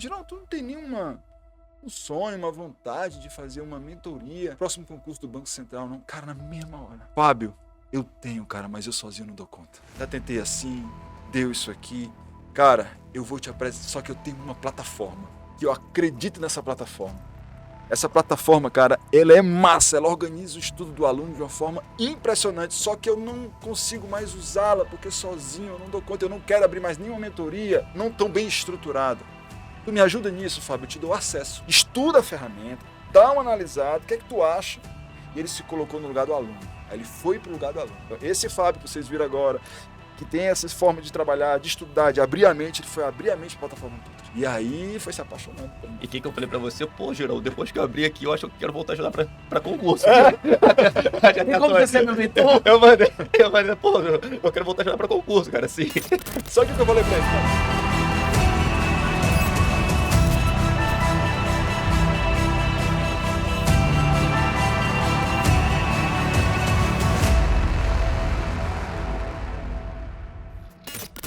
Geraldo, tu não tem um sonho, uma vontade de fazer uma mentoria, próximo concurso do Banco Central, não? Cara, na mesma hora. Fábio, eu tenho, cara, mas eu sozinho não dou conta. Já tentei assim, deu isso aqui. Cara, eu vou te apresentar, só que eu tenho uma plataforma, que eu acredito nessa plataforma. Essa plataforma, cara, ela é massa, ela organiza o estudo do aluno de uma forma impressionante, só que eu não consigo mais usá-la, porque sozinho eu não dou conta, eu não quero abrir mais nenhuma mentoria, não tão bem estruturada. Tu me ajuda nisso, Fábio, eu te dou acesso. Estuda a ferramenta, dá uma analisada, o que é que tu acha? E ele se colocou no lugar do aluno, aí ele foi pro lugar do aluno. Esse Fábio que vocês viram agora, que tem essa forma de trabalhar, de estudar, de abrir a mente, ele foi abrir a mente para a plataforma toda. E aí foi se apaixonando por mim. E que eu falei pra você, pô, Geraldo, depois que eu abri aqui, eu acho que eu quero voltar a ajudar pra concurso. Tem como você ser meu mentor? Eu mandei, pô, eu quero voltar a ajudar pra concurso, cara, assim. Só que eu falei pra ele, cara.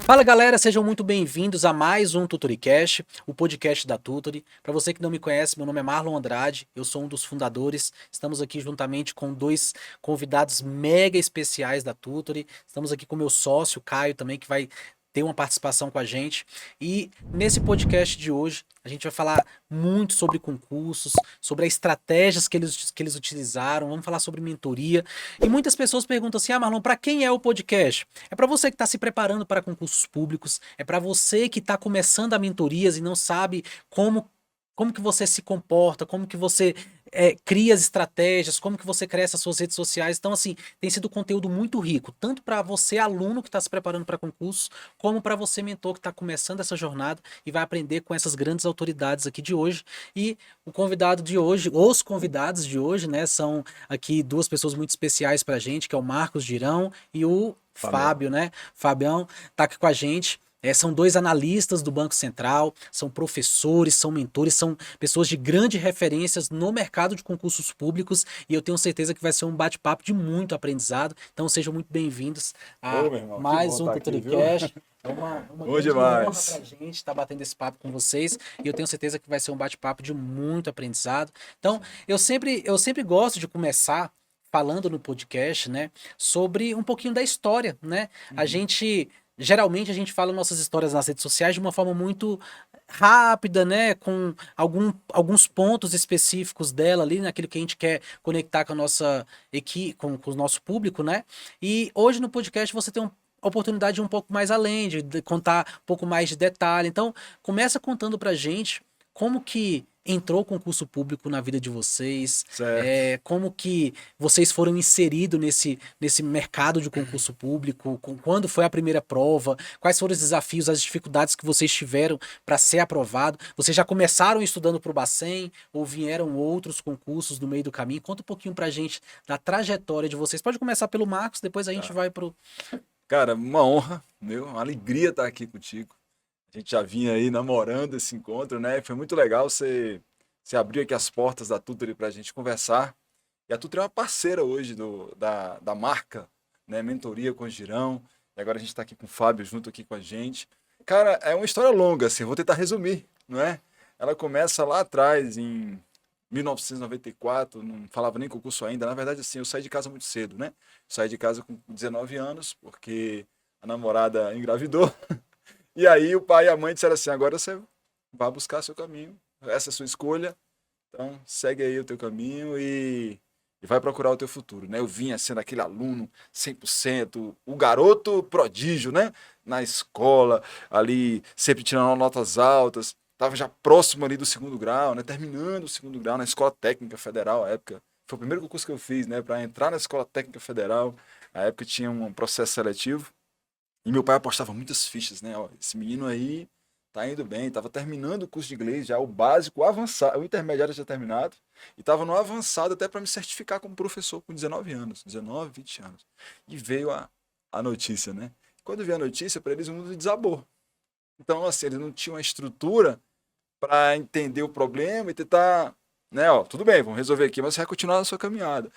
Fala galera, sejam muito bem-vindos a mais um Tutoricast, o podcast da Tutori. Para você que não me conhece, meu nome é Marlon Andrade, eu sou um dos fundadores. Estamos aqui juntamente com dois convidados mega especiais da Tutori. Estamos aqui com meu sócio, Caio, também, que vai ter uma participação com a gente. E nesse podcast de hoje, a gente vai falar muito sobre concursos, sobre as estratégias que eles utilizaram, vamos falar sobre mentoria. E muitas pessoas perguntam assim, Marlon, para quem é o podcast? É para você que está se preparando para concursos públicos, é para você que está começando a mentorias e não sabe como que você se comporta, como que você cria as estratégias, como que você cresce as suas redes sociais. Então, assim, tem sido conteúdo muito rico, tanto para você, aluno que está se preparando para concursos, como para você, mentor, que está começando essa jornada e vai aprender com essas grandes autoridades aqui de hoje. E o convidado de hoje, os convidados de hoje, né, são aqui duas pessoas muito especiais para a gente, que é o Marcos Girão e o Fábio, né? Fabião tá aqui com a gente. São dois analistas do Banco Central, são professores, são mentores, são pessoas de grande referências no mercado de concursos públicos e eu tenho certeza que vai ser um bate-papo de muito aprendizado. Então sejam muito bem-vindos a mais um Tutoricast. É uma grande honra pra gente estar batendo esse papo com vocês e eu tenho certeza que vai ser um bate-papo de muito aprendizado. Então, eu sempre gosto de começar falando no podcast, né, sobre um pouquinho da história, né? Geralmente a gente fala nossas histórias nas redes sociais de uma forma muito rápida, né? Com alguns pontos específicos dela ali, naquilo que a gente quer conectar com a nossa equipe, com o nosso público, né? E hoje no podcast você tem uma oportunidade de ir um pouco mais além, de contar um pouco mais de detalhe. Então, começa contando pra gente como que entrou o concurso público na vida de vocês, como que vocês foram inseridos nesse mercado de concurso público, quando foi a primeira prova, quais foram os desafios, as dificuldades que vocês tiveram para ser aprovado. Vocês já começaram estudando para o Bacen ou vieram outros concursos no meio do caminho? Conta um pouquinho pra gente da trajetória de vocês. Pode começar pelo Marcos, depois a gente vai pro... Cara, uma honra, uma alegria estar aqui contigo. A gente já vinha aí namorando esse encontro, né? Foi muito legal você abrir aqui as portas da Tutori para a gente conversar. E a Tutori é uma parceira hoje da marca, né? Mentoria com o Girão. E agora a gente está aqui com o Fábio junto aqui com a gente. Cara, é uma história longa, assim, vou tentar resumir, não é? Ela começa lá atrás, em 1994, não falava nem concurso ainda. Na verdade, assim, eu saí de casa muito cedo, né? Saí de casa com 19 anos, porque a namorada engravidou. E aí o pai e a mãe disseram assim, agora você vai buscar seu caminho, essa é a sua escolha, então segue aí o teu caminho e vai procurar o teu futuro, né? Eu vinha sendo aquele aluno 100%, o garoto prodígio, né? Na escola, ali sempre tirando notas altas, estava já próximo ali do segundo grau, né? Terminando o segundo grau na Escola Técnica Federal, à época. Foi o primeiro concurso que eu fiz, né? Para entrar na Escola Técnica Federal, à época tinha um processo seletivo. E meu pai apostava muitas fichas, né? Ó, esse menino aí tá indo bem, tava terminando o curso de inglês já, o básico, o avançado, o intermediário já tinha terminado, e tava no avançado até para me certificar como professor com 19 anos, 19, 20 anos. E veio a notícia, né? Quando veio a notícia, para eles o mundo desabou. Então, assim, eles não tinham a estrutura para entender o problema e tentar, né? Ó, tudo bem, vamos resolver aqui, mas você vai continuar na sua caminhada.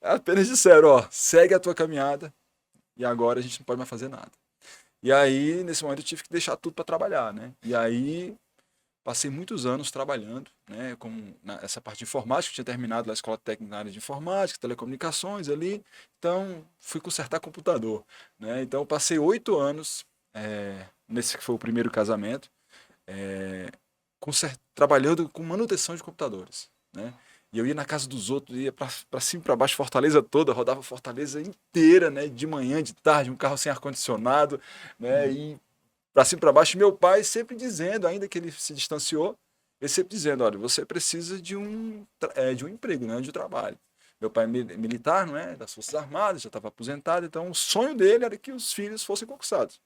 Apenas disseram, ó, segue a tua caminhada e agora a gente não pode mais fazer nada. E aí, nesse momento, eu tive que deixar tudo para trabalhar, né? E aí, passei muitos anos trabalhando, né, essa parte de informática, eu tinha terminado lá a escola técnica na área de informática, telecomunicações ali, então fui consertar computador, né, então eu passei 8 anos, nesse que foi o primeiro casamento, trabalhando com manutenção de computadores, né, e eu ia na casa dos outros, ia para cima e para baixo, Fortaleza toda, rodava Fortaleza inteira, né, de manhã, de tarde, um carro sem ar-condicionado, né, e para cima e para baixo. Meu pai sempre dizendo, ainda que ele se distanciou, ele sempre dizendo, olha, você precisa de um emprego, né, de um trabalho. Meu pai é militar, não é, das Forças Armadas, já estava aposentado, então o sonho dele era que os filhos fossem concursados.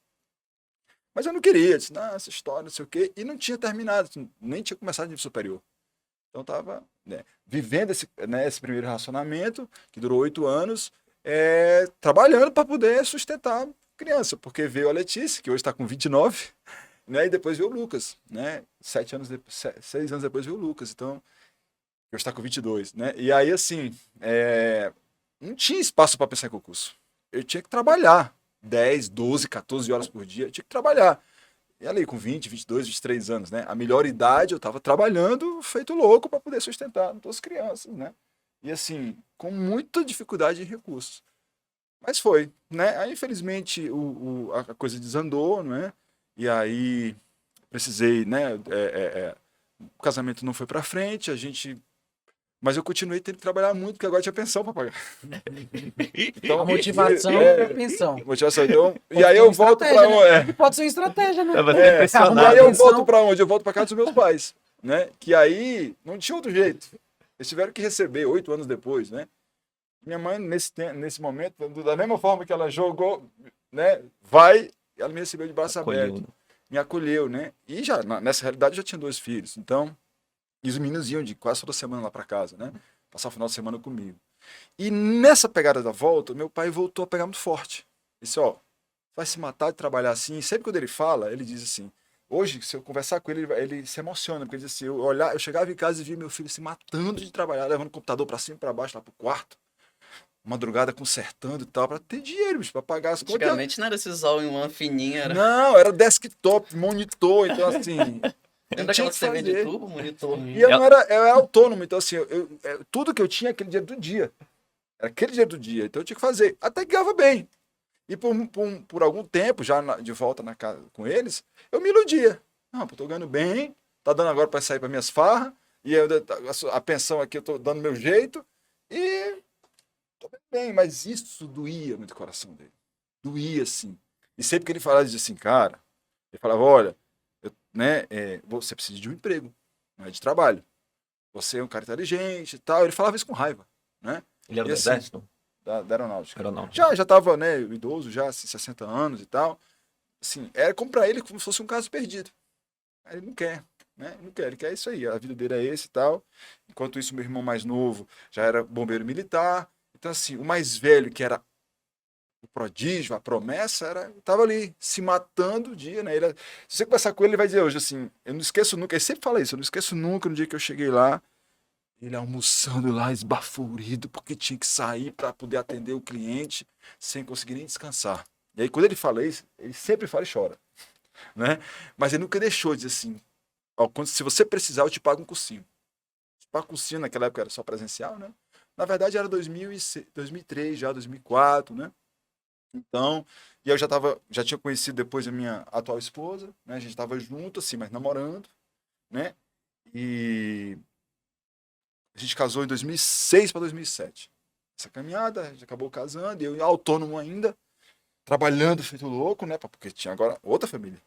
Mas eu não queria, disse, não, essa história, não sei o quê, e não tinha terminado, nem tinha começado nível superior. Então estava, né, vivendo esse primeiro relacionamento, que durou 8 anos, trabalhando para poder sustentar a criança, porque veio a Letícia, que hoje está com 29, né, e depois veio o Lucas, né, 6 anos depois veio o Lucas, então, hoje está com 22, né, e aí assim, não tinha espaço para pensar em concurso, eu tinha que trabalhar 10, 12, 14 horas por dia, eu tinha que trabalhar. E ali, com 20, 22, 23 anos, né? A melhor idade, eu estava trabalhando, feito louco, para poder sustentar duas crianças, né? E assim, com muita dificuldade de recursos. Mas foi, né? Aí, infelizmente, a coisa desandou, não é? E aí, precisei, né? O casamento não foi para frente, mas eu continuei tendo que trabalhar muito, porque agora tinha pensão para pagar. Então, a motivação é a pensão. Motivação. Então, e aí eu volto para onde? Pode ser uma estratégia, né? E aí eu volto para onde? Eu volto para casa dos meus pais, né? Que aí não tinha outro jeito. Eles tiveram que receber 8 anos depois, né? Minha mãe, nesse momento, da mesma forma que ela jogou, né? Ela me recebeu de braço aberto. Me acolheu, né? E já, nessa realidade, eu já tinha 2 filhos. Então, e os meninos iam de quase toda semana lá para casa, né? Passar o final de semana comigo. E nessa pegada da volta, meu pai voltou a pegar muito forte. Ele disse, vai se matar de trabalhar assim. E sempre quando ele fala, ele diz assim, hoje, se eu conversar com ele, ele se emociona, porque ele diz assim, eu chegava em casa e via meu filho se matando de trabalhar, levando o computador para cima e para baixo, lá pro quarto, madrugada consertando e tal, para ter dinheiro, bicho, para pagar as contas. Antigamente não era esses all-in-one fininho, era... Não, era desktop, monitor, então assim... Lembra aquela TV de tubo, monitor? E eu era autônomo, então assim, tudo que eu tinha aquele dia do dia. Era aquele dia do dia, então eu tinha que fazer. Até que ganhava bem. E por algum tempo, já de volta na casa com eles, eu me iludia. Não, tô ganhando bem, tá dando agora para sair para minhas farras, e a pensão aqui eu tô dando meu jeito, e tô bem, mas isso doía muito o coração dele. Doía, assim. E sempre que ele falava, ele dizia assim, cara, ele falava, olha, você precisa de um emprego, não é de trabalho. Você é um cara inteligente e tal. Ele falava isso com raiva, né? Ele era do exército? Da aeronáutica. Aeronáutica. Já estava, né, idoso, já, assim, 60 anos e tal. Assim, era como para ele como se fosse um caso perdido. Aí ele não quer, né? Ele quer isso aí, a vida dele é esse e tal. Enquanto isso, meu irmão mais novo já era bombeiro militar. Então, assim, o mais velho, que era o prodígio, a promessa, estava ali, se matando o dia, né? Se você conversar com ele, ele vai dizer hoje assim, eu não esqueço nunca, ele sempre fala isso, eu não esqueço nunca no dia que eu cheguei lá, ele almoçando lá, esbaforido, porque tinha que sair para poder atender o cliente, sem conseguir nem descansar. E aí, quando ele fala isso, ele sempre fala e chora, né? Mas ele nunca deixou de dizer assim, se você precisar, eu te pago um cursinho. Pago um cursinho, naquela época era só presencial, né? Na verdade, era 2003, já 2004, né? Então, e eu já tinha conhecido depois a minha atual esposa, né? A gente estava junto, assim, mas namorando, né? E a gente casou em 2006 para 2007. Essa caminhada, a gente acabou casando, e eu autônomo ainda, trabalhando feito louco, né? Porque tinha agora outra família.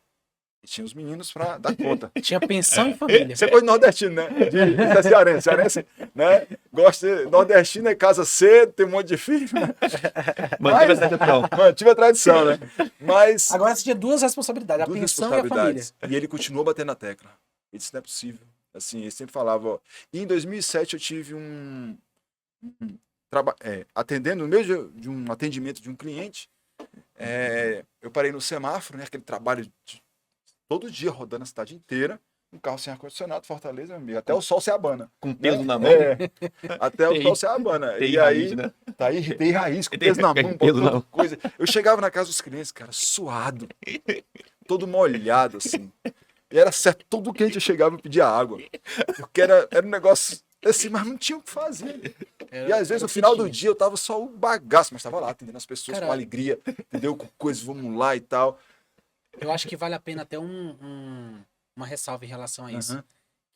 E tinha os meninos para dar conta. Tinha pensão em família. Você é coisa de nordestino, né? De cearense. Cearense, né? Gosta de nordestino, é casa cedo, tem um monte de filho. Né? Mantive a tradição. Mantive a tradição, né? Mas... Agora você tinha 2 responsabilidades, a pensão e a família. E ele continuou batendo na tecla. Ele disse, não é possível. Assim, ele sempre falava, E em 2007 eu tive atendendo no meio de um atendimento de um cliente, eu parei no semáforo, né? Aquele trabalho todo dia rodando a cidade inteira, um carro sem ar-condicionado, Fortaleza, meu amigo, até o sol se abana. Com peso na mão. Até o sol se abana. Tem e raiz, aí, né? tá aí, tem raiz, com peso na mão, botando coisa. Eu chegava na casa dos clientes, cara, suado, todo molhado, assim. E era certo, todo quente eu chegava e pedia água. Porque era um negócio assim, mas não tinha o que fazer. E às vezes no final do dia eu tava só o bagaço, mas tava lá atendendo as pessoas Cara, com alegria, entendeu? Com coisas, vamos lá e tal. Eu acho que vale a pena até uma ressalva em relação a isso. Aham.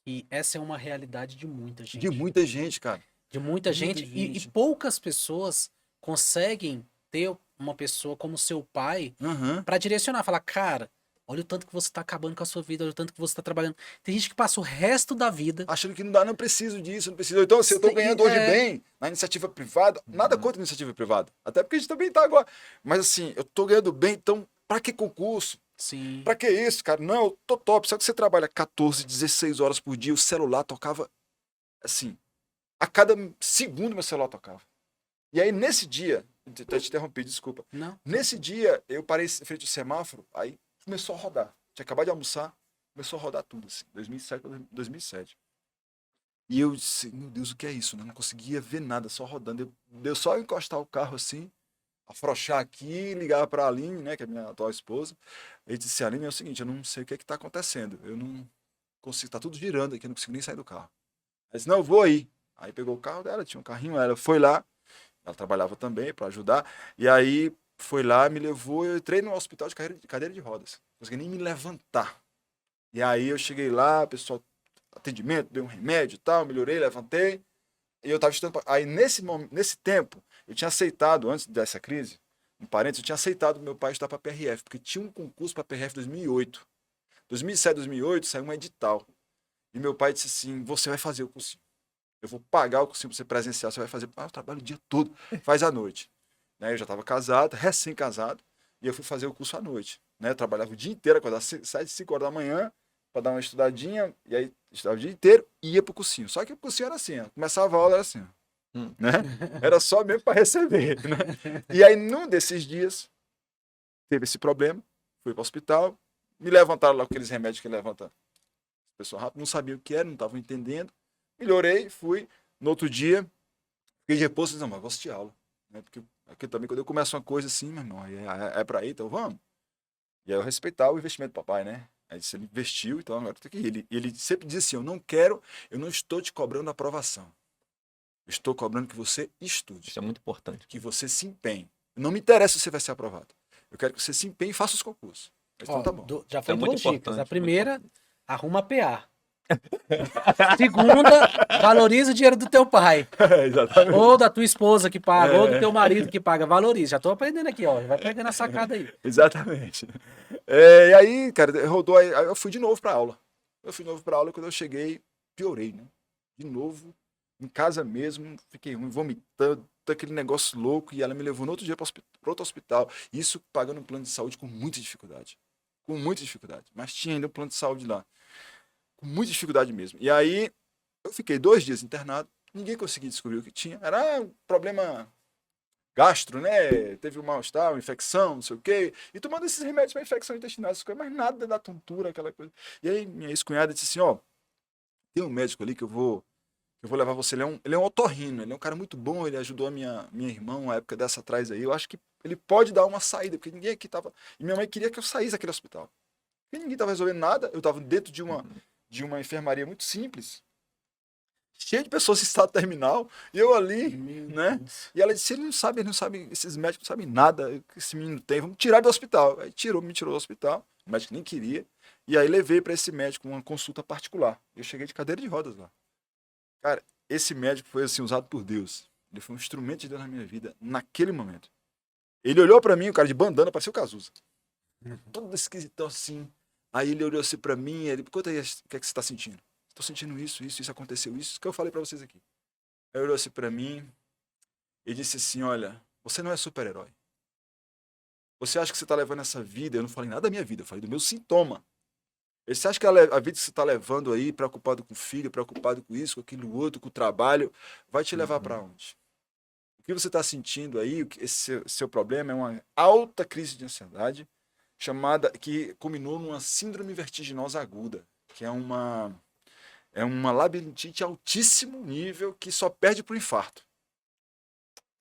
E essa é uma realidade de muita gente. De muita gente, cara. De muita muita gente. E gente. poucas pessoas conseguem ter uma pessoa como seu pai Aham. pra direcionar. Falar, cara, olha o tanto que você tá acabando com a sua vida, olha o tanto que você tá trabalhando. Tem gente que passa o resto da vida. Achando que não dá, não preciso disso, não preciso. Então, se eu tô ganhando hoje bem na iniciativa privada, nada contra a iniciativa privada. Até porque a gente também tá agora. Mas assim, eu tô ganhando bem, então, pra que concurso? Sim. Pra que isso, cara? Não, eu tô top. Só que você trabalha 14, 16 horas por dia, o celular tocava assim. A cada segundo meu celular tocava. E aí, nesse dia, eu te interrompi, desculpa. Não. Nesse dia, eu parei em frente ao semáforo, aí começou a rodar. Tinha acabado de almoçar, começou a rodar tudo, assim, 2007 para 2007. E eu disse, meu Deus, o que é isso? Né? Não conseguia ver nada, só rodando. Deu só encostar o carro assim, afrouxar aqui, ligar para a Aline, né, que é minha atual esposa. E disse, Aline, é o seguinte, eu não sei o que é que tá acontecendo. Eu não consigo, tá tudo girando aqui, eu não consigo nem sair do carro. Ela disse, não, eu vou aí. Aí pegou o carro dela, tinha um carrinho, ela foi lá, ela trabalhava também para ajudar, e aí foi lá, me levou, eu entrei no hospital de cadeira de rodas. Não consegui nem me levantar. E aí eu cheguei lá, o pessoal, atendimento, deu um remédio e tal, melhorei, levantei, e eu tava estudando. Aí nesse tempo, eu tinha aceitado, antes dessa crise, um parênteses, eu tinha aceitado meu pai estudar para PRF, porque tinha um concurso para PRF em 2008. 2007, 2008, saiu um edital. E meu pai disse assim, você vai fazer o cursinho. Eu vou pagar o cursinho para você presencial, você vai fazer, eu trabalho o dia todo, faz à noite. Né, eu já estava casado, recém-casado, e eu fui fazer o curso à noite. Né, eu trabalhava o dia inteiro, acordava 7, 5 horas da manhã, para dar uma estudadinha, e aí estudava o dia inteiro e ia pro cursinho. Só que o cursinho era assim, ó, começava a aula, era assim, ó, né? Era só mesmo para receber. Né? E aí, num desses dias, teve esse problema, fui para o hospital, me levantaram lá com aqueles remédios que levanta a pessoa rápido, não sabia o que era, não estava entendendo. Melhorei, fui. No outro dia, fiquei de repouso e disse, não, mas gosto de aula. Né? Porque também, quando eu começo uma coisa assim, meu irmão, é pra ir, então vamos. E aí eu respeitava o investimento do papai, né? Aí ele investiu, então agora tem que ir. Ele sempre disse assim, eu não estou te cobrando aprovação. Eu estou cobrando que você estude. Isso é muito importante. Que você se empenhe. Não me interessa se você vai ser aprovado. Eu quero que você se empenhe e faça os concursos. Mas então tá bom. Já foi É muito duas dicas. importante, A primeira, arruma PA. Segunda, valoriza o dinheiro do teu pai. Exatamente. Ou da tua esposa que paga, ou do teu marido que paga. Valoriza. Já tô aprendendo aqui, ó. Vai pegando a sacada aí. Exatamente. E aí, cara, rodou aí eu fui de novo pra aula. Eu fui de novo pra aula e quando eu cheguei, piorei, né? De novo, em casa mesmo, fiquei ruim, vomitando, aquele negócio louco, e ela me levou no outro dia para outro hospital. Isso pagando um plano de saúde com muita dificuldade. Com muita dificuldade. Mas tinha ainda um plano de saúde lá. Com muita dificuldade mesmo. E aí, eu fiquei 2 dias internado, ninguém conseguia descobrir o que tinha. Era um problema gastro, né? Teve um mal-estar, uma infecção, não sei o quê. E tomando esses remédios para infecção intestinal, essas coisas, mas nada da tontura, aquela coisa. E aí, minha ex-cunhada disse assim, ó, tem um médico ali que eu vou levar você. Ele é um otorrino, ele é um cara muito bom, ele ajudou a minha irmã uma época dessa atrás aí. Eu acho que ele pode dar uma saída, porque ninguém aqui tava... E minha mãe queria que eu saísse daquele hospital. Porque ninguém tava resolvendo nada, eu tava dentro de uma enfermaria muito simples, cheio de pessoas em estado terminal, e eu ali, né? E ela disse, ele não sabe, esses médicos não sabem nada que esse menino tem, vamos tirar do hospital. Aí me tirou do hospital, o médico nem queria, e aí levei para esse médico uma consulta particular. Eu cheguei de cadeira de rodas lá. Cara, esse médico foi assim, usado por Deus. Ele foi um instrumento de Deus na minha vida, naquele momento. Ele olhou para mim, o cara de bandana, parecia o Cazuza. Todo esquisitão assim. Aí ele olhou assim pra mim, ele, conta aí, o que é que você tá sentindo? Tô sentindo isso aconteceu, isso que eu falei pra vocês aqui. Aí ele olhou assim pra mim e disse assim, olha, você não é super-herói. Você acha que você tá levando essa vida, eu não falei nada da minha vida, eu falei do meu sintoma. Você acha que a vida que você tá levando aí, preocupado com o filho, preocupado com isso, com aquilo outro, com o trabalho, vai te levar pra onde? O que você tá sentindo aí, esse seu problema é uma alta crise de ansiedade, que culminou numa síndrome vertiginosa aguda, que é uma labirintite altíssimo nível que só perde pro infarto.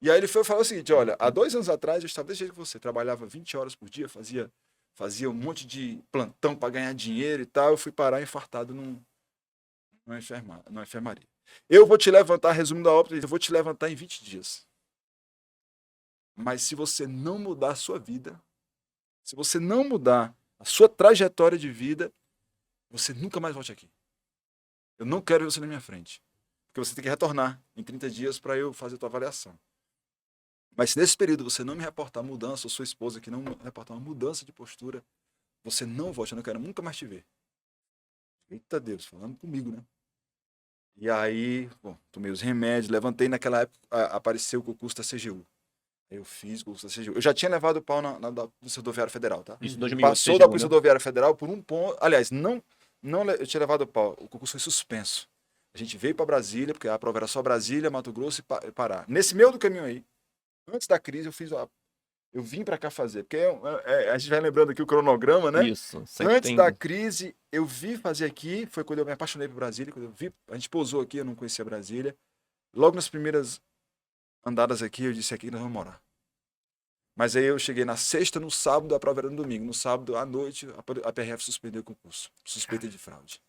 E aí ele falou o seguinte, olha, há 2 anos atrás eu estava desse jeito que você, trabalhava 20 horas por dia, fazia fazia um monte de plantão para ganhar dinheiro e tal. Eu fui parar infartado numa enfermaria. Eu vou te levantar, resumo da ópera, eu vou te levantar em 20 dias. Mas se você não mudar a sua vida, se você não mudar a sua trajetória de vida, você nunca mais volte aqui. Eu não quero você na minha frente. Porque você tem que retornar em 30 dias para eu fazer a tua avaliação. Mas se nesse período você não me reportar mudança, ou sua esposa que não me reportar uma mudança de postura, você não volte, eu não quero nunca mais te ver. Eita Deus, falando comigo, né? E aí, bom, tomei os remédios, levantei, naquela época apareceu o concurso da CGU. Aí eu fiz o concurso da CGU. Eu já tinha levado o pau da Polícia Rodoviária Federal, tá? Isso em 2008. Passou da Polícia Rodoviária Federal por um ponto. Aliás, não eu tinha levado o pau. O concurso foi suspenso. A gente veio para Brasília, porque a prova era só Brasília, Mato Grosso e Pará. Nesse meio do caminho aí, antes da crise, eu vim para cá fazer. Porque a gente vai lembrando aqui o cronograma, né? Isso. Antes da crise, eu vi fazer aqui. Foi quando eu me apaixonei por Brasília. Quando a gente pousou aqui, eu não conhecia Brasília. Logo nas primeiras andadas aqui, eu disse: aqui nós vamos morar. Mas aí eu cheguei na sexta, no sábado, a prova era no domingo. No sábado, à noite, a PRF suspendeu o concurso. Suspeita de fraude.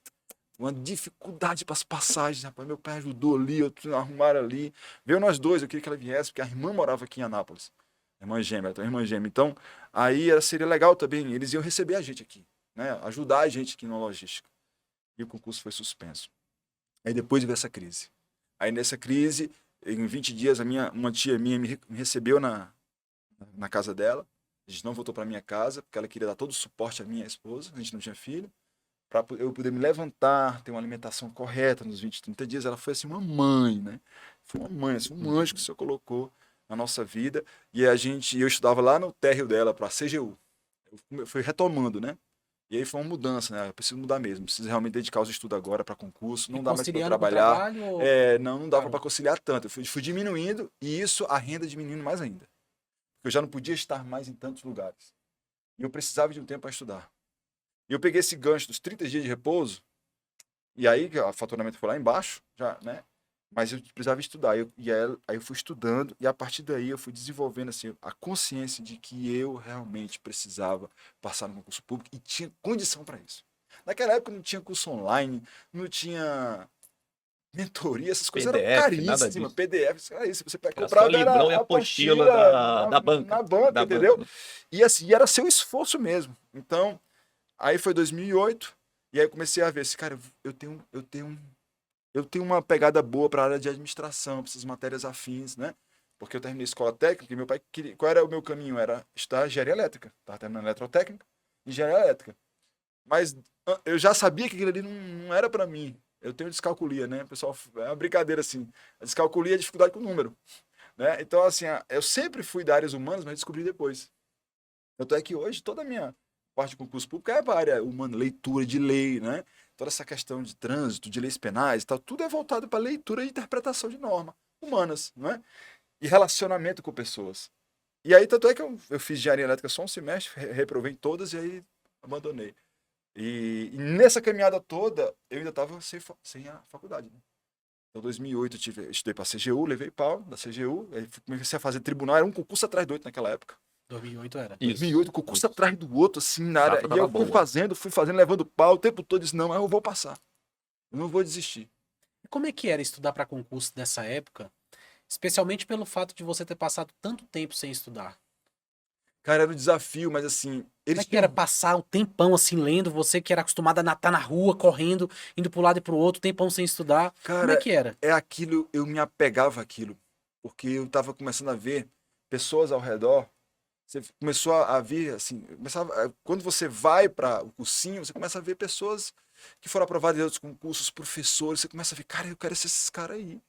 Uma dificuldade para as passagens, rapaz. Meu pai ajudou ali, arrumaram ali. Veio nós dois, eu queria que ela viesse, porque a irmã morava aqui em Anápolis. Irmã gêmea, então irmã gêmea. Então, aí seria legal também, eles iam receber a gente aqui, né? Ajudar a gente aqui na logística. E o concurso foi suspenso. Aí depois veio essa crise. Aí nessa crise, em 20 dias, uma tia minha me recebeu na casa dela. A gente não voltou para minha casa, porque ela queria dar todo o suporte à minha esposa, a gente não tinha filho. Para eu poder me levantar, ter uma alimentação correta nos 20, 30 dias. Ela foi assim uma mãe, né? Foi uma mãe, assim, um anjo que o Senhor colocou na nossa vida. E eu estudava lá no térreo dela, para a CGU. Eu fui retomando, né? E aí foi uma mudança, né? Eu preciso mudar mesmo, preciso realmente dedicar os estudos agora para concurso. Não dá mais para trabalhar. Não dava para conciliar tanto. Eu fui diminuindo e isso, a renda diminuindo mais ainda. Porque eu já não podia estar mais em tantos lugares. E eu precisava de um tempo para estudar. E eu peguei esse gancho dos 30 dias de repouso, e aí o faturamento foi lá embaixo, já, né? Mas eu precisava estudar. Aí eu fui estudando, e a partir daí eu fui desenvolvendo assim, a consciência de que eu realmente precisava passar no concurso público e tinha condição para isso. Naquela época não tinha curso online, não tinha mentoria, essas coisas PDF, eram caríssimas, PDF, era isso. Você Era comprava só livrão e apostila da banca. Na banca, entendeu? Banca. E assim, era seu esforço mesmo. Então, aí foi 2008, e aí eu comecei a ver assim, cara, eu tenho uma pegada boa para a área de administração, para essas matérias afins, né? Porque eu terminei escola técnica e meu pai queria... Qual era o meu caminho? Era estudar engenharia elétrica. Estava terminando eletrotécnica e engenharia elétrica. Mas eu já sabia que aquilo ali não era para mim. Eu tenho descalculia, né? Pessoal, é uma brincadeira assim. A descalculia é dificuldade com número, né? Então, assim, eu sempre fui da áreas humanas, mas descobri depois. Tanto é que hoje toda a minha parte de concurso público é a área humana, leitura de lei, né? Toda essa questão de trânsito, de leis penais e tal, tudo é voltado para leitura e interpretação de norma humanas, não é? E relacionamento com pessoas. E aí, tanto é que eu fiz engenharia elétrica só um semestre, reprovei em todas e aí abandonei. E nessa caminhada toda, eu ainda estava sem a faculdade, né? Então, em 2008, eu estudei para a CGU, levei pau da CGU, aí comecei a fazer tribunal, era um concurso atrás do outro naquela época. 2008 era. 2008, concurso atrás do outro, assim, na área. E eu fui fazendo, levando pau o tempo todo. Disse, não, eu vou passar. Eu não vou desistir. Como é que era estudar para concurso nessa época? Especialmente pelo fato de você ter passado tanto tempo sem estudar. Cara, era um desafio, mas assim... Como é que era passar um tempão assim, lendo? Você que era acostumado a estar na rua, correndo, indo para um lado e para o outro, tempão sem estudar. Cara, como é que era? É aquilo, eu me apegava àquilo. Porque eu estava começando a ver pessoas ao redor. Você começou a ver, assim, quando você vai para o cursinho, você começa a ver pessoas que foram aprovadas em outros concursos, professores, você começa a ver, cara, eu quero ser esses caras aí.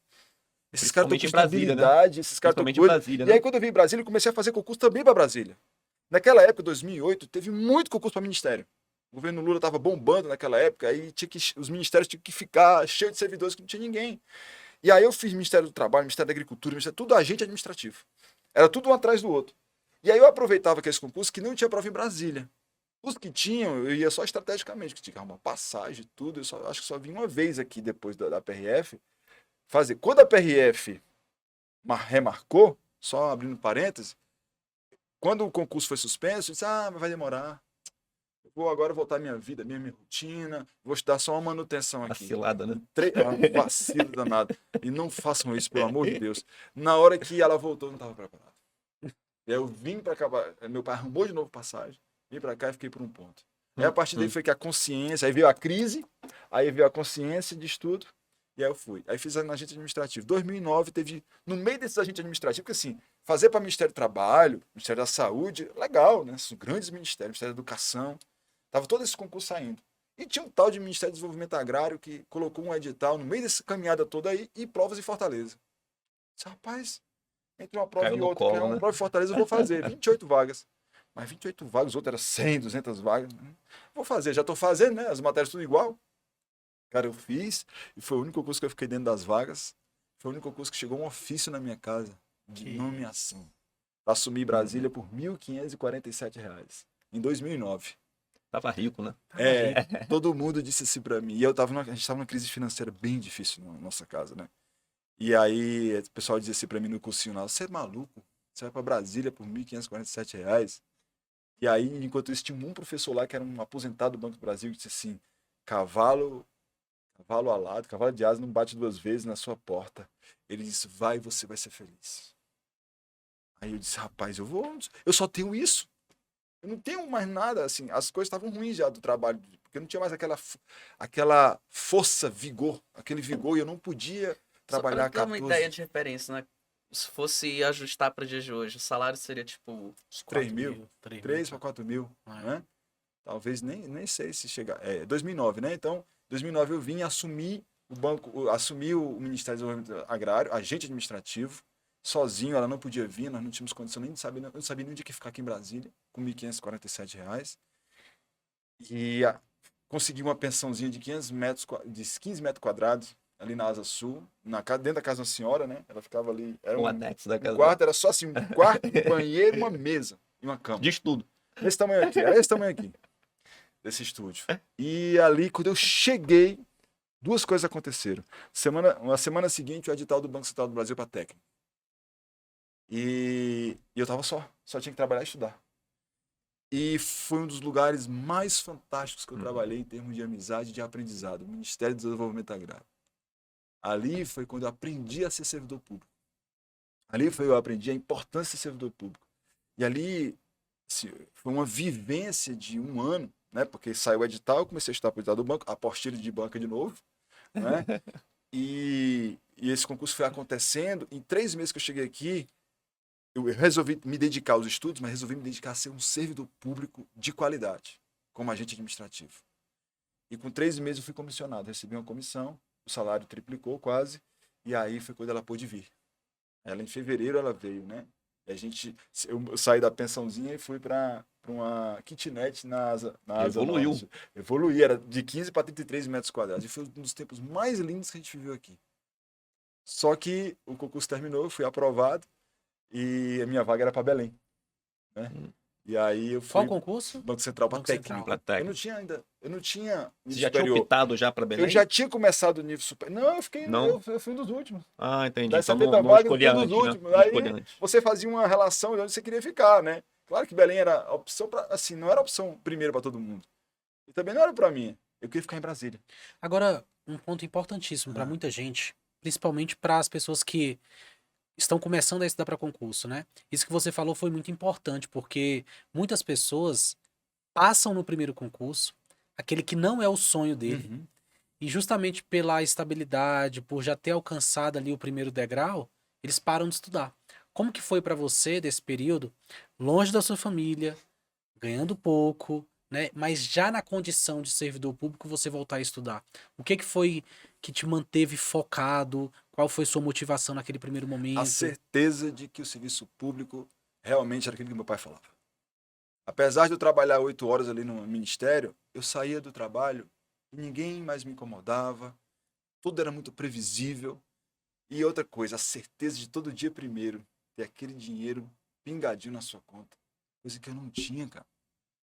Esses caras estão com estabilidade, esses caras estão com coisa. E aí, quando eu vim em Brasília, eu comecei a fazer concurso também para Brasília. Naquela época, 2008, teve muito concurso para ministério. O governo Lula estava bombando naquela época, aí os ministérios tinham que ficar cheios de servidores que não tinha ninguém. E aí eu fiz Ministério do Trabalho, Ministério da Agricultura, tudo agente administrativo. Era tudo um atrás do outro. E aí eu aproveitava aqueles concursos que não tinha prova em Brasília. Os que tinham, eu ia só estrategicamente, que tinha que arrumar passagem, tudo. Acho que só vim uma vez aqui depois da PRF fazer. Quando a PRF remarcou, só abrindo parênteses, quando o concurso foi suspenso, eu disse, mas vai demorar. vou agora voltar à minha vida, minha rotina, vou dar só uma manutenção aqui. Vacilada, né? Um vacilo danado. E não façam isso, pelo amor de Deus. Na hora que ela voltou, eu não estava preparado. E aí eu vim para acabar, meu pai arrumou de novo passagem, vim para cá e fiquei por um ponto. Aí a partir daí foi que a consciência, aí veio a crise, aí veio a consciência de estudo, e aí eu fui. Aí fiz agente administrativo. 2009 teve, no meio desses agentes administrativos, porque assim, fazer para Ministério do Trabalho, Ministério da Saúde, legal, né? São grandes ministérios, Ministério da Educação, tava todo esse concurso saindo. E tinha um tal de Ministério do Desenvolvimento Agrário que colocou um edital no meio dessa caminhada toda aí e provas em Fortaleza. Disse, rapaz, entre uma prova Caiu e no outra, colo, que é uma né? prova em Fortaleza, eu vou fazer 28 vagas. Mas 28 vagas, os outros eram 100, 200 vagas. Vou fazer, já estou fazendo, né? As matérias tudo igual. Cara, eu fiz e foi o único concurso que eu fiquei dentro das vagas. Foi o único concurso que chegou um ofício na minha casa de nomeação. Para assumir Brasília por R$ 1.547 em 2009. Tava rico, né? Todo mundo disse assim para mim. E a gente estava numa crise financeira bem difícil na nossa casa, né? E aí o pessoal dizia assim para mim no cursinho lá, você é maluco? Você vai para Brasília por R$ 1.547? E aí, enquanto isso, tinha um professor lá que era um aposentado do Banco do Brasil que disse assim, cavalo alado, cavalo de asa não bate duas vezes na sua porta. Ele disse, vai, você vai ser feliz. Aí eu disse, rapaz, eu só tenho isso. Eu não tenho mais nada, assim, as coisas estavam ruins já do trabalho, porque eu não tinha mais aquela força, aquele vigor, e eu não podia trabalhar Só pra ter uma 14... ideia de referência, né? Se fosse ajustar para dias de hoje, o salário seria tipo... 3 mil, 3 3 para 4 mil, né? Talvez nem sei se chegar. 2009, né? Então, 2009 eu vim assumir o banco, assumi o Ministério do Desenvolvimento Agrário, agente administrativo, sozinho, ela não podia vir, nós não tínhamos condição nem de saber, eu não sabia nem onde que ficar aqui em Brasília, com R$ 1.547. E consegui uma pensãozinha de 15 metros quadrados, ali na Asa Sul, dentro da casa da senhora, né? Ela ficava ali. Era O anexo da casa. O quarto era só assim, um quarto, um banheiro, uma mesa e uma cama. De estudo. Desse tamanho aqui, era esse tamanho aqui, desse estúdio. E ali, quando eu cheguei, duas coisas aconteceram. Na semana seguinte, o edital do Banco Central do Brasil para técnico. E eu tava só tinha que trabalhar e estudar. E foi um dos lugares mais fantásticos que eu trabalhei em termos de amizade e de aprendizado, o Ministério do Desenvolvimento Agrário. Ali foi quando eu aprendi a ser servidor público. Ali foi eu aprendi a importância de ser servidor público. E ali assim, foi uma vivência de um ano, né? Porque saiu o edital, eu comecei a estudar para o edital do banco, apostila de banca de novo, né? E esse concurso foi acontecendo. Em 3 meses que eu cheguei aqui, eu resolvi me dedicar aos estudos, mas resolvi me dedicar a ser um servidor público de qualidade, como agente administrativo. E com 3 meses eu fui comissionado, recebi uma comissão, o salário triplicou quase, e aí foi quando ela pôde vir. Ela em fevereiro ela veio, né? E eu saí da pensãozinha e fui para uma kitnet na Asa Evoluiu. Norte. Evoluí, era de 15 para 33 metros quadrados. E foi um dos tempos mais lindos que a gente viveu aqui. Só que o concurso terminou, eu fui aprovado e a minha vaga era para Belém, né? E aí eu fui Qual concurso? Banco Central para Banco técnico. Central. Eu não tinha Você já tinha superior. optado já para Belém? Eu já tinha começado o nível superior. Não, eu fui um dos últimos. Ah, entendi. Das Então 70 não vagas, escolhia fui um antes, dos né? últimos. Não Aí escolhia antes. você fazia uma relação de onde você queria ficar, né? Claro que Belém era a opção para, assim, não era a opção primeiro para todo mundo. E também não era para mim. Eu queria ficar em Brasília. Agora, um ponto importantíssimo para muita gente, principalmente para as pessoas que estão começando a estudar para concurso, né? Isso que você falou foi muito importante, porque muitas pessoas passam no primeiro concurso, aquele que não é o sonho dele, e justamente pela estabilidade, por já ter alcançado ali o primeiro degrau, eles param de estudar. Como que foi para você desse período, longe da sua família, ganhando pouco, né? Mas já na condição de servidor público, você voltar a estudar? O que foi que te manteve focado? Qual foi sua motivação naquele primeiro momento? A certeza de que o serviço público realmente era aquilo que meu pai falava. Apesar de eu trabalhar 8 horas ali no ministério, eu saía do trabalho e ninguém mais me incomodava, tudo era muito previsível. E outra coisa, a certeza de todo dia primeiro ter aquele dinheiro pingadinho na sua conta. Coisa que eu não tinha, cara.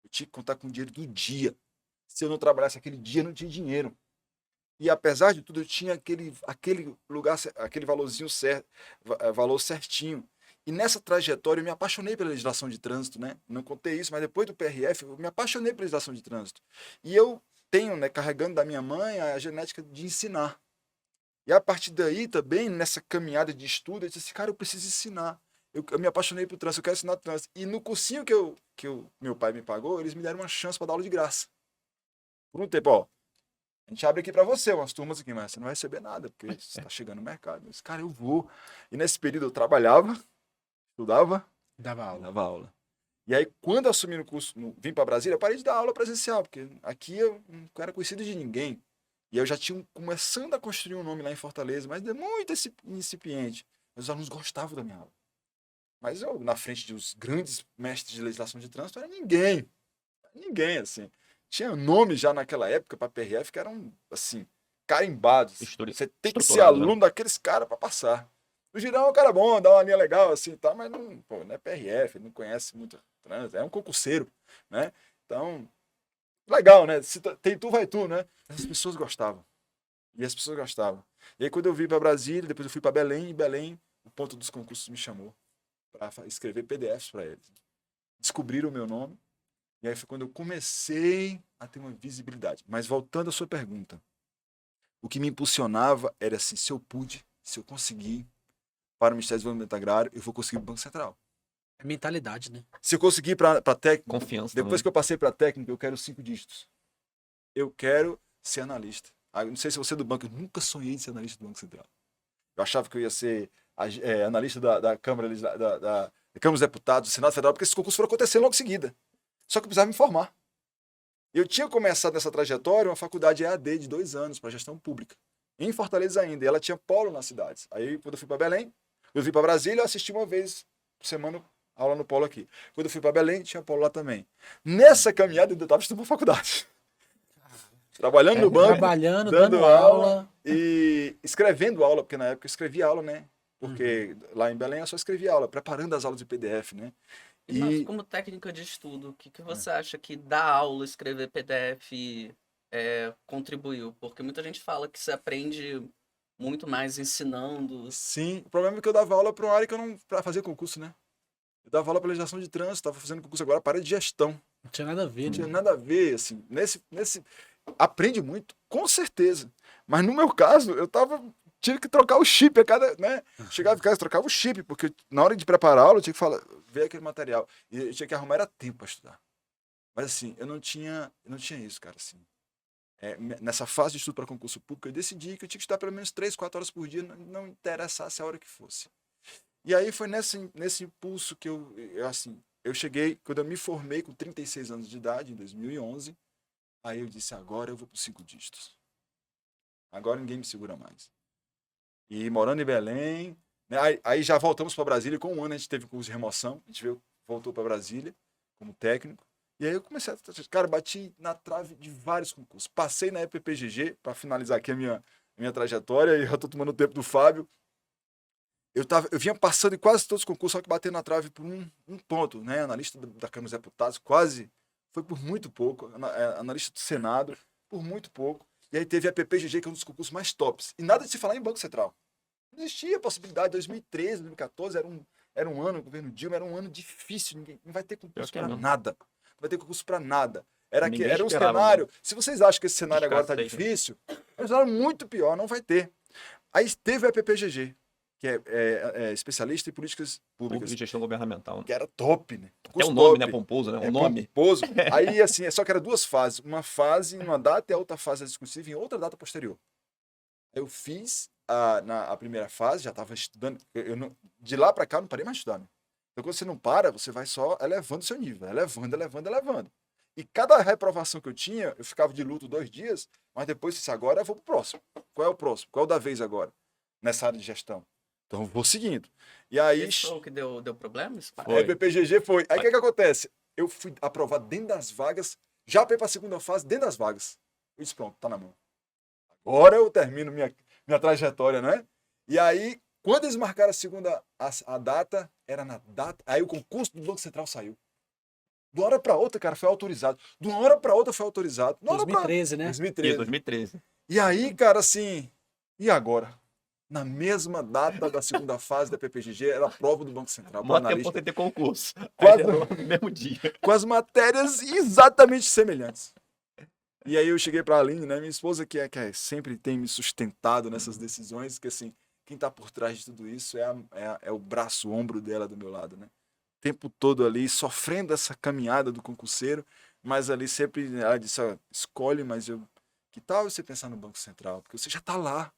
Eu tinha que contar com o dinheiro do dia. Se eu não trabalhasse aquele dia, eu não tinha dinheiro. E apesar de tudo, eu tinha aquele lugar, aquele valorzinho certo, valor certinho. E nessa trajetória eu me apaixonei pela legislação de trânsito, né? Não contei isso, mas depois do PRF eu me apaixonei pela legislação de trânsito. E eu tenho, né, carregando da minha mãe a genética de ensinar. E a partir daí também, nessa caminhada de estudo, eu disse assim, cara, eu preciso ensinar. Eu me apaixonei por trânsito, eu quero ensinar trânsito. E no cursinho que meu pai me pagou, eles me deram uma chance para dar aula de graça. Por um tempo, ó, a gente abre aqui para você, umas turmas aqui, mas você não vai receber nada, porque você está chegando no mercado. Eu disse, cara, eu vou. E nesse período eu trabalhava, estudava, Dava aula. dava aula. E aí, quando eu assumi no curso, vim para Brasília, eu parei de dar aula presencial, porque aqui eu não era conhecido de ninguém. E eu já tinha começando a construir um nome lá em Fortaleza, mas é muito incipiente. Mas os alunos gostavam da minha aula. Mas eu, na frente dos grandes mestres de legislação de trânsito, era ninguém. Ninguém, assim. Tinha nomes já naquela época para PRF que eram, assim, carimbados. Você tem que ser estruturado, né? aluno daqueles caras para passar. O Girão é um cara bom, dá uma linha legal, assim, tá, mas não, pô, não é PRF, não conhece muito trânsito, é um concurseiro, né? Então, legal, né? Se tem tu, vai tu, né? As pessoas gostavam. E as pessoas gostavam. E aí, quando eu vim para Brasília, depois eu fui para Belém, e Belém, o ponto dos concursos me chamou para escrever PDFs para eles. Descobriram o meu nome, e aí foi quando eu comecei a ter uma visibilidade. Mas voltando à sua pergunta, o que me impulsionava era assim, se eu pude, se eu conseguir, para o Ministério do Desenvolvimento Agrário, eu vou conseguir o Banco Central. É mentalidade, né? Se eu conseguir para técnico, Confiança depois também. que eu passei para técnico, eu quero 5 dígitos. Eu quero ser analista. Não sei se você é do banco, eu nunca sonhei em ser analista do Banco Central. Eu achava que eu ia ser analista da Câmara, da Câmara dos Deputados, do Senado Federal, porque esses concursos foram acontecendo logo em seguida. Só que eu precisava me formar. Eu tinha começado nessa trajetória uma faculdade EAD de 2 anos para gestão pública, em Fortaleza ainda, e ela tinha polo nas cidades. Aí, quando eu fui para Belém, eu vim para Brasília, eu assisti uma vez por semana aula no polo aqui. Quando eu fui para Belém, tinha polo lá também. Nessa caminhada, eu estava estudando faculdade. Trabalhando no banco, Trabalhando, dando dando aula aula. e escrevendo aula, porque na época eu escrevia aula, né? Porque lá em Belém eu só escrevia aula, preparando as aulas de PDF, né? Mas como técnica de estudo, o que você acha que dar aula, escrever PDF contribuiu? Porque muita gente fala que se aprende muito mais ensinando. Sim, o problema é que eu dava aula para uma área que eu não... para fazer concurso, né? Eu dava aula para legislação de trânsito, estava fazendo concurso agora para área de gestão. Não tinha nada a ver, Não né? tinha nada a ver, assim. Aprende muito, com certeza. Mas no meu caso, tive que trocar o chip a cada, né? Chegava em casa, trocava o chip, porque na hora de preparar a aula, eu tinha que ver aquele material. E eu tinha que arrumar era tempo para estudar. Mas assim, eu não tinha isso, cara, assim. Nessa fase de estudo para concurso público, eu decidi que eu tinha que estudar pelo menos 3, 4 horas por dia, não interessasse a hora que fosse. E aí foi nesse impulso que eu cheguei, quando eu me formei com 36 anos de idade, em 2011, aí eu disse, agora eu vou para os 5 dígitos. Agora ninguém me segura mais. E morando em Belém, né, aí já voltamos para Brasília, com um ano a gente teve um curso de remoção, a gente voltou para Brasília como técnico, e aí eu comecei cara, bati na trave de vários concursos. Passei na EPPGG, para finalizar aqui a minha trajetória, e eu estou tomando o tempo do Fábio. Eu vinha passando em quase todos os concursos, só que batendo na trave por um ponto, né? Analista da Câmara dos Deputados, quase, foi por muito pouco. Analista do Senado, por muito pouco. E aí teve a PPGG, que é um dos concursos mais tops. E nada de se falar em Banco Central. Não existia a possibilidade. 2013, 2014, era um ano, o governo Dilma, era um ano difícil. Ninguém não vai ter concurso para nada. Não vai ter concurso para nada. Era um cenário. Se vocês acham que esse cenário agora está difícil, é um cenário muito pior, não vai ter. Aí teve a PPGG, que é especialista em políticas públicas. E gestão governamental. Né? Que era top, né? É um nome, né? Pomposo, né? Um nome. Pomposo. Aí, assim, só que era 2 fases. Uma fase em uma data e a outra fase discursiva em outra data posterior. Eu fiz a primeira fase, já estava estudando. De lá para cá, eu não parei mais de estudar. Né? Então, quando você não para, você vai só elevando o seu nível. Elevando. E cada reprovação que eu tinha, eu ficava de luto 2 dias, mas depois, disse, agora eu vou pro próximo. Qual é o próximo? Qual é o da vez agora? Nessa área de gestão. Então, eu vou seguindo. E aí... Esse foi o que deu problemas? A EPPGG foi. Aí o que acontece? Eu fui aprovado dentro das vagas, já para ir para a segunda fase, dentro das vagas. Eu disse, pronto, tá na mão. Agora eu termino minha trajetória, né? E aí, quando eles marcaram a data, era na data... Aí o concurso do Banco Central saiu. De uma hora para outra, cara, foi autorizado. De uma hora para outra foi autorizado. 2013, né? 2013. 2013. E aí, cara, assim... E agora? Na mesma data da segunda fase da PPGG, era a prova do Banco Central. Mó Para tempo analista, sem ter concurso. Quase- Aí era no mesmo dia. com as matérias exatamente semelhantes. E aí eu cheguei para a Aline, né, minha esposa, sempre tem me sustentado nessas decisões, que assim, quem está por trás de tudo isso é o braço, o ombro dela do meu lado, né? O tempo todo ali, sofrendo essa caminhada do concurseiro, mas ali sempre ela disse, ó, escolhe, mas que tal você pensar no Banco Central? Porque você já está lá.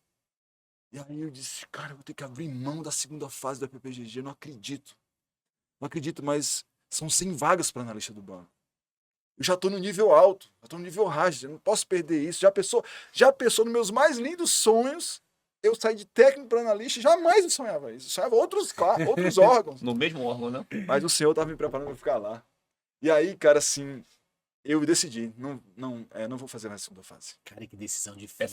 E aí eu disse, cara, eu vou ter que abrir mão da segunda fase da PPGG, não acredito. Não acredito, mas são 100 vagas para analista do banco. Eu já estou no nível alto, já estou no nível hard, eu não posso perder isso. Já pensou nos meus mais lindos sonhos, eu saí de técnico para analista, jamais eu sonhava isso. Eu sonhava outros órgãos. No mesmo órgão, né? Mas o senhor estava me preparando para ficar lá. E aí, cara, assim, eu decidi, não vou fazer mais a segunda fase. Cara, que decisão difícil.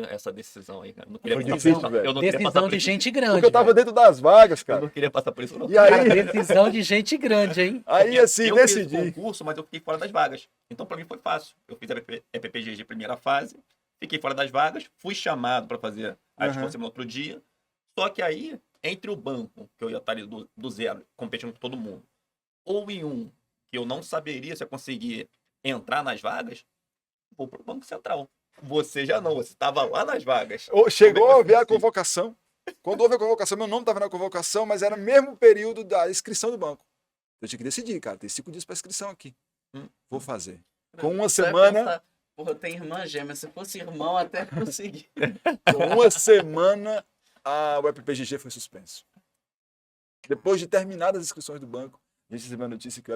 Essa decisão aí, cara. Eu não queria Foi passar difícil, por isso, velho. Eu não queria passar Decisão por de isso. gente grande. Porque eu tava velho. dentro das vagas, Eu cara. não queria passar por isso, não. E aí, Cara, decisão de gente grande, hein? aí assim, eu fiz decidi. o concurso, mas eu fiquei fora das vagas. Então, pra mim, foi fácil. Eu fiz a PPGG primeira fase, fiquei fora das vagas, fui chamado para fazer a discussão no outro dia. Só que aí, entre o banco, que eu ia estar ali do zero, competindo com todo mundo, ou em um que eu não saberia se eu conseguir entrar nas vagas, vou pro Banco Central. Você já não, você estava lá nas vagas. Chegou Como é a que ver a você sentiu? convocação. Quando houve a convocação, meu nome estava na convocação, mas era o mesmo período da inscrição do banco. Eu tinha que decidir, cara. Tem 5 dias para inscrição aqui. Vou fazer. Com uma Você vai semana, pensar, porra, tem irmã gêmea. Se fosse irmão, até consegui. o EPPGG foi suspenso. Depois de terminadas as inscrições do banco, a gente recebeu a notícia que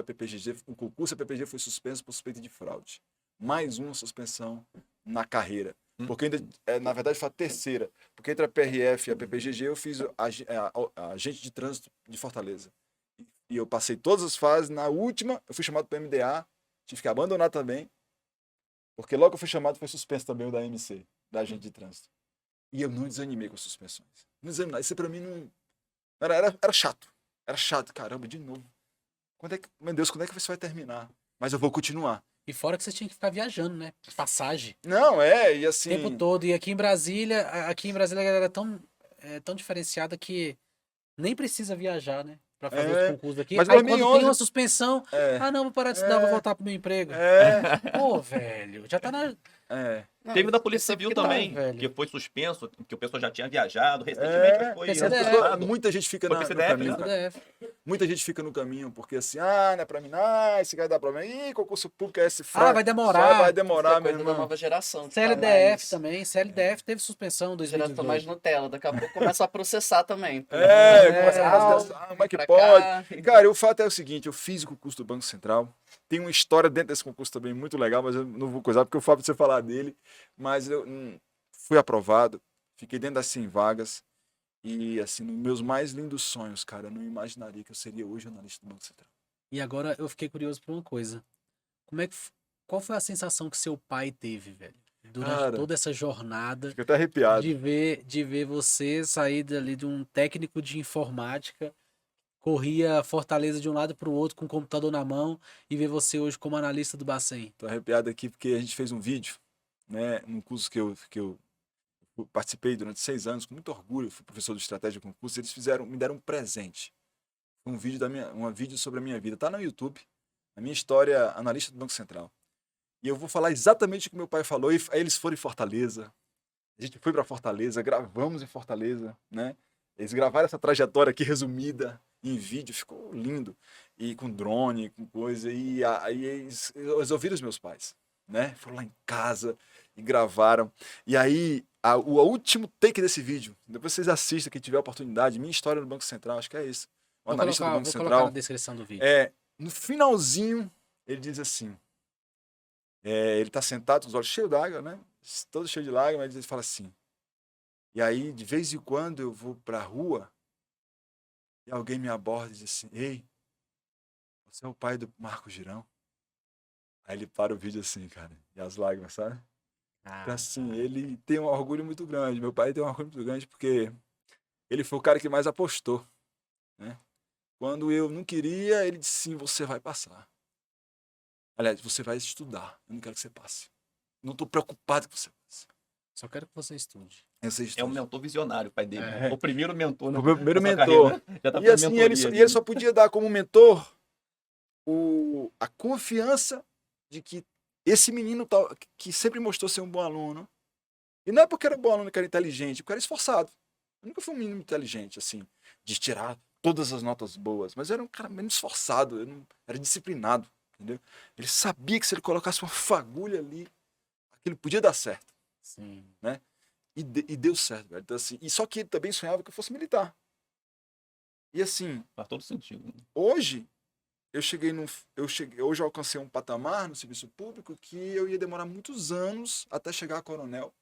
o concurso EPPG foi suspenso por suspeita de fraude. Mais uma suspensão na carreira. Porque ainda, na verdade, foi a terceira. Porque entre a PRF e a PPGG eu fiz a agente de trânsito de Fortaleza. E eu passei todas as fases. Na última, eu fui chamado para o MDA. Tive que abandonar também. Porque logo que eu fui chamado, foi suspenso também o da MC, da agente de trânsito. E eu não desanimei com as suspensões. Não desanimei. Isso pra mim não... Era chato. Era chato. Caramba, de novo. Meu Deus, quando é que isso vai terminar? Mas eu vou continuar. E fora que você tinha que ficar viajando, né? Passagem. Não, e O assim... tempo todo. E aqui em Brasília a galera é tão diferenciada que nem precisa viajar, né? Pra fazer os concursos aqui. Mas Aí 2011 quando tem uma suspensão, É, não, vou parar de estudar, vou voltar pro meu emprego. Pô, velho, já tá na... Não, Teve da isso Polícia é Civil porque também, velho. que foi suspenso, que o pessoal já tinha viajado. Recentemente foi PCDF. resultado. Muita gente fica Foi no PCDF, caminho, né? cara. CDF. Muita gente fica no caminho, porque assim, não é pra mim, esse vai dar problema. Ih, concurso público é esse fraco. vai demorar. Vai Isso demorar, é meu coisa da irmão. nova geração. que tá CLDF mais- também. CLDF teve suspensão em Geração mais 2018. Nutella. Daqui a pouco começa a processar também. Começa a Ah, rasgar, como é que pra pode? cá. Cara, o fato é o seguinte, eu fiz o concurso do Banco Central. Tem uma história dentro desse concurso também muito legal, mas eu não vou coisar porque eu falo pra você falar dele. Mas eu fui aprovado, fiquei dentro das 100 vagas. E assim, nos meus mais lindos sonhos, cara, eu não imaginaria que eu seria hoje analista do Banco Central. E agora eu fiquei curioso por uma coisa. Qual foi a sensação que seu pai teve, velho? Durante Cara, toda essa jornada Fico até arrepiado. de ver você sair dali de um técnico de informática, corria Fortaleza de um lado para o outro com o computador na mão e ver você hoje como analista do Bacen. Tô arrepiado aqui porque a gente fez um vídeo, né, num curso que eu participei durante 6 anos, com muito orgulho, fui professor de estratégia de concurso, eles me deram um presente. Um vídeo vídeo sobre a minha vida. Tá no YouTube, a minha história analista do Banco Central. E eu vou falar exatamente o que meu pai falou, e aí eles foram em Fortaleza. A gente foi para Fortaleza, gravamos em Fortaleza, né? Eles gravaram essa trajetória aqui resumida em vídeo, ficou lindo. E com drone, com coisa. E aí eles ouviram os meus pais, né? Foram lá em casa e gravaram. E aí, o último take desse vídeo, depois vocês assistam, quem tiver a oportunidade, minha história no Banco Central, acho que é isso. O analista do Banco Vou colocar Central. na descrição do vídeo. No finalzinho, ele diz assim, ele tá sentado com os olhos cheios d'água, né? Todo cheio de lágrimas, ele fala assim, e aí, de vez em quando, eu vou pra rua e alguém me aborda e diz assim, ei, você é o pai do Marco Girão? Aí ele para o vídeo assim, cara, e as lágrimas, sabe? Então, assim, ele tem um orgulho muito grande, meu pai tem um orgulho muito grande porque ele foi o cara que mais apostou, né? Quando eu não queria, ele disse sim, você vai passar. Aliás, você vai estudar, eu não quero que você passe. Não estou preocupado que você passe. Só quero que você estude. Essa É um história. mentor visionário, o pai dele. É. O primeiro mentor, né? O meu primeiro na sua mentor. carreira. Já tá E assim, mentoria, ele só podia dar como mentor a confiança de que esse menino que sempre mostrou ser um bom aluno, e não é porque era bom aluno que era inteligente, porque era esforçado. Eu nunca fui um menino inteligente, assim, de tirar todas as notas boas, mas eu era um cara menos esforçado, era disciplinado, entendeu? Ele sabia que se ele colocasse uma fagulha ali, aquilo podia dar certo, Sim. né? E deu certo, velho. Então, assim, e só que ele também sonhava que eu fosse militar. E assim, Faz todo sentido. hoje hoje eu alcancei um patamar no serviço público que eu ia demorar muitos anos até chegar a coronel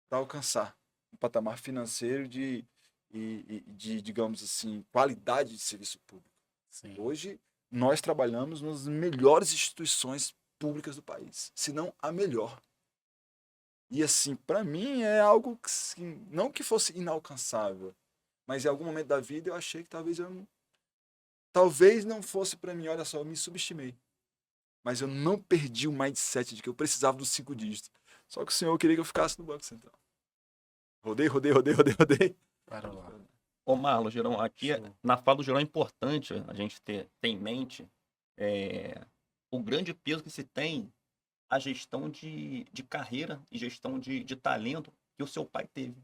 para alcançar um patamar financeiro de, digamos assim, qualidade de serviço público. Sim. Hoje nós trabalhamos nas melhores instituições públicas do país, se não a melhor. E assim, para mim é algo que, assim, não que fosse inalcançável, mas em algum momento da vida eu achei que talvez não fosse para mim. Olha só, eu me subestimei. Mas eu não perdi o mindset de que eu precisava dos 5 dígitos. Só que o senhor queria que eu ficasse no Banco Central. Rodei. Parou lá. Ô, Marlon, Girão, aqui Show. na fala do Girão é importante a gente ter em mente o grande peso que se tem a gestão de carreira e gestão de talento que o seu pai teve.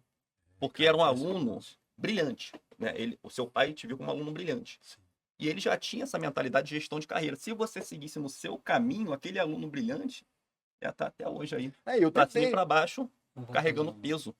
Porque era um aluno brilhante, né? O seu pai te viu como um aluno brilhante. Sim. E ele já tinha essa mentalidade de gestão de carreira. Se você seguisse no seu caminho, aquele aluno brilhante já está até hoje aí, Eu pra cima e tentei. pra baixo, carregando peso,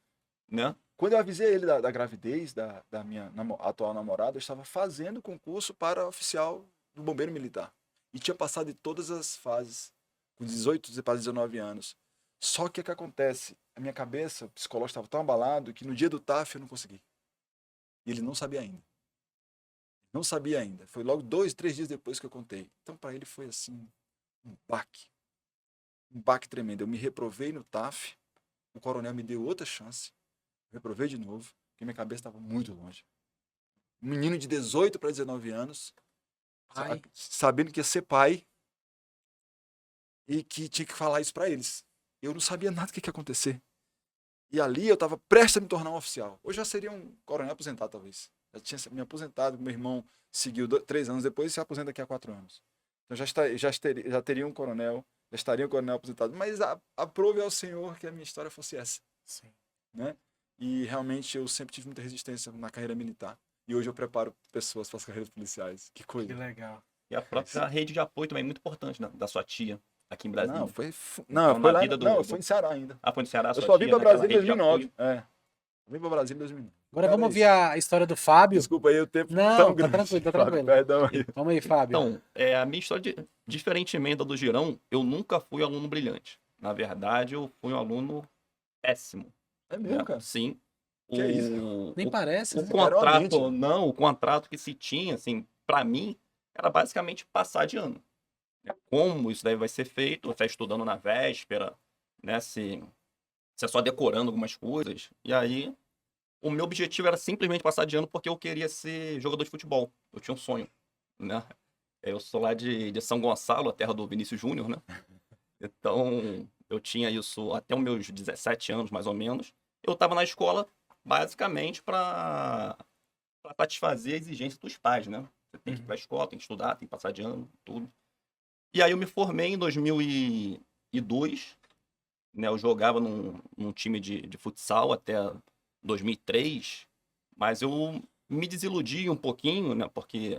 né? Quando eu avisei ele da gravidez da minha atual namorada, eu estava fazendo concurso para oficial do Bombeiro Militar. E tinha passado de todas as fases, com 18 para 19 anos. Só que o que acontece? A minha cabeça, o psicológico estava tão abalado que no dia do TAF eu não consegui. E ele não sabia ainda. Não sabia ainda. Foi logo 2, 3 dias depois que eu contei. Então, para ele foi assim, um baque. Um baque tremendo. Eu me reprovei no TAF, o coronel me deu outra chance. Reprovei de novo, porque minha cabeça estava muito longe. Um menino de 18 para 19 anos, Pai. sabendo que ia ser pai e que tinha que falar isso para eles. Eu não sabia nada do que ia acontecer. E ali eu estava prestes a me tornar um oficial. Hoje já seria um coronel aposentado, talvez. Já tinha me aposentado, meu irmão seguiu 3 anos depois e se aposenta daqui a 4 anos. Então já teria um coronel, já estaria um coronel aposentado. Mas aprove ao Senhor que a minha história fosse essa. Sim. Né? E realmente eu sempre tive muita resistência na carreira militar. E hoje eu preparo pessoas para as carreiras policiais. Que coisa. Que legal. E a própria rede de apoio também é muito importante, né? Da sua tia, aqui em Brasília. Não, foi Então, foi na lá, vida foi em Ceará ainda. foi no Ceará, Eu sua só vim tia, para naquela Brasília em rede de 2009. apoio. Eu vim para Brasília em 2009. Agora Cara, vamos isso. ouvir a história do Fábio. Desculpa aí o tempo Não, tão tá grande. tranquilo, tá Fábio, tranquilo. Perdão aí. Vamos aí, Fábio. Então, a minha história, diferentemente da do Girão, eu nunca fui aluno brilhante. Na verdade, eu fui um aluno péssimo. É mesmo, né? cara? Sim. Que é isso? Nem parece, O né? contrato, não, o contrato que se tinha, assim, para mim, era basicamente passar de ano. Como isso daí vai ser feito, você estudando na véspera, né, se é só decorando algumas coisas. E aí, o meu objetivo era simplesmente passar de ano porque eu queria ser jogador de futebol. Eu tinha um sonho, né? Eu sou lá de São Gonçalo, a terra do Vinícius Júnior, né? Então, eu tinha isso até os meus 17 anos, mais ou menos. Eu estava na escola, basicamente, para satisfazer a exigência dos pais, né? Você tem que ir para a escola, tem que estudar, tem que passar de ano, tudo. E aí eu me formei em 2002, né? Eu jogava num time de futsal até 2003, mas eu me desiludi um pouquinho, né? Porque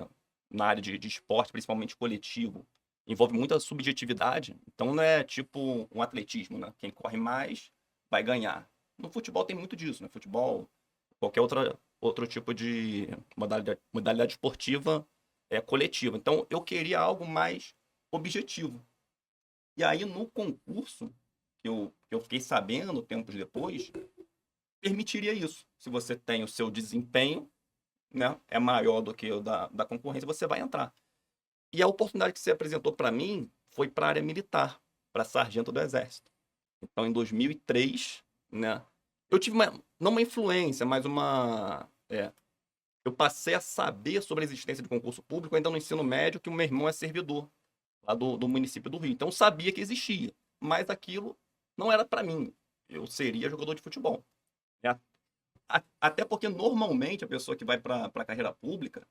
na área de esporte, principalmente coletivo, envolve muita subjetividade. Então não é tipo um atletismo, né? Quem corre mais vai ganhar. No futebol tem muito disso, né? Futebol, qualquer outro tipo de modalidade esportiva é coletiva. Então eu queria algo mais objetivo. E aí no concurso, que eu fiquei sabendo tempos depois, permitiria isso. Se você tem o seu desempenho, né, é maior do que o da concorrência, você vai entrar. E a oportunidade que você apresentou para mim foi para a área militar, para sargento do Exército. Então, em 2003, né, eu tive não uma influência, mas eu passei a saber sobre a existência de concurso público ainda no ensino médio, que o meu irmão é servidor lá do município do Rio. Então, eu sabia que existia, mas aquilo não era para mim. Eu seria jogador de futebol. É, até porque, normalmente, a pessoa que vai para a carreira pública,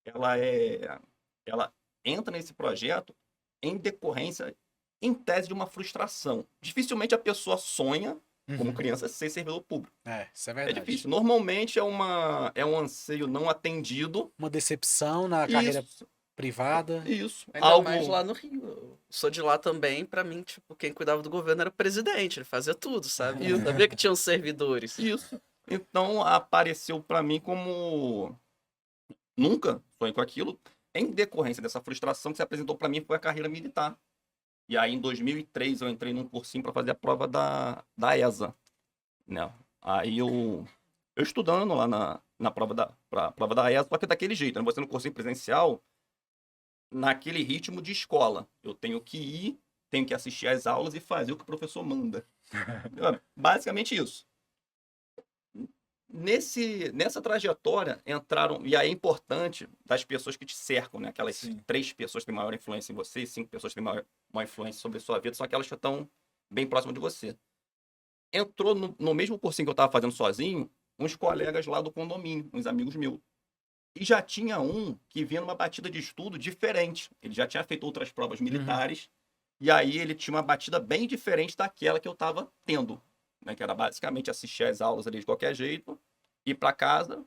ela entra nesse projeto em decorrência, em tese, de uma frustração. Dificilmente a pessoa sonha, como Uhum. criança, ser servidor público. Isso é É verdade. difícil. Normalmente é um anseio não atendido. Uma decepção na carreira Isso, privada. isso. Ainda mais Algo. lá no Rio. Eu sou de lá também, pra mim, tipo, quem cuidava do governo era o presidente, ele fazia tudo, sabe? Eu sabia que tinham servidores. Isso. Então apareceu para mim como nunca sonhei com aquilo. Em decorrência dessa frustração que se apresentou para mim foi a carreira militar. E aí, em 2003, eu entrei num cursinho para fazer a prova da ESA. Né? Aí eu estudando lá na prova prova da ESA, só que daquele jeito, né? Você no cursinho presencial, naquele ritmo de escola. Eu tenho que ir, tenho que assistir às aulas e fazer o que o professor manda. Basicamente isso. Nessa trajetória entraram, e aí é importante das pessoas que te cercam, né? Aquelas Sim. 3 pessoas que têm maior influência em você, 5 pessoas que têm maior influência sobre a sua vida, são aquelas que estão bem próximas de você. Entrou no mesmo cursinho que eu estava fazendo sozinho, uns colegas lá do condomínio, uns amigos meus. E já tinha um que vinha numa batida de estudo diferente. Ele já tinha feito outras provas militares, e aí ele tinha uma batida bem diferente daquela que eu estava tendo. Né, que era basicamente assistir às aulas ali de qualquer jeito, ir para casa.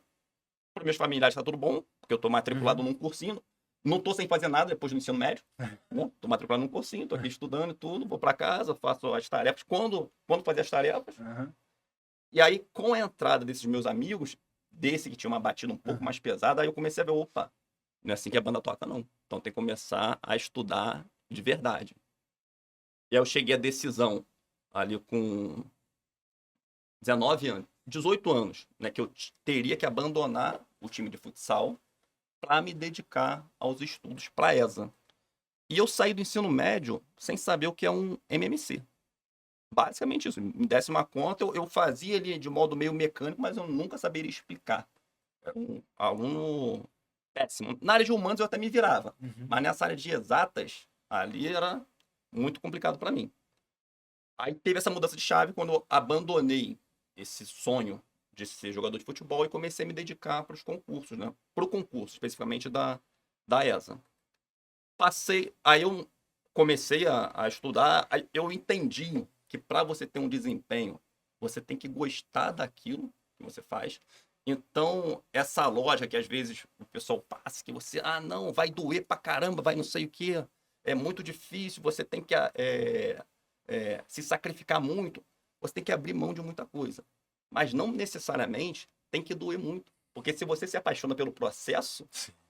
Para meus familiares está tudo bom, porque eu estou matriculado num cursinho. Não estou sem fazer nada depois do ensino médio. Estou matriculado num cursinho, estou aqui estudando e tudo. Vou para casa, faço as tarefas. Quando fazer as tarefas. Uhum. E aí, com a entrada desses meus amigos, desse que tinha uma batida um pouco mais pesada, aí eu comecei a ver, opa, não é assim que a banda toca, não. Então tem que começar a estudar de verdade. E aí eu cheguei à decisão, ali com 19 anos, 18 anos, né, que eu teria que abandonar o time de futsal para me dedicar aos estudos para a ESA. E eu saí do ensino médio sem saber o que é um MMC. Basicamente isso. Me desse uma conta, eu fazia ali de modo meio mecânico, mas eu nunca saberia explicar. Era um aluno péssimo. Na área de humanos eu até me virava, mas nessa área de exatas, ali era muito complicado para mim. Aí teve essa mudança de chave quando eu abandonei esse sonho de ser jogador de futebol e comecei a me dedicar para os concursos, né? Para o concurso, especificamente da ESA. Aí eu comecei a estudar, aí eu entendi que para você ter um desempenho, você tem que gostar daquilo que você faz. Então, essa lógica que às vezes o pessoal passa, que você, não, vai doer pra caramba, vai não sei o quê, é muito difícil, você tem que se sacrificar muito, você tem que abrir mão de muita coisa. Mas não necessariamente tem que doer muito. Porque se você se apaixona pelo processo,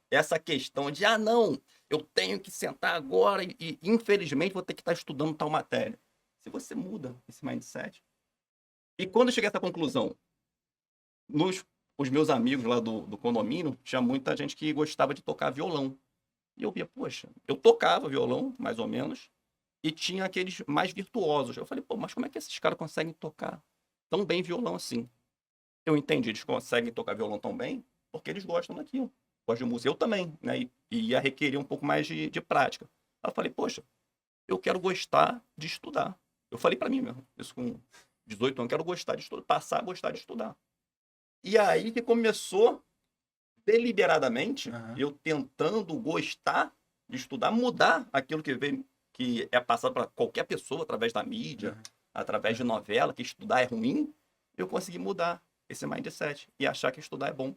essa questão de, não, eu tenho que sentar agora e infelizmente vou ter que estar estudando tal matéria. Se você muda esse mindset. E quando eu cheguei a essa conclusão, os meus amigos lá do condomínio, tinha muita gente que gostava de tocar violão. E eu via, poxa, eu tocava violão, mais ou menos, e tinha aqueles mais virtuosos. Eu falei, mas como é que esses caras conseguem tocar tão bem violão assim? Eu entendi, eles conseguem tocar violão tão bem porque eles gostam daquilo. Gostam de música. Eu também, né? E ia requerer um pouco mais de prática. Aí eu falei, poxa, eu quero gostar de estudar. Eu falei pra mim mesmo, isso com 18 anos, quero gostar de estudar, passar a gostar de estudar. E aí que começou, deliberadamente, eu tentando gostar de estudar, mudar aquilo que é passado para qualquer pessoa através da mídia, através de novela, que estudar é ruim, eu consegui mudar esse mindset e achar que estudar é bom.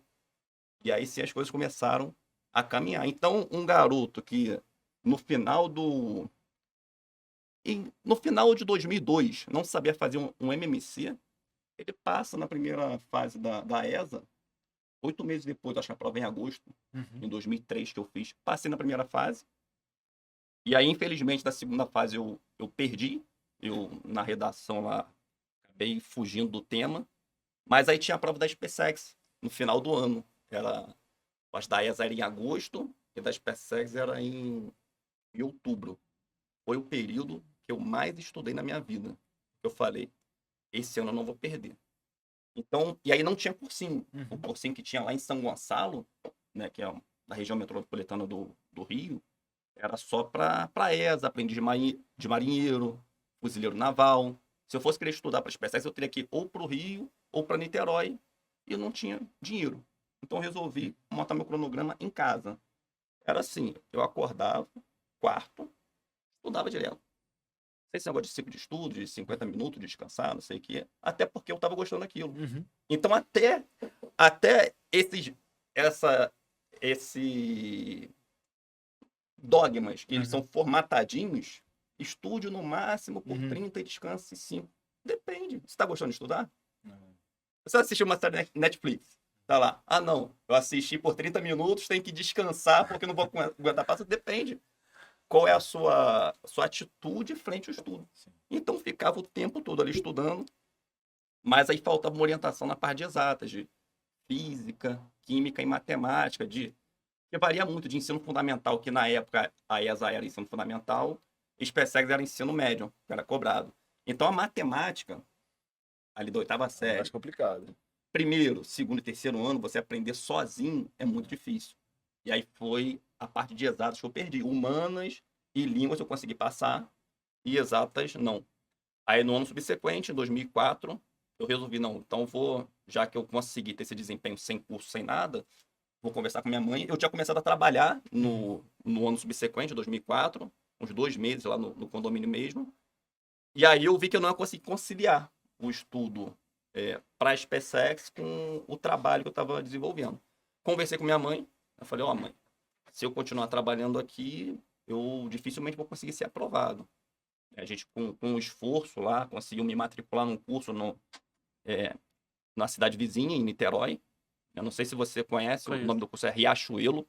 E aí sim as coisas começaram a caminhar. Então, um garoto que no final de 2002 não sabia fazer um MMC, ele passa na primeira fase da ESA, 8 meses depois, acho que a prova é em agosto, em 2003 que eu fiz, passei na primeira fase. E aí, infelizmente, na segunda fase eu perdi. Eu, na redação lá, acabei fugindo do tema. Mas aí tinha a prova da SpaceX no final do ano. As da ESA era em agosto e da SpaceX era em outubro. Foi o período que eu mais estudei na minha vida. Eu falei, esse ano eu não vou perder. Então, e aí não tinha cursinho. O cursinho que tinha lá em São Gonçalo, né, que é da região metropolitana do Rio, era só para ESA, aprendi de marinheiro, fuzileiro naval. Se eu fosse querer estudar para SpaceX, eu teria que ir ou para o Rio ou para Niterói, e eu não tinha dinheiro. Então, eu resolvi montar meu cronograma em casa. Era assim, eu acordava, quarto, estudava direto. Não sei se é negócio de ciclo de estudo, de 50 minutos, descansar, não sei o que. Até porque eu estava gostando daquilo. Uhum. Então, até esse dogmas, que eles são formatadinhos, estude no máximo por 30 e descanse 5. Depende. Você está gostando de estudar? Você assistiu uma série Netflix, tá lá. Ah, não, eu assisti por 30 minutos, tenho que descansar porque não vou aguentar passo. Depende. Qual é a sua atitude frente ao estudo? Então, ficava o tempo todo ali estudando, mas aí faltava uma orientação na parte de exatas, de física, química e matemática, que varia muito de ensino fundamental, que na época a ESA era ensino fundamental, e SpaceX era ensino médio, que era cobrado. Então, a matemática, ali da 8ª É série, mais complicado. primeiro, segundo e terceiro ano, você aprender sozinho é muito difícil. E aí foi a parte de exatas que eu perdi. Humanas e línguas eu consegui passar, e exatas não. Aí no ano subsequente, em 2004, eu resolvi, não, então já que eu consegui ter esse desempenho sem curso, sem nada, vou conversar com minha mãe. Eu tinha começado a trabalhar no ano subsequente, 2004, uns 2 meses lá no condomínio mesmo. E aí eu vi que eu não ia conseguir conciliar o estudo para a SpaceX com o trabalho que eu estava desenvolvendo. Conversei com minha mãe, eu falei, mãe, se eu continuar trabalhando aqui, eu dificilmente vou conseguir ser aprovado. A gente, com um esforço lá, conseguiu me matricular num curso na cidade vizinha, em Niterói. Eu não sei se você conhece, o nome do curso é Riachuelo,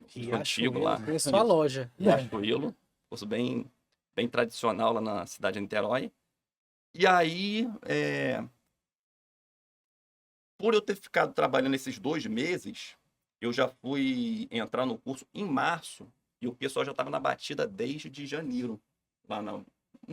curso antigo lá. Conheço só a loja. Riachuelo, curso bem, bem tradicional lá na cidade de Niterói. E aí, por eu ter ficado trabalhando esses 2 meses, eu já fui entrar no curso em março, e o pessoal já estava na batida desde janeiro. Lá não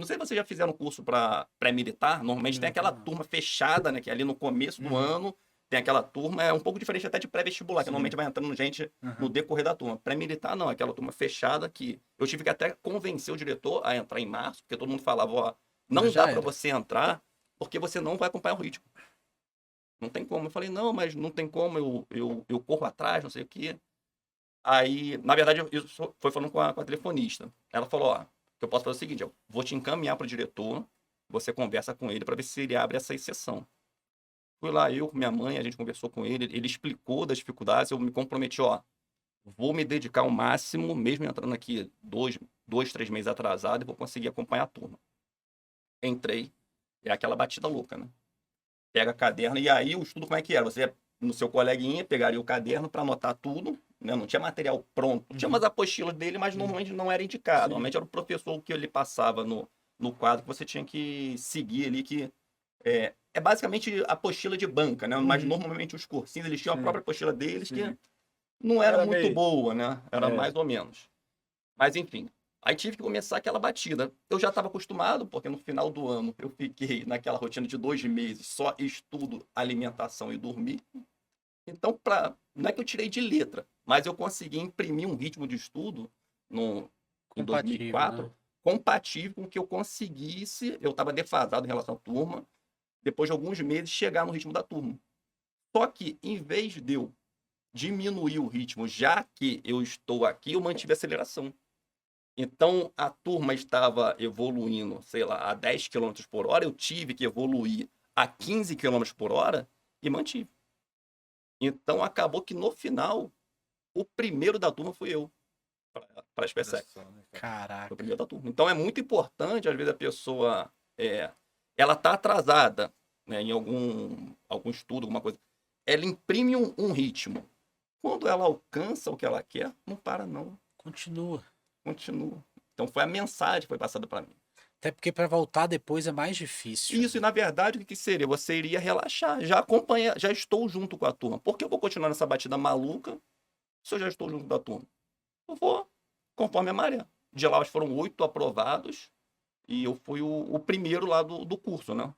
sei se vocês já fizeram curso para pré-militar. Normalmente tem aquela turma fechada, né? Que ali no começo do ano tem aquela turma, é um pouco diferente até de pré-vestibular, que normalmente vai entrando gente no decorrer da turma. Pré-militar não, aquela turma fechada que eu tive que até convencer o diretor a entrar em março, porque todo mundo falava, não dá para você entrar, porque você não vai acompanhar o ritmo. Não tem como. Eu falei, não, mas não tem como, eu corro atrás, não sei o quê. Aí, na verdade, eu foi falando com a telefonista. Ela falou, que eu posso fazer o seguinte, eu vou te encaminhar para o diretor, você conversa com ele para ver se ele abre essa exceção. Fui lá, eu com minha mãe, a gente conversou com ele explicou das dificuldades, eu me comprometi, vou me dedicar ao máximo, mesmo entrando aqui 2, 3 meses atrasado, e vou conseguir acompanhar a turma. Entrei, é aquela batida louca, né? Pega caderno, e aí o estudo como é que era? Você, no seu coleguinha, pegaria o caderno para anotar tudo, né? Não tinha material pronto. Tinha umas apostilas dele, mas normalmente não era indicado. Normalmente era o professor que ele passava no quadro que você tinha que seguir ali, que é basicamente a apostila de banca, né? Mas normalmente os cursinhos, eles tinham a própria apostila deles, que não era muito boa, né? Era mais ou menos. Mas enfim, aí tive que começar aquela batida. Eu já estava acostumado, porque no final do ano eu fiquei naquela rotina de 2 meses, só estudo, alimentação e dormir. Então, não é que eu tirei de letra, mas eu consegui imprimir um ritmo de estudo em 2004, né? Compatível com o que eu conseguisse. Eu estava defasado em relação à turma, depois de alguns meses, chegar no ritmo da turma. Só que, em vez de eu diminuir o ritmo, já que eu estou aqui, eu mantive a aceleração. Então, a turma estava evoluindo, sei lá, a 10 km por hora, eu tive que evoluir a 15 km por hora e mantive. Então, acabou que no final, o primeiro da turma fui eu, para a SpaceX. Caraca. Foi o primeiro da turma. Então, é muito importante, às vezes, a pessoa, ela está atrasada, né, em algum estudo, alguma coisa. Ela imprime um ritmo. Quando ela alcança o que ela quer, não para, não. Continua. Então, foi a mensagem que foi passada para mim. Até porque para voltar depois é mais difícil. Isso, e na verdade, o que seria? Você iria relaxar, já estou junto com a turma. Por que eu vou continuar nessa batida maluca se eu já estou junto da turma? Eu vou conforme a maré. De lá, foram 8 aprovados e eu fui o primeiro lá do curso, né?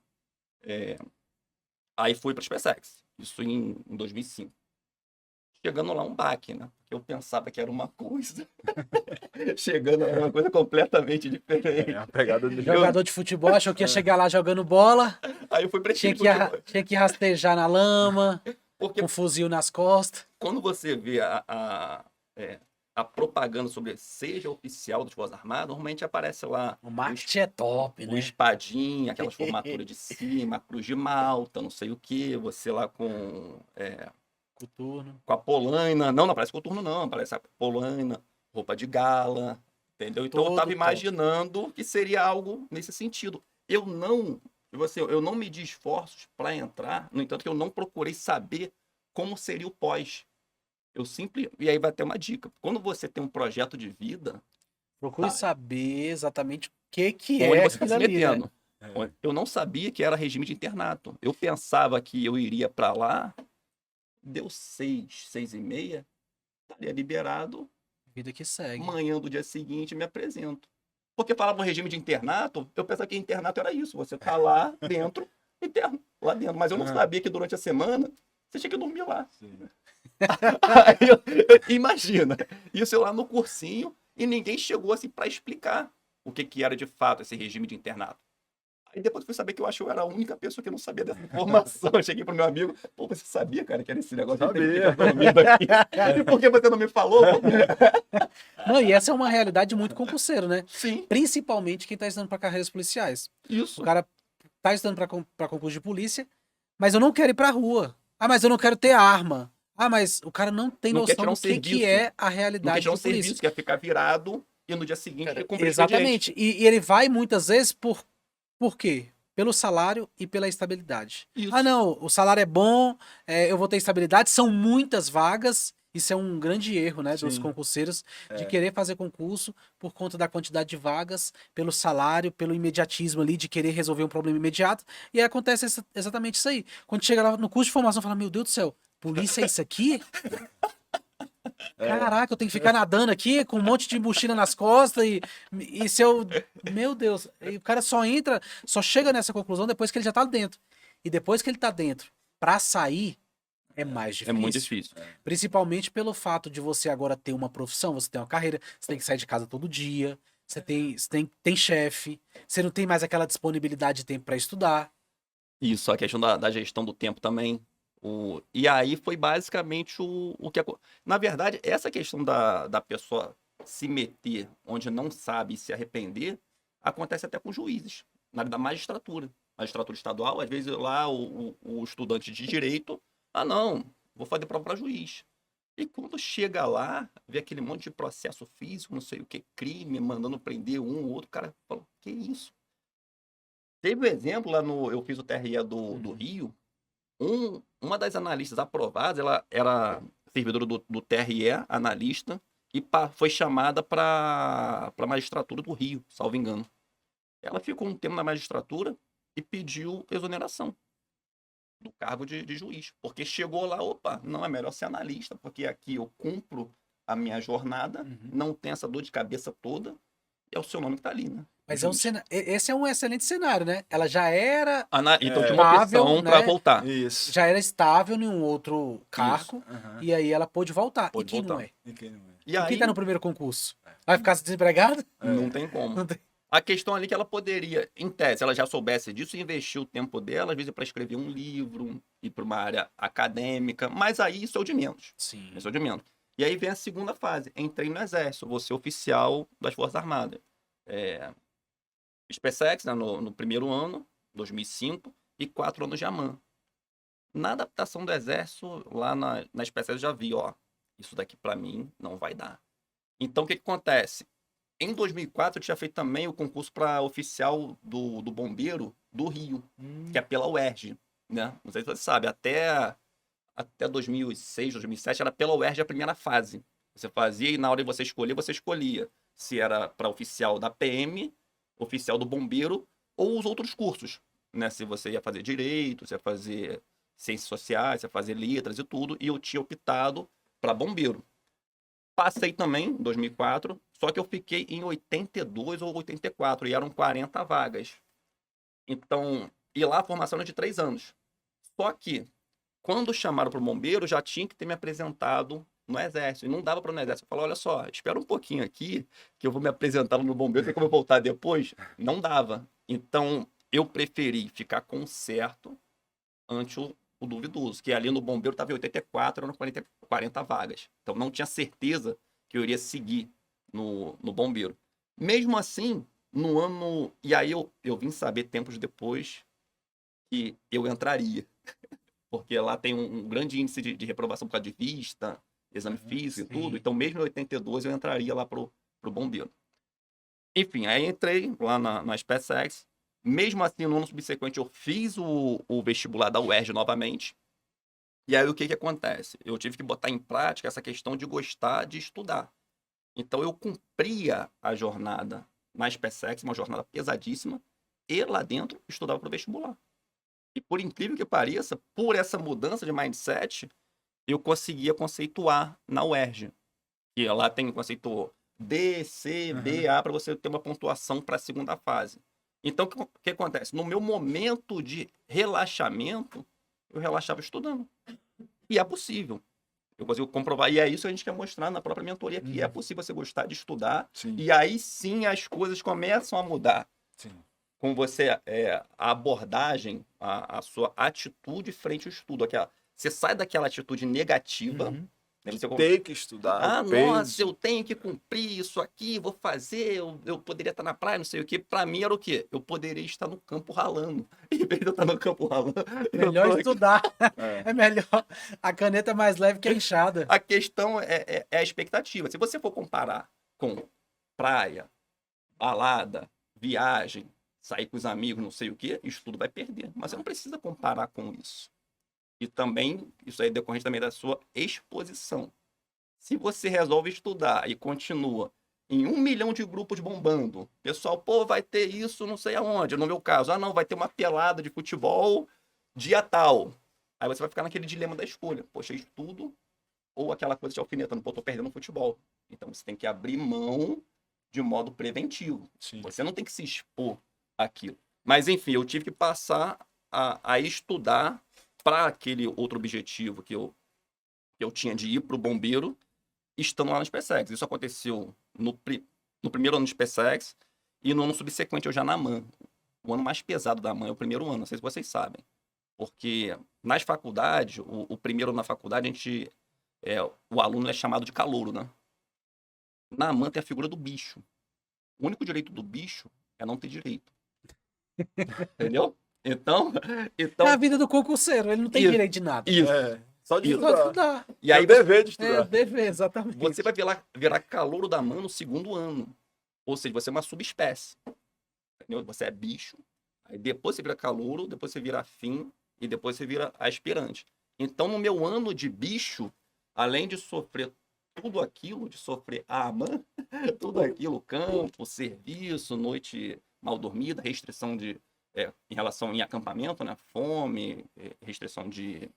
Aí fui para a SpaceX, isso em 2005. Chegando lá, um baque, né? Porque eu pensava que era uma coisa. Chegando lá, era uma coisa completamente diferente. É uma pegada do Jogador de futebol achou que ia chegar lá jogando bola, Aí eu fui pra tinha esse que, futebol. tinha que rastejar na lama, Porque com um fuzil nas costas. quando você vê a propaganda sobre seja oficial das Forças Armadas, normalmente aparece lá O marketing é top, o né? espadinha, aquelas formaturas de cima, a cruz de malta, não sei o que, você lá Coturno. com a polaina. Não aparece coturno, não, aparece a polaina, roupa de gala, entendeu? Então eu Todo tava top. imaginando que seria algo nesse sentido. Eu não medi esforços para entrar, no entanto que eu não procurei saber como seria o pós. E aí vai ter uma dica. Quando você tem um projeto de vida, Procure Tá. saber exatamente o que onde é você está aquilo se ali, né? metendo. Eu não sabia que era regime de internato. Eu pensava que eu iria para lá, deu 6h30, estaria liberado, Vida que segue. manhã do dia seguinte me apresento. Porque falava regime de internato, eu pensava que internato era isso, você tá lá dentro, interno, lá dentro. Mas eu não sabia que durante a semana você tinha que dormir lá. Sim. Aí imagina, isso eu lá no cursinho e ninguém chegou assim para explicar o que era de fato esse regime de internato. Aí depois eu fui saber que eu acho que eu era a única pessoa que não sabia dessa informação. Eu cheguei pro meu amigo, pô, você sabia, cara, que era esse negócio? De ter que Sabia. ficar dormindo aqui? E por que você não me falou? Não, e essa é uma realidade muito concurseiro, né? Sim, Principalmente quem tá estudando para carreiras policiais. isso. O cara tá estudando para concurso de polícia, mas eu não quero ir pra rua. Ah, mas eu não quero ter arma. Ah, mas o cara não tem Não quer noção tirar um do que serviço. é a Não quer realidade tirar um de polícia. serviço, quer ficar virado e no dia seguinte Cara, cumprir o expediente. Exatamente. E ele vai muitas vezes por quê? Pelo salário e pela estabilidade. Isso. Ah, não, o salário é bom, eu vou ter estabilidade, são muitas vagas. Isso é um grande erro, né, dos Sim. concurseiros, de É. querer fazer concurso por conta da quantidade de vagas, pelo salário, pelo imediatismo ali, de querer resolver um problema imediato. E aí acontece exatamente isso aí. Quando chega lá no curso de formação, fala, meu Deus do céu, polícia é isso aqui? Caraca, eu tenho que ficar nadando aqui com um monte de mochila nas costas e se eu. Meu Deus, e o cara só chega nessa conclusão depois que ele já tá dentro. E depois que ele tá dentro, pra sair, é mais É difícil. muito difícil. Principalmente pelo fato de você agora ter uma profissão, você tem uma carreira, você tem que sair de casa todo dia, tem chefe, você não tem mais aquela disponibilidade de tempo pra estudar. Isso, a questão da gestão do tempo também. E aí foi basicamente o que... Na verdade, essa questão da pessoa se meter onde não sabe e se arrepender, acontece até com juízes, na área da magistratura. Magistratura estadual, às vezes lá o estudante de direito, não, vou fazer prova para juiz. E quando chega lá, vê aquele monte de processo físico, não sei o que, crime, mandando prender um ou outro, o cara fala, que isso? Teve um exemplo lá eu fiz o TRE do Rio, uma das analistas aprovadas, ela era servidora do TRE, analista, e foi chamada para a magistratura do Rio, salvo engano. Ela ficou um tempo na magistratura e pediu exoneração do cargo de juiz, porque chegou lá, opa, não, é melhor ser analista, porque aqui eu cumpro a minha jornada, não tem essa dor de cabeça toda, e é o seu nome que tá ali, né? Mas Juiz. esse é um excelente cenário, né? Ela já era Então tinha uma estável, opção né? para voltar. Isso. já era estável em um outro cargo, Aham. e aí ela pôde voltar. Pôde e quem voltar. não é? E quem não é? E E aí, quem tá no primeiro concurso? Vai ficar desempregado? não tem como. Não tem. A questão ali é que ela poderia, em tese, se ela já soubesse disso, investir o tempo dela, às vezes, para escrever um livro, ir para uma área acadêmica, mas aí isso é o de menos. Sim. Isso é o de menos. E aí vem a segunda fase. Entrei no Exército, vou ser oficial das Forças Armadas. SpaceX, né, no primeiro ano, 2005, e 4 anos de AMAN. Na adaptação do Exército, lá na SpaceX eu já vi, isso daqui para mim não vai dar. Então, o que acontece? Em 2004, eu tinha feito também o concurso para oficial do Bombeiro do Rio, que é pela UERJ, né? Não sei se você sabe, até 2006, 2007, era pela UERJ a primeira fase. Você fazia e na hora de você escolhia se era para oficial da PM, oficial do Bombeiro ou os outros cursos, né? Se você ia fazer Direito, se ia fazer Ciências Sociais, se ia fazer Letras e tudo, e eu tinha optado para Bombeiro. Passei também, em 2004, só que eu fiquei em 82 ou 84, e eram 40 vagas. Então, e lá a formação era de 3 anos. Só que, Quando chamaram pro bombeiro, já tinha que ter me apresentado no exército. E não dava para no exército. Eu falei, olha só, espera um pouquinho aqui, que eu vou me apresentar no bombeiro, tem como eu voltar depois? Não dava. Então, eu preferi ficar com o certo ante o duvidoso, que ali no bombeiro estava em 84, eram 40 vagas. Então, não tinha certeza que eu iria seguir no bombeiro. Mesmo assim, no ano... E aí eu vim saber tempos depois que eu entraria. Porque lá tem um grande índice de reprovação por causa de vista, exame físico e tudo. Então, mesmo em 82, eu entraria lá pro bombeiro. Enfim, aí entrei lá na SpaceX. Mesmo assim, no ano subsequente, eu fiz o vestibular da UERJ novamente. E aí, o que acontece? Eu tive que botar em prática essa questão de gostar de estudar. Então, eu cumpria a jornada na SpaceX, uma jornada pesadíssima, e lá dentro, estudava para o vestibular. E por incrível que pareça, por essa mudança de mindset, eu conseguia conceituar na UERJ. E lá tem conceito D, C, B, A, para você ter uma pontuação para a segunda fase. Então, o que acontece? No meu momento de relaxamento, eu relaxava estudando. E é possível. Eu consigo comprovar. E é isso que a gente quer mostrar na própria mentoria, que é possível você gostar de estudar. Sim. E aí sim as coisas começam a mudar. Sim. Com você, a abordagem, a sua atitude frente ao estudo. Você sai daquela atitude negativa. Né, você Tem que estudar. nossa, eu tenho que cumprir isso aqui, vou fazer, eu poderia estar na praia, não sei o quê. Pra mim era o quê? Eu poderia estar no campo ralando. Em vez de eu estar no campo ralando, Melhor estudar. É. É melhor. A caneta é mais leve que a enxada. A questão é a expectativa. Se você for comparar com praia, balada, viagem, sair com os amigos, não sei o quê, estudo vai perder. Mas você não precisa comparar com isso. E também, isso aí é decorrente também da sua exposição. Se você resolve estudar e continua em 1 milhão de grupos bombando, pessoal, pô, vai ter isso não sei aonde. No meu caso, não, vai ter uma pelada de futebol dia tal. Aí você vai ficar naquele dilema da escolha. Poxa, estudo ou aquela coisa de alfinetando, pô, tô perdendo o futebol. Então você tem que abrir mão de modo preventivo. Sim. Você não tem que se expor àquilo. Mas, enfim, eu tive que passar a estudar para aquele outro objetivo que eu tinha de ir para o bombeiro, estando lá no SpaceX. Isso aconteceu no primeiro ano do SpaceX e no ano subsequente eu já na MAN. O ano mais pesado da MAN é o primeiro ano, não sei se vocês sabem. Porque nas faculdades, o primeiro ano na faculdade, o aluno é chamado de calouro, né? Na MAN tem a figura do bicho. O único direito do bicho é não ter direito. Entendeu? Então... É a vida do concurseiro, ele não tem Isso. direito de nada. Isso. Só de Isso. Pode estudar. estudar. E aí é o dever de É, estudar. dever, exatamente. você vai virar calouro da MAN no segundo ano. Ou seja, você é uma subespécie. Entendeu? Você é bicho. Aí depois você vira calouro, depois você vira afim e depois você vira aspirante. Então, no meu ano de bicho, além de sofrer tudo aquilo, de sofrer a AMAN, tudo aquilo, campo, serviço, noite mal dormida, restrição em relação em acampamento, né? Fome, restrição de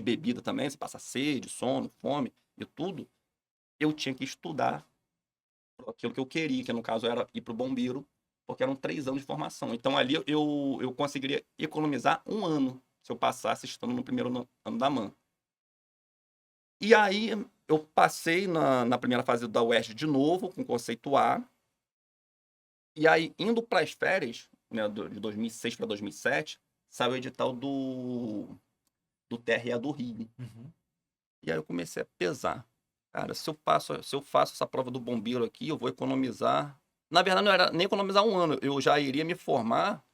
bebida também, você passa sede, sono, fome e tudo, eu tinha que estudar aquilo que eu queria, que no caso era ir para o bombeiro, porque eram 3 anos de formação. Então ali eu conseguiria economizar 1 ano se eu passasse estando no primeiro ano da MAN. E aí eu passei na primeira fase da UERJ de novo, com conceito A, e aí indo para as férias, né, de 2006 para 2007, saiu o edital do TRE do Rio. E aí eu comecei a pesar. Cara, se eu faço essa prova do bombeiro aqui, eu vou economizar... Na verdade, não era nem economizar 1 ano. Eu já iria me formar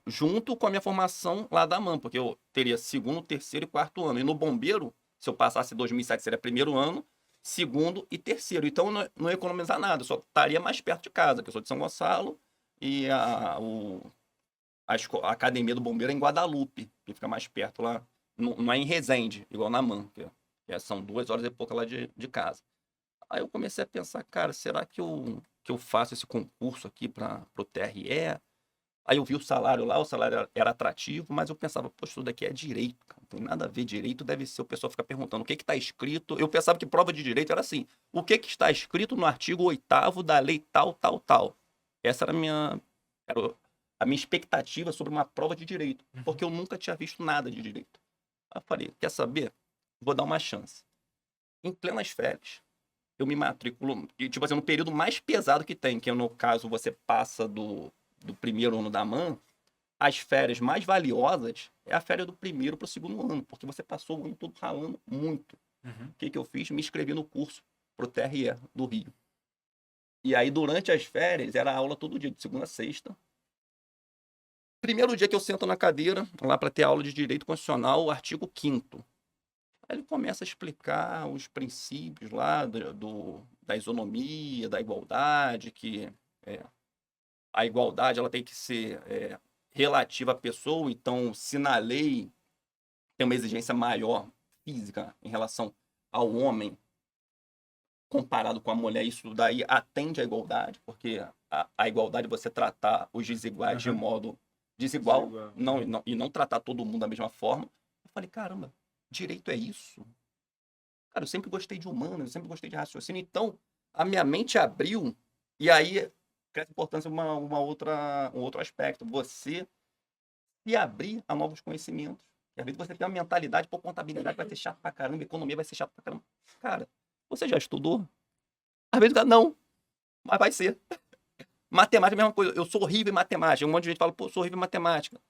junto com a minha formação lá da MAN, porque eu teria 2º, 3º e 4º ano. E no bombeiro, se eu passasse 2007, seria 1º ano, 2º e 3º. Então, eu não ia economizar nada. Eu só estaria mais perto de casa, que eu sou de São Gonçalo, e a academia do bombeiro é em Guadalupe, que fica mais perto lá. Não é em Resende, igual na MAN, que são 2 horas e pouco lá de casa. Aí eu comecei a pensar, cara, será que eu faço esse concurso aqui para o TRE? Aí eu vi o salário lá, o salário era atrativo, mas eu pensava, poxa, isso daqui é direito, cara, não tem nada a ver, direito deve ser, o pessoal fica perguntando o que está escrito. Eu pensava que prova de direito era assim, o que está escrito no artigo 8º da lei tal, tal, tal. Essa era a minha expectativa sobre uma prova de direito, porque eu nunca tinha visto nada de direito. Aí eu falei, quer saber? Vou dar uma chance. Em plenas férias, eu me matriculo, e, tipo assim, no período mais pesado que tem, que no caso você passa do primeiro ano da MAN, as férias mais valiosas é a férias do primeiro para o segundo ano, porque você passou o ano todo ralando muito. O que eu fiz? Me inscrevi no curso pro TRE do Rio. E aí, durante as férias, era aula todo dia, de segunda a sexta. Primeiro dia que eu sento na cadeira, lá para ter aula de Direito Constitucional, o artigo 5º. Aí ele começa a explicar os princípios lá da isonomia, da igualdade, que a igualdade ela tem que ser relativa à pessoa, então se na lei tem uma exigência maior física em relação ao homem comparado com a mulher, isso daí atende à igualdade, porque a igualdade é você tratar os desiguais de modo desigual, e não tratar todo mundo da mesma forma. Eu falei, caramba, direito é isso? Cara, eu sempre gostei de humanas, eu sempre gostei de raciocínio, então a minha mente abriu, e aí cresce importância um outro aspecto, você se abrir a novos conhecimentos. E às vezes você tem uma mentalidade, pô, contabilidade vai ser chato pra caramba, economia vai ser chato pra caramba. Cara, você já estudou? Às vezes o cara, não, mas vai ser. Matemática é a mesma coisa, eu sou horrível em matemática, um monte de gente fala, pô, eu sou horrível em matemática.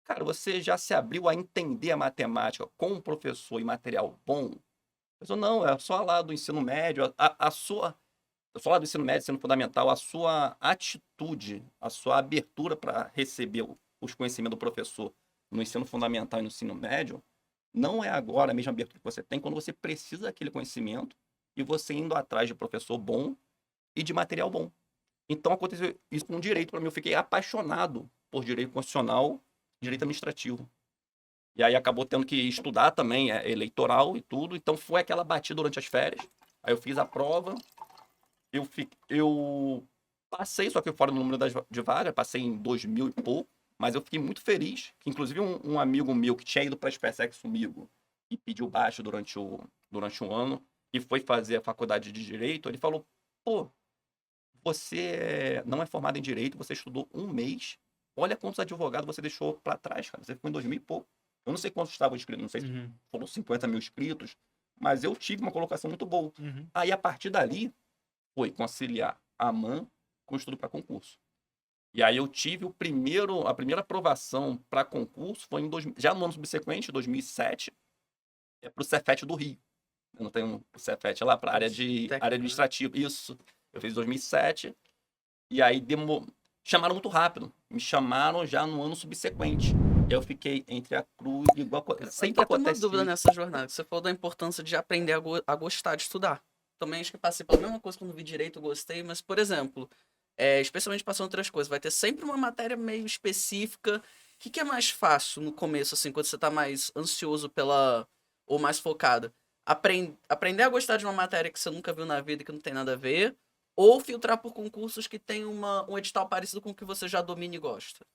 Cara, você já se abriu a entender a matemática com um professor e material bom? Eu sou, não, é só lá do ensino médio, eu sou lá do ensino médio, ensino fundamental, a sua atitude, a sua abertura para receber os conhecimentos do professor no ensino fundamental e no ensino médio, não é agora a mesma abertura que você tem quando você precisa daquele conhecimento e você indo atrás de professor bom e de material bom. Então aconteceu isso com direito para mim. Eu fiquei apaixonado por direito constitucional, direito administrativo. E aí acabou tendo que estudar também eleitoral e tudo. Então foi aquela batida durante as férias. Aí eu fiz a prova. Eu passei, só que fora do número de vagas, passei em 2000 e pouco. Mas eu fiquei muito feliz. Que, inclusive um amigo meu que tinha ido para a SpaceX comigo e pediu baixo durante um ano e foi fazer a faculdade de Direito, ele falou, pô, você não é formado em Direito, você estudou um mês, olha quantos advogados você deixou para trás, cara. Você ficou em 2000 e pouco. Eu não sei quantos estavam inscritos, não sei se foram 50 mil inscritos, mas eu tive uma colocação muito boa. Aí, a partir dali, foi conciliar a MAN com o estudo para concurso. E aí eu tive a primeira aprovação para concurso foi já no ano subsequente, 2007, para o Cefet do Rio. Eu não tenho o Cefet lá para área administrativa. Isso. Eu fiz em 2007. E aí chamaram muito rápido. Me chamaram já no ano subsequente. Eu fiquei entre a cruz e igual sempre acontece. Eu tenho uma dúvida nessa jornada. Você falou da importância de aprender a gostar de estudar. Também acho que passei pela mesma coisa quando vi direito, gostei, mas, por exemplo, especialmente passando outras coisas, vai ter sempre uma matéria meio específica. O que é mais fácil no começo, assim, quando você tá mais ansioso ou mais focado? Aprender a gostar de uma matéria que você nunca viu na vida e que não tem nada a ver, ou filtrar por concursos que tem um edital parecido com o que você já domina e gosta?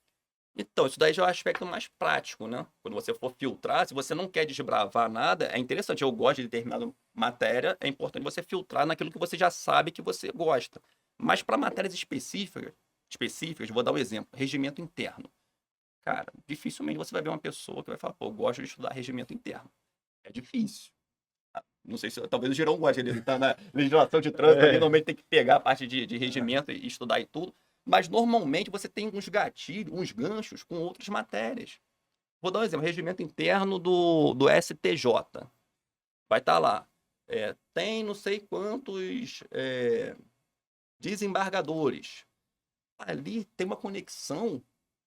Então, isso daí já é o aspecto mais prático, né? Quando você for filtrar, se você não quer desbravar nada, é interessante. Eu gosto de determinada matéria, é importante você filtrar naquilo que você já sabe que você gosta. Mas para matérias específicas, vou dar um exemplo. Regimento interno. Cara, dificilmente você vai ver uma pessoa que vai falar, pô, eu gosto de estudar regimento interno. É difícil. Não sei se talvez o Girão goste, ele tá na legislação de trânsito, normalmente tem que pegar a parte de regimento e estudar e tudo. Mas, normalmente, você tem uns gatilhos, uns ganchos com outras matérias. Vou dar um exemplo. Regimento interno do STJ. Vai estar lá. Tem não sei quantos desembargadores. Ali tem uma conexão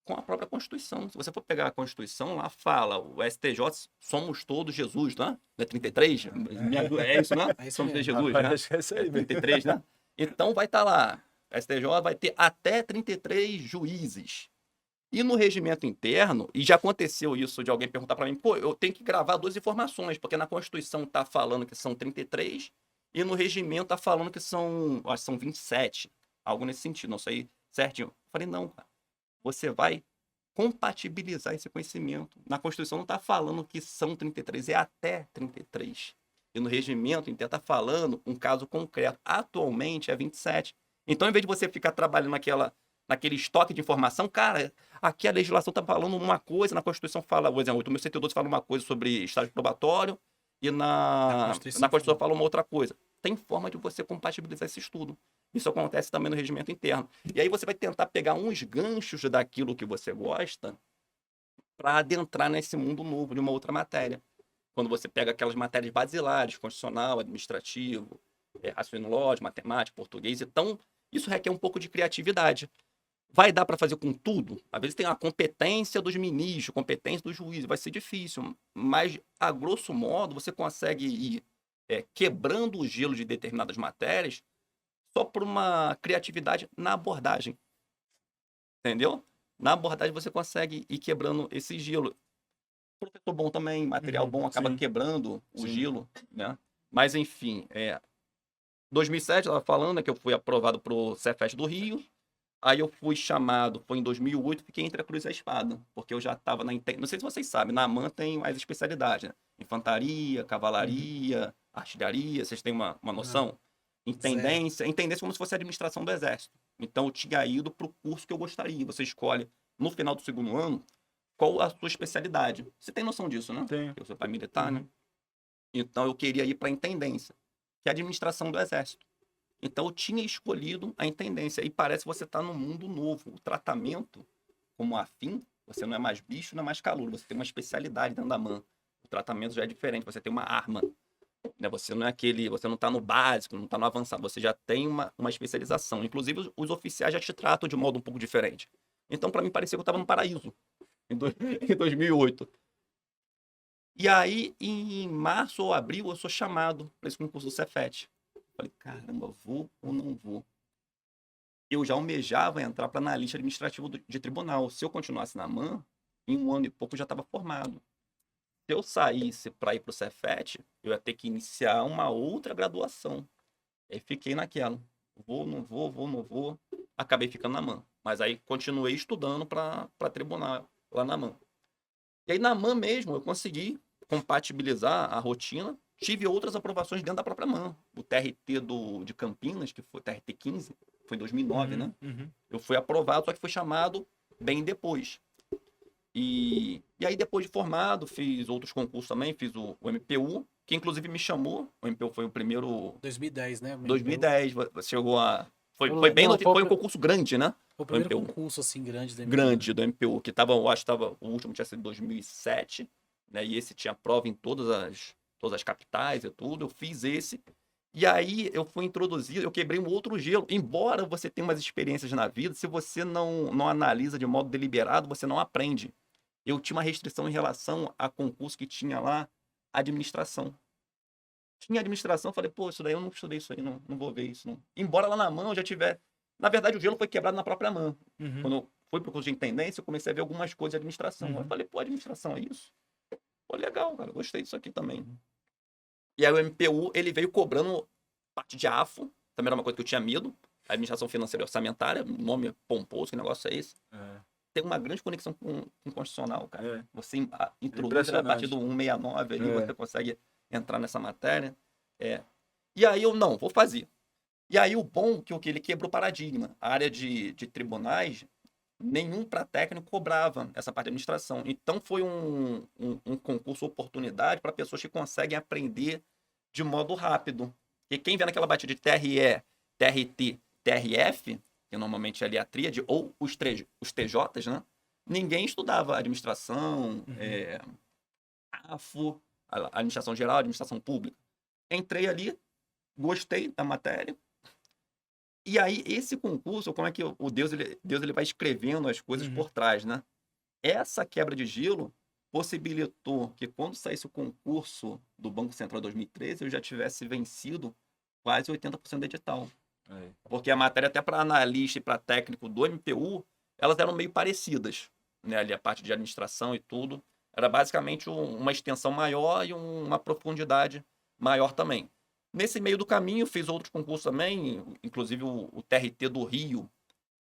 com a própria Constituição. Se você for pegar a Constituição, lá fala, o STJ, somos todos Jesus, não é? Não é 33? É isso, não é? Somos todos Jesus, né? Acho que é isso aí, 33, né? Então, vai estar lá. A STJ vai ter até 33 juízes. E no regimento interno, e já aconteceu isso de alguém perguntar para mim, pô, eu tenho que gravar 2 informações, porque na Constituição está falando que são 33 e no regimento está falando que são 27. Algo nesse sentido, não sei certinho. Eu falei, não, cara. Você vai compatibilizar esse conhecimento. Na Constituição não está falando que são 33, é até 33. E no regimento interno está falando um caso concreto. Atualmente é 27. Então, em vez de você ficar trabalhando naquele estoque de informação, cara, aqui a legislação está falando uma coisa, na Constituição fala, por exemplo, 8.112 fala uma coisa sobre estágio probatório e na Constituição fala uma outra coisa. Tem forma de você compatibilizar esse estudo. Isso acontece também no regimento interno. E aí você vai tentar pegar uns ganchos daquilo que você gosta para adentrar nesse mundo novo de uma outra matéria. Quando você pega aquelas matérias basilares, constitucional, administrativo, raciocínio lógico, matemática, português, então isso requer um pouco de criatividade. Vai dar para fazer com tudo? Às vezes tem a competência dos ministros, competência dos juízes, vai ser difícil, mas a grosso modo você consegue ir quebrando o gelo de determinadas matérias só por uma criatividade na abordagem. Entendeu? Na abordagem você consegue ir quebrando esse gelo. Professor bom também, material bom acaba quebrando o gelo, né? Mas enfim, 2007, eu estava falando, que eu fui aprovado para o Cefet do Rio. Aí eu fui chamado, foi em 2008, fiquei entre a cruz e a espada, porque eu já estava não sei se vocês sabem, na AMAN tem mais especialidades, né? Infantaria, cavalaria, artilharia, vocês têm uma noção? Intendência como se fosse a administração do Exército. Então eu tinha ido para o curso que eu gostaria. Você escolhe, no final do segundo ano, qual a sua especialidade. Você tem noção disso, né? Tenho. Eu sou pai militar, né? Então eu queria ir para a intendência, que é a administração do Exército. Então eu tinha escolhido a intendência. E parece que você está num mundo novo. O tratamento, como afim, você não é mais bicho, não é mais calor. Você tem uma especialidade dentro da AMAN. O tratamento já é diferente. Você tem uma arma. Né? Você não é você não está no básico, não está no avançado. Você já tem uma especialização. Inclusive, os oficiais já te tratam de modo um pouco diferente. Então, para mim, parecia que eu estava no paraíso. Em 2008. E aí, em março ou abril, eu sou chamado para esse concurso do Cefet. Falei, caramba, vou ou não vou? Eu já almejava entrar para analista administrativo de tribunal. Se eu continuasse na AMAN, em 1 ano e pouco eu já estava formado. Se eu saísse para ir para o Cefet, eu ia ter que iniciar uma outra graduação. Aí fiquei naquela. Vou, não vou, vou, não vou. Acabei ficando na AMAN. Mas aí continuei estudando para tribunal lá na AMAN. E aí na AMAN mesmo eu consegui compatibilizar a rotina. Tive outras aprovações dentro da própria AMAN. O TRT de Campinas, que foi TRT 15, foi em 2009, né? Eu fui aprovado, só que fui chamado bem depois. E aí depois de formado, fiz outros concursos também, fiz o MPU, que inclusive me chamou. O MPU foi o primeiro... 2010, né? 2010, chegou a... Foi um concurso grande, né? Foi o primeiro concurso, assim, grande do MPU. Grande do MPU, que eu acho que o último tinha sido em 2007, né? E esse tinha prova em todas as capitais e tudo. Eu fiz esse. E aí eu fui introduzido, eu quebrei um outro gelo. Embora você tenha umas experiências na vida, se você não analisa de modo deliberado, você não aprende. Eu tinha uma restrição em relação a concurso que tinha lá, administração. Tinha administração, eu falei, pô, isso daí eu não estudei isso aí, não vou ver isso, não. Embora lá na AMAN eu já tiver... Na verdade, o gelo foi quebrado na própria AMAN. Quando eu fui pro curso de intendência, eu comecei a ver algumas coisas de administração. Eu falei, pô, administração é isso? Pô, legal, cara, gostei disso aqui também. E aí o MPU, ele veio cobrando parte de AFO, também era uma coisa que eu tinha medo. Administração financeira e orçamentária, nome pomposo, que negócio é esse? Tem uma grande conexão com o constitucional, cara. Você introduz a partir do 169 ali, você consegue entrar nessa matéria. E aí eu, não, vou fazer. E aí o bom que ele quebrou o paradigma. A área de tribunais, nenhum técnico cobrava essa parte de administração. Então foi um concurso oportunidade para pessoas que conseguem aprender de modo rápido. E quem vê naquela batida de TRE, TRT, TRF, que normalmente ali é a tríade, ou os TJs, né? Ninguém estudava administração, AFO, administração geral, administração pública. Entrei ali, gostei da matéria. E aí, esse concurso, como é que o Deus ele vai escrevendo as coisas por trás, né? Essa quebra de gelo possibilitou que quando saísse o concurso do Banco Central 2013, eu já tivesse vencido quase 80% do edital. Porque a matéria, até para analista e para técnico do MPU, elas eram meio parecidas, né? Ali a parte de administração e tudo. Era basicamente uma extensão maior e uma profundidade maior também. Nesse meio do caminho, fiz outros concursos também, inclusive o TRT do Rio,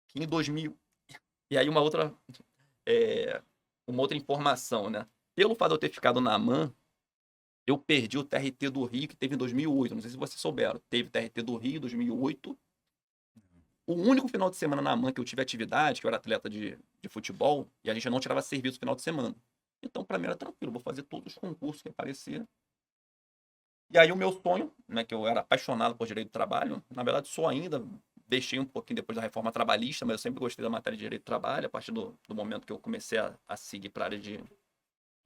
que em 2000... E aí uma outra informação, né? Pelo fato de eu ter ficado na AMAN, eu perdi o TRT do Rio, que teve em 2008. Não sei se vocês souberam. Teve TRT do Rio em 2008. O único final de semana na AMAN que eu tive atividade, que eu era atleta de futebol, e a gente não tirava serviço no final de semana. Então, para mim era tranquilo, vou fazer todos os concursos que aparecer. E aí o meu sonho, né, que eu era apaixonado por direito do trabalho, na verdade sou ainda, deixei um pouquinho depois da reforma trabalhista, mas eu sempre gostei da matéria de direito do trabalho, a partir do momento que eu comecei a seguir para a área de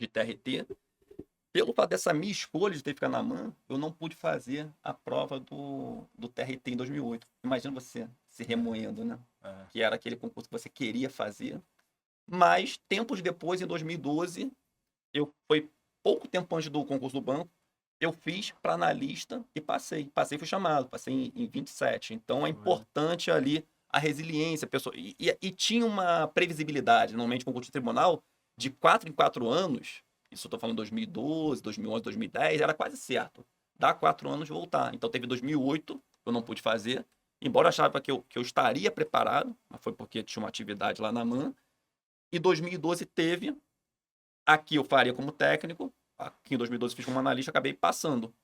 TRT. Pelo fato dessa minha escolha de ter ficado na AMAN, eu não pude fazer a prova do TRT em 2008. Imagina você se remoendo, né? Que era aquele concurso que você queria fazer. Mas, tempos depois, em 2012, foi pouco tempo antes do concurso do banco, eu fiz para analista e passei. Passei, fui chamado, passei em 27. Então, é importante ali a resiliência. A pessoa, e tinha uma previsibilidade, normalmente, concurso de tribunal, de 4 em 4 anos, isso eu estou falando 2012, 2011, 2010, era quase certo. Dá 4 anos de voltar. Então, teve 2008, eu não pude fazer, embora eu achava que eu estaria preparado, mas foi porque tinha uma atividade lá na AMAN. E 2012 teve, aqui eu faria como técnico, aqui em 2012 fiz como analista, acabei passando.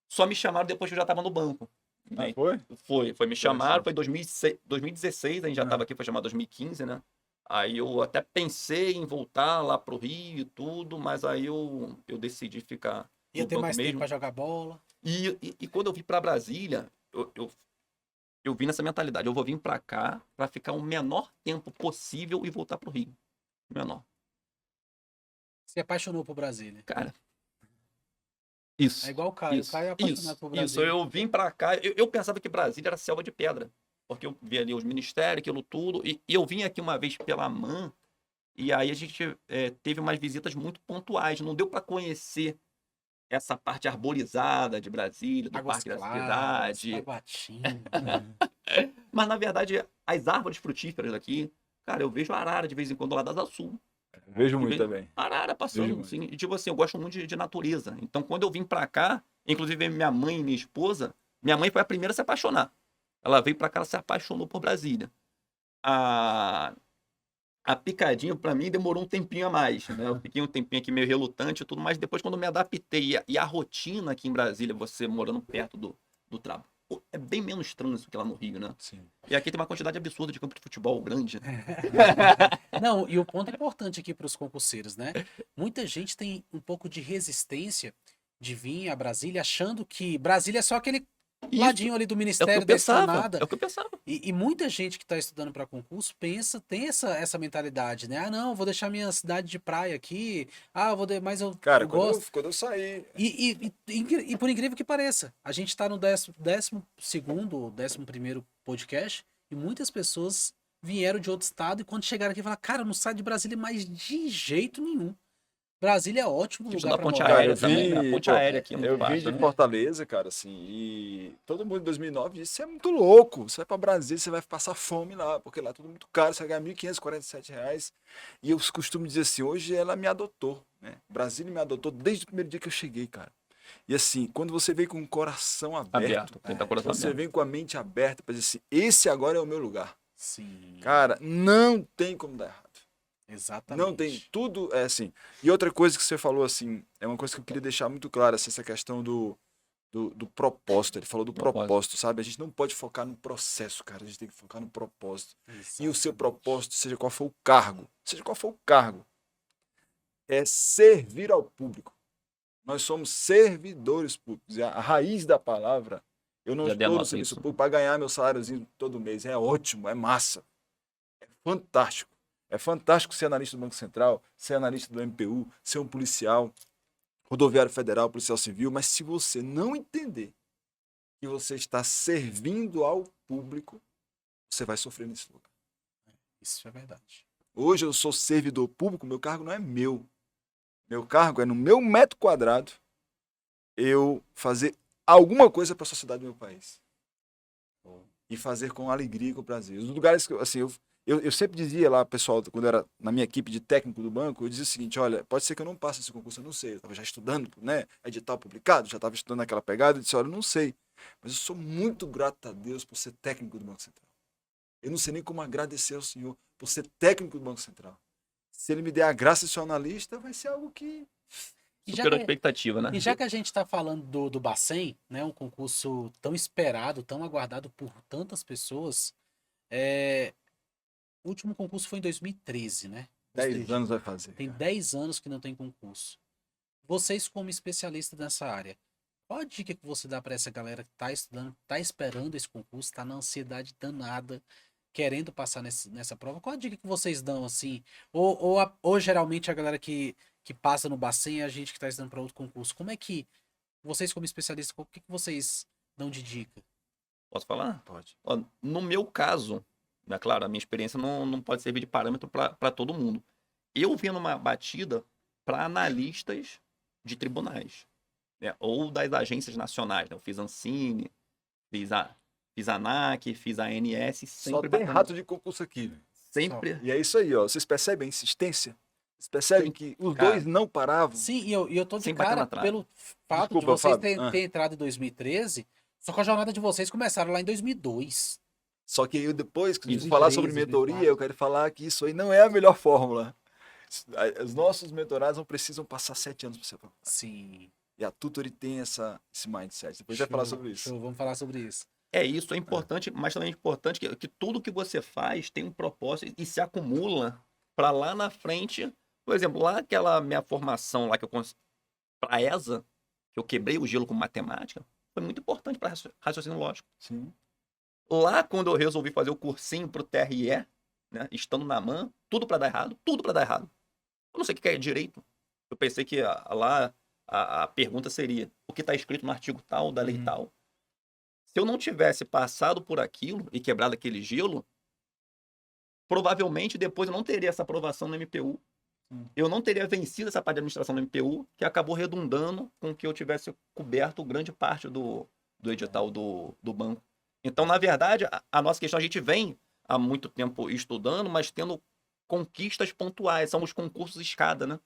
Só me chamaram depois que eu já estava no banco. Né? Foi, me chamaram, foi 2016, a gente já estava aqui, foi chamado 2015, né? Aí eu até pensei em voltar lá pro Rio e tudo, mas aí eu decidi ficar Ia no ter banco mais mesmo. tempo para jogar bola. E quando eu vim para Brasília, eu vim nessa mentalidade. Eu vou vir para cá para ficar o menor tempo possível e voltar pro Rio. Menor. Se apaixonou por Brasília. Cara, isso. É igual o Caio. O Caio é apaixonado por Isso, Brasília. eu vim para cá, eu pensava que Brasília era selva de pedra. Porque eu vi ali os ministérios, aquilo tudo. E eu vim aqui uma vez pela AMAN, e aí a gente teve umas visitas muito pontuais. Não deu para conhecer essa parte arborizada de Brasília, do Águas Parque da Claras, Cidade. Taguatinga. Mas, na verdade, as árvores frutíferas aqui, cara, eu vejo arara de vez em quando lá da Asa Sul. Vejo muito também. Arara passando, assim. E, tipo assim, eu gosto muito de natureza. Então, quando eu vim pra cá, inclusive minha mãe e minha esposa, minha mãe foi a primeira a se apaixonar. Ela veio pra cá, ela se apaixonou por Brasília. A picadinha, pra mim, demorou um tempinho a mais, né? Eu fiquei um tempinho aqui meio relutante e tudo, mas depois, quando eu me adaptei, e a rotina aqui em Brasília, você morando perto do trabalho, é bem menos trânsito que lá no Rio, né? Sim. E aqui tem uma quantidade absurda de campo de futebol grande, né? Não, e o ponto importante aqui para os concurseiros, né? Muita gente tem um pouco de resistência de vir a Brasília achando que Brasília é só aquele Isso. ladinho ali do É o que Ministério eu da pensava, Esplanada. é o que eu pensava. E muita gente que está estudando para concurso tem essa mentalidade, né? Ah, não, vou deixar minha cidade de praia aqui. Ah, mas eu Cara, gosto. quando eu saí. E por incrível que pareça, a gente está no 12º, 11º podcast e muitas pessoas vieram de outro estado e quando chegaram aqui falaram, cara, eu não saio de Brasília mais de jeito nenhum. Brasília é ótimo Tipo, lugar da para ponte morar. aérea eu também, né? A vi, ponte pô, aérea aqui é muito eu vim fácil, de né? Fortaleza, cara, assim, e todo mundo em 2009 disse, você é muito louco, você vai pra Brasília, você vai passar fome lá, porque lá é tudo muito caro, você vai ganhar R$ 1.547, e eu costumo dizer assim, hoje ela me adotou, né? Brasília me adotou desde o primeiro dia que eu cheguei, cara. E assim, quando você vem com o coração aberto, Tem que dar coração você aberto. vem com a mente aberta pra dizer assim, esse agora é o meu lugar. Sim, Cara, não tem como dar errado. exatamente. Não tem, tudo é assim. E outra coisa que você falou, assim, é uma coisa que eu queria deixar muito clara, assim, essa questão do propósito. Ele falou do propósito, sabe? A gente não pode focar no processo, cara. A gente tem que focar no propósito. E o seu propósito, seja qual for o cargo, é servir ao público. Nós somos servidores públicos. E a raiz da palavra, eu não Já estou no denota serviço isso. público para ganhar meu saláriozinho todo mês. É ótimo, é massa. É fantástico. É fantástico ser analista do Banco Central, ser analista do MPU, ser um policial, rodoviário federal, policial civil, mas se você não entender que você está servindo ao público, você vai sofrer nesse lugar. Isso é verdade. Hoje eu sou servidor público, meu cargo não é meu. Meu cargo é no meu metro quadrado eu fazer alguma coisa para a sociedade do meu país. E fazer com alegria e com prazer. Os lugares que assim, eu sempre dizia lá, pessoal, quando eu era na minha equipe de técnico do banco, eu dizia o seguinte, olha, pode ser que eu não passe esse concurso, eu não sei. Eu estava já estudando, né, edital publicado, já estava estudando aquela pegada, eu disse, olha, eu não sei. Mas eu sou muito grato a Deus por ser técnico do Banco Central. Eu não sei nem como agradecer ao Senhor por ser técnico do Banco Central. Se ele me der a graça de ser jornalista, vai ser algo que... Superou a expectativa, né? E já que a gente está falando do Bacen, né, um concurso tão esperado, tão aguardado por tantas pessoas, O último concurso foi em 2013, né? Ou 10 seja, anos vai fazer. tem cara. 10 anos que não tem concurso. Vocês, como especialistas nessa área, qual a dica que você dá para essa galera que tá estudando, tá esperando esse concurso, tá na ansiedade danada, querendo passar nessa prova? Qual a dica que vocês dão, assim? Ou geralmente a galera que passa no Bacen é a gente que tá estudando para outro concurso. Como é que vocês, como especialistas, o que vocês dão de dica? Posso falar? Pode. Ó, no meu caso, né, claro, a minha experiência não pode servir de parâmetro para todo mundo. Eu vi numa batida para analistas de tribunais, né, ou das agências nacionais. Né? Eu fiz Ancine, fiz a ANAC, fiz a ANS, Só sempre tem bacana. rato de concurso aqui, velho. Sempre. E é isso aí, ó. Vocês percebem a insistência? Vocês percebem Sim, que os cara. dois não paravam? Sim, e eu tô de Sempre batendo cara na trave. pelo fato Desculpa, de vocês Fábio. ter entrado em 2013, só que a jornada de vocês começaram lá em 2002. Só que eu depois, que a gente Isso. falar sobre 2013, mentoria, 2004. eu quero falar que isso aí não é a melhor fórmula. Os nossos mentorados não precisam passar 7 anos para ser aprovado. Sim. E a Tutory tem esse mindset. Depois a gente vai falar sobre isso. Show, vamos falar sobre isso. É isso, é importante, mas também é importante que tudo que você faz tem um propósito e se acumula para lá na frente. Por exemplo, lá aquela minha formação lá que eu para ESA, que eu quebrei o gelo com matemática, foi muito importante para raciocínio lógico. Sim. Lá quando eu resolvi fazer o cursinho pro TRE, né, estando na MAN, tudo para dar errado, tudo para dar errado. Eu não sei o que é direito. Eu pensei que lá a pergunta seria o que está escrito no artigo tal, da lei tal. Se eu não tivesse passado por aquilo e quebrado aquele gelo, provavelmente depois eu não teria essa aprovação no MPU. Eu não teria vencido essa parte de administração no MPU, que acabou redundando com que eu tivesse coberto grande parte do edital do banco. Então, na verdade, a nossa questão, a gente vem há muito tempo estudando, mas tendo conquistas pontuais, são os concursos escada, né?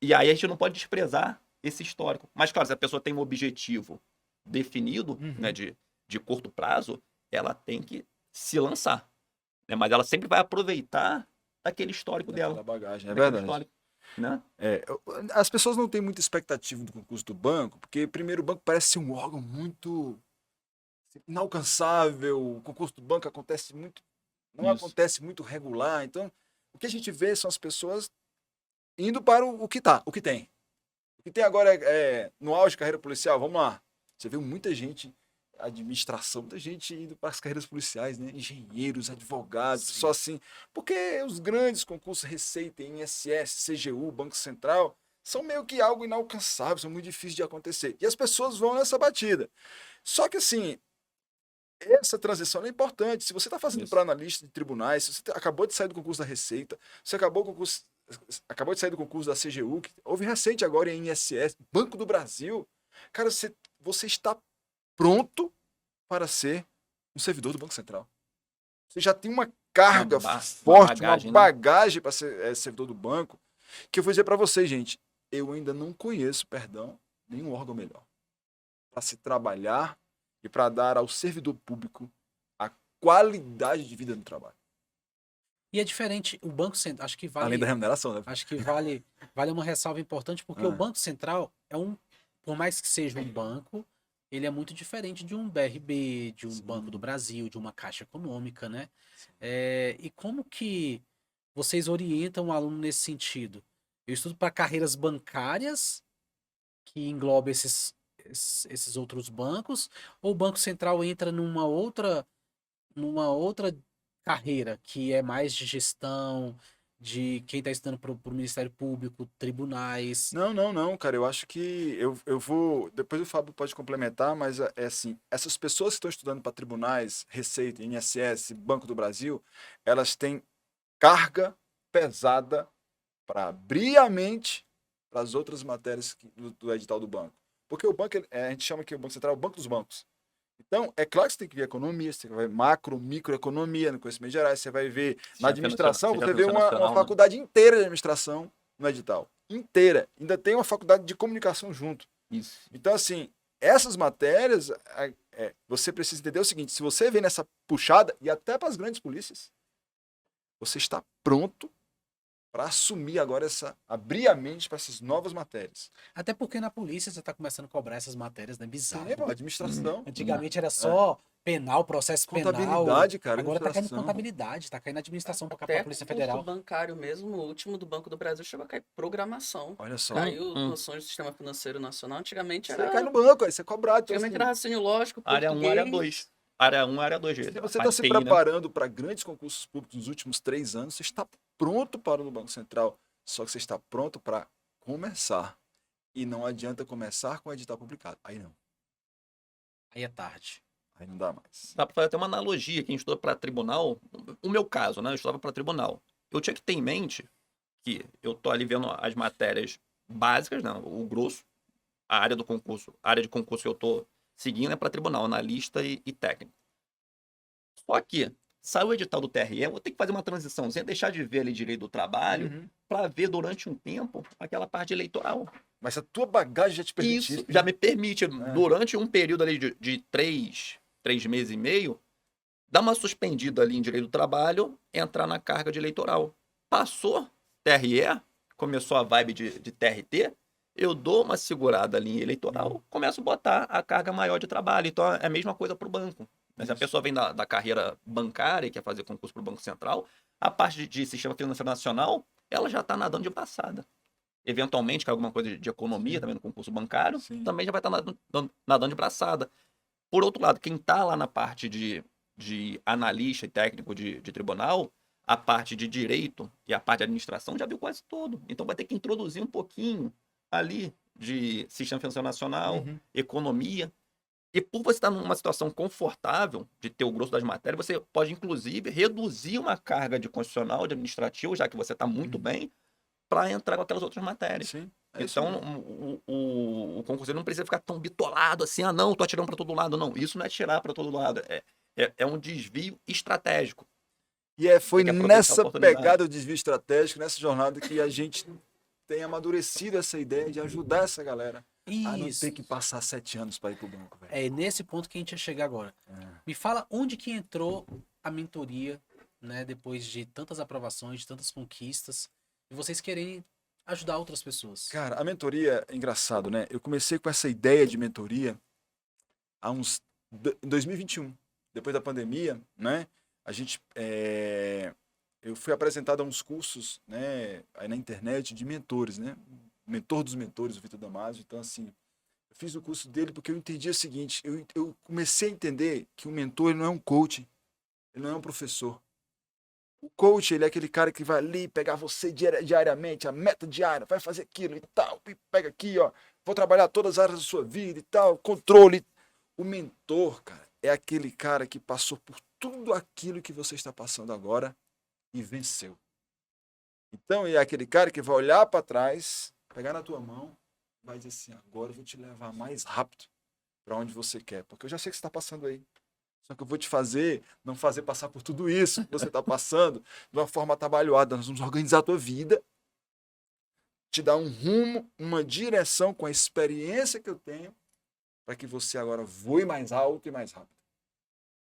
E aí a gente não pode desprezar esse histórico. Mas, claro, se a pessoa tem um objetivo definido, né, de curto prazo, ela tem que se lançar. Né? Mas ela sempre vai aproveitar aquele histórico Daquela dela. bagagem, é Daquele verdade. histórico, né? As pessoas não têm muita expectativa do concurso do banco, porque primeiro o banco parece ser um órgão muito inalcançável. O concurso do banco acontece muito, não Isso. acontece muito regular. Então, o que a gente vê são as pessoas indo para o que tá, o que tem. O que tem agora é no auge de carreira policial, vamos lá. Você vê muita gente, administração, muita gente indo para as carreiras policiais, né? Engenheiros, advogados, só assim. Porque os grandes concursos Receita, INSS, CGU, Banco Central, são meio que algo inalcançável, são muito difíceis de acontecer. E as pessoas vão nessa batida. Só que assim, essa transição é importante. Se você está fazendo para analista de tribunais, se você acabou de sair do concurso da Receita, você acabou de sair do concurso da CGU, que houve recente agora em INSS, Banco do Brasil, cara, você está pronto para ser um servidor do Banco Central. Você já tem uma carga forte, bagagem, uma bagagem para ser servidor do banco, que eu vou dizer para vocês, gente, eu ainda não conheço, nenhum órgão melhor para se trabalhar e para dar ao servidor público a qualidade de vida no trabalho. E é diferente, o Banco Central, acho que vale... Além da remuneração, né? Acho que vale uma ressalva importante, porque o Banco Central por mais que seja um banco, ele é muito diferente de um BRB, de um Banco do Brasil, de uma Caixa Econômica, né? E como que vocês orientam o aluno nesse sentido? Eu estudo para carreiras bancárias, que engloba esses outros bancos, ou o Banco Central entra numa outra carreira, que é mais de gestão, de quem está estudando para o Ministério Público, tribunais? Não, cara. Eu acho que eu vou. Depois o Fábio pode complementar, mas é assim: essas pessoas que estão estudando para tribunais, Receita, INSS, Banco do Brasil, elas têm carga pesada para abrir a mente para as outras matérias do edital do banco. Porque o banco, a gente chama que o Banco Central é o banco dos bancos. Então, é claro que você tem que ver economia, você vai ver macro, microeconomia, no conhecimento gerais, você vai ver na administração, você vê uma faculdade inteira de administração no edital. Inteira. Ainda tem uma faculdade de comunicação junto. Isso. Então, assim, essas matérias, você precisa entender o seguinte: se você vem nessa puxada, e até para as grandes polícias, você está pronto para assumir agora abrir a mente para essas novas matérias. Até porque na polícia você está começando a cobrar essas matérias, né? Bizarro. Administração. Antigamente era só penal, processo penal. Contabilidade, cara, Agora tá caindo administração. contabilidade, tá caindo administração pra Até Polícia concurso Federal. bancário mesmo, o último do Banco do Brasil chegou a cair programação. Olha só. Caiu noções do Sistema Financeiro Nacional. Antigamente Você era, cai no banco, aí você é cobrado. Então, antigamente assim, era raciocínio lógico, Área 1, português. área 2. Área 1, área 2. se você está se preparando para grandes concursos públicos nos últimos 3 anos, você está pronto para o Banco Central. Só que você está pronto para começar. E não adianta começar com o edital publicado. Aí não. Aí é tarde. Aí não dá mais. Dá para fazer até uma analogia. Quem estuda para tribunal, o meu caso, né? Eu estudava para tribunal. Eu tinha que ter em mente que eu tô ali vendo as matérias básicas, né? O grosso, a área do concurso, a área de concurso que eu tô seguindo é para tribunal, analista e técnico. Só que saiu o edital do TRE, eu vou ter que fazer uma transição, sem deixar de ver ali direito do trabalho, Uhum. para ver durante um tempo aquela parte eleitoral. Mas a tua bagagem já te permite. Isso já me permite, durante um período ali de 3 meses e meio, dar uma suspendida ali em direito do trabalho, entrar na carga de eleitoral. Passou TRE, começou a vibe de TRT, eu dou uma segurada ali em eleitoral, começo a botar a carga maior de trabalho. Então é a mesma coisa para o banco. Mas se a pessoa vem da carreira bancária e quer fazer concurso para o Banco Central, a parte de Sistema Financeiro Nacional, ela já está nadando de braçada. Eventualmente, que é alguma coisa de economia também no concurso bancário, Sim. também já vai estar nadando de braçada. Por outro lado, quem está lá na parte de analista e técnico de tribunal, a parte de direito e a parte de administração já viu quase tudo. Então vai ter que introduzir um pouquinho ali de Sistema Financeiro Nacional, Uhum. economia. E por você estar numa situação confortável de ter o grosso das matérias, você pode, inclusive, reduzir uma carga de constitucional, de administrativo, já que você está muito bem, para entrar com aquelas outras matérias. Sim. É isso Então, mesmo. o concurseiro não precisa ficar tão bitolado assim, não, tô atirando para todo lado. Não, isso não é tirar para todo lado, é um desvio estratégico. E foi tem que aproveitar a nessa oportunidade. pegada do desvio estratégico, nessa jornada, que a gente tem amadurecido essa ideia de ajudar essa galera a não Isso. ter que passar 7 anos para ir pro banco, velho. É nesse ponto que a gente ia chegar agora. Me fala onde que entrou a mentoria, né? Depois de tantas aprovações, de tantas conquistas, e vocês querem ajudar outras pessoas. Cara, a mentoria é engraçado, né? Eu comecei com essa ideia de mentoria em 2021, depois da pandemia, né? A gente, eu fui apresentado a uns cursos, né, aí na internet de mentores, né? O mentor dos mentores, o Vitor Damasio. Então, assim, eu fiz o curso dele porque eu entendi o seguinte: eu comecei a entender que o mentor ele não é um coach, ele não é um professor. O coach, ele é aquele cara que vai ali pegar você diariamente, a meta diária, vai fazer aquilo e tal, e pega aqui, ó, vou trabalhar todas as áreas da sua vida e tal, controle. O mentor, cara, é aquele cara que passou por tudo aquilo que você está passando agora e venceu. Então, é aquele cara que vai olhar para trás, pegar na tua mão, vai dizer assim: agora eu vou te levar mais rápido para onde você quer, porque eu já sei que você está passando aí. Só que eu vou te não fazer passar por tudo isso que você está passando de uma forma atabalhoada. Nós vamos organizar a tua vida, te dar um rumo, uma direção com a experiência que eu tenho, para que você agora voe mais alto e mais rápido.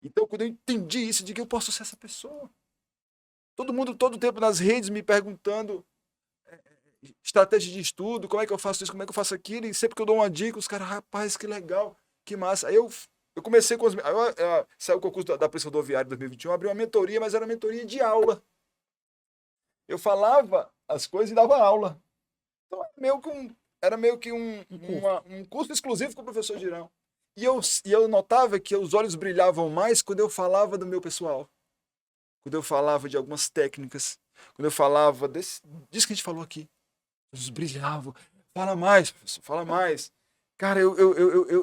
Então, quando eu entendi isso, eu digo: eu posso ser essa pessoa. Todo mundo, todo tempo nas redes, me perguntando estratégia de estudo, como é que eu faço isso, como é que eu faço aquilo, e sempre que eu dou uma dica, os caras: rapaz, que legal, que massa. Aí eu comecei com saiu o concurso da Polícia Rodoviária em 2021, abri uma mentoria, mas era uma mentoria de aula. Eu falava as coisas e dava aula. Então era meio que um curso exclusivo com o professor Girão. E eu notava que os olhos brilhavam mais quando eu falava do meu pessoal. Quando eu falava de algumas técnicas. Quando eu falava disso que a gente falou aqui. Eles brilhavam. Fala mais, professor, fala mais. Cara,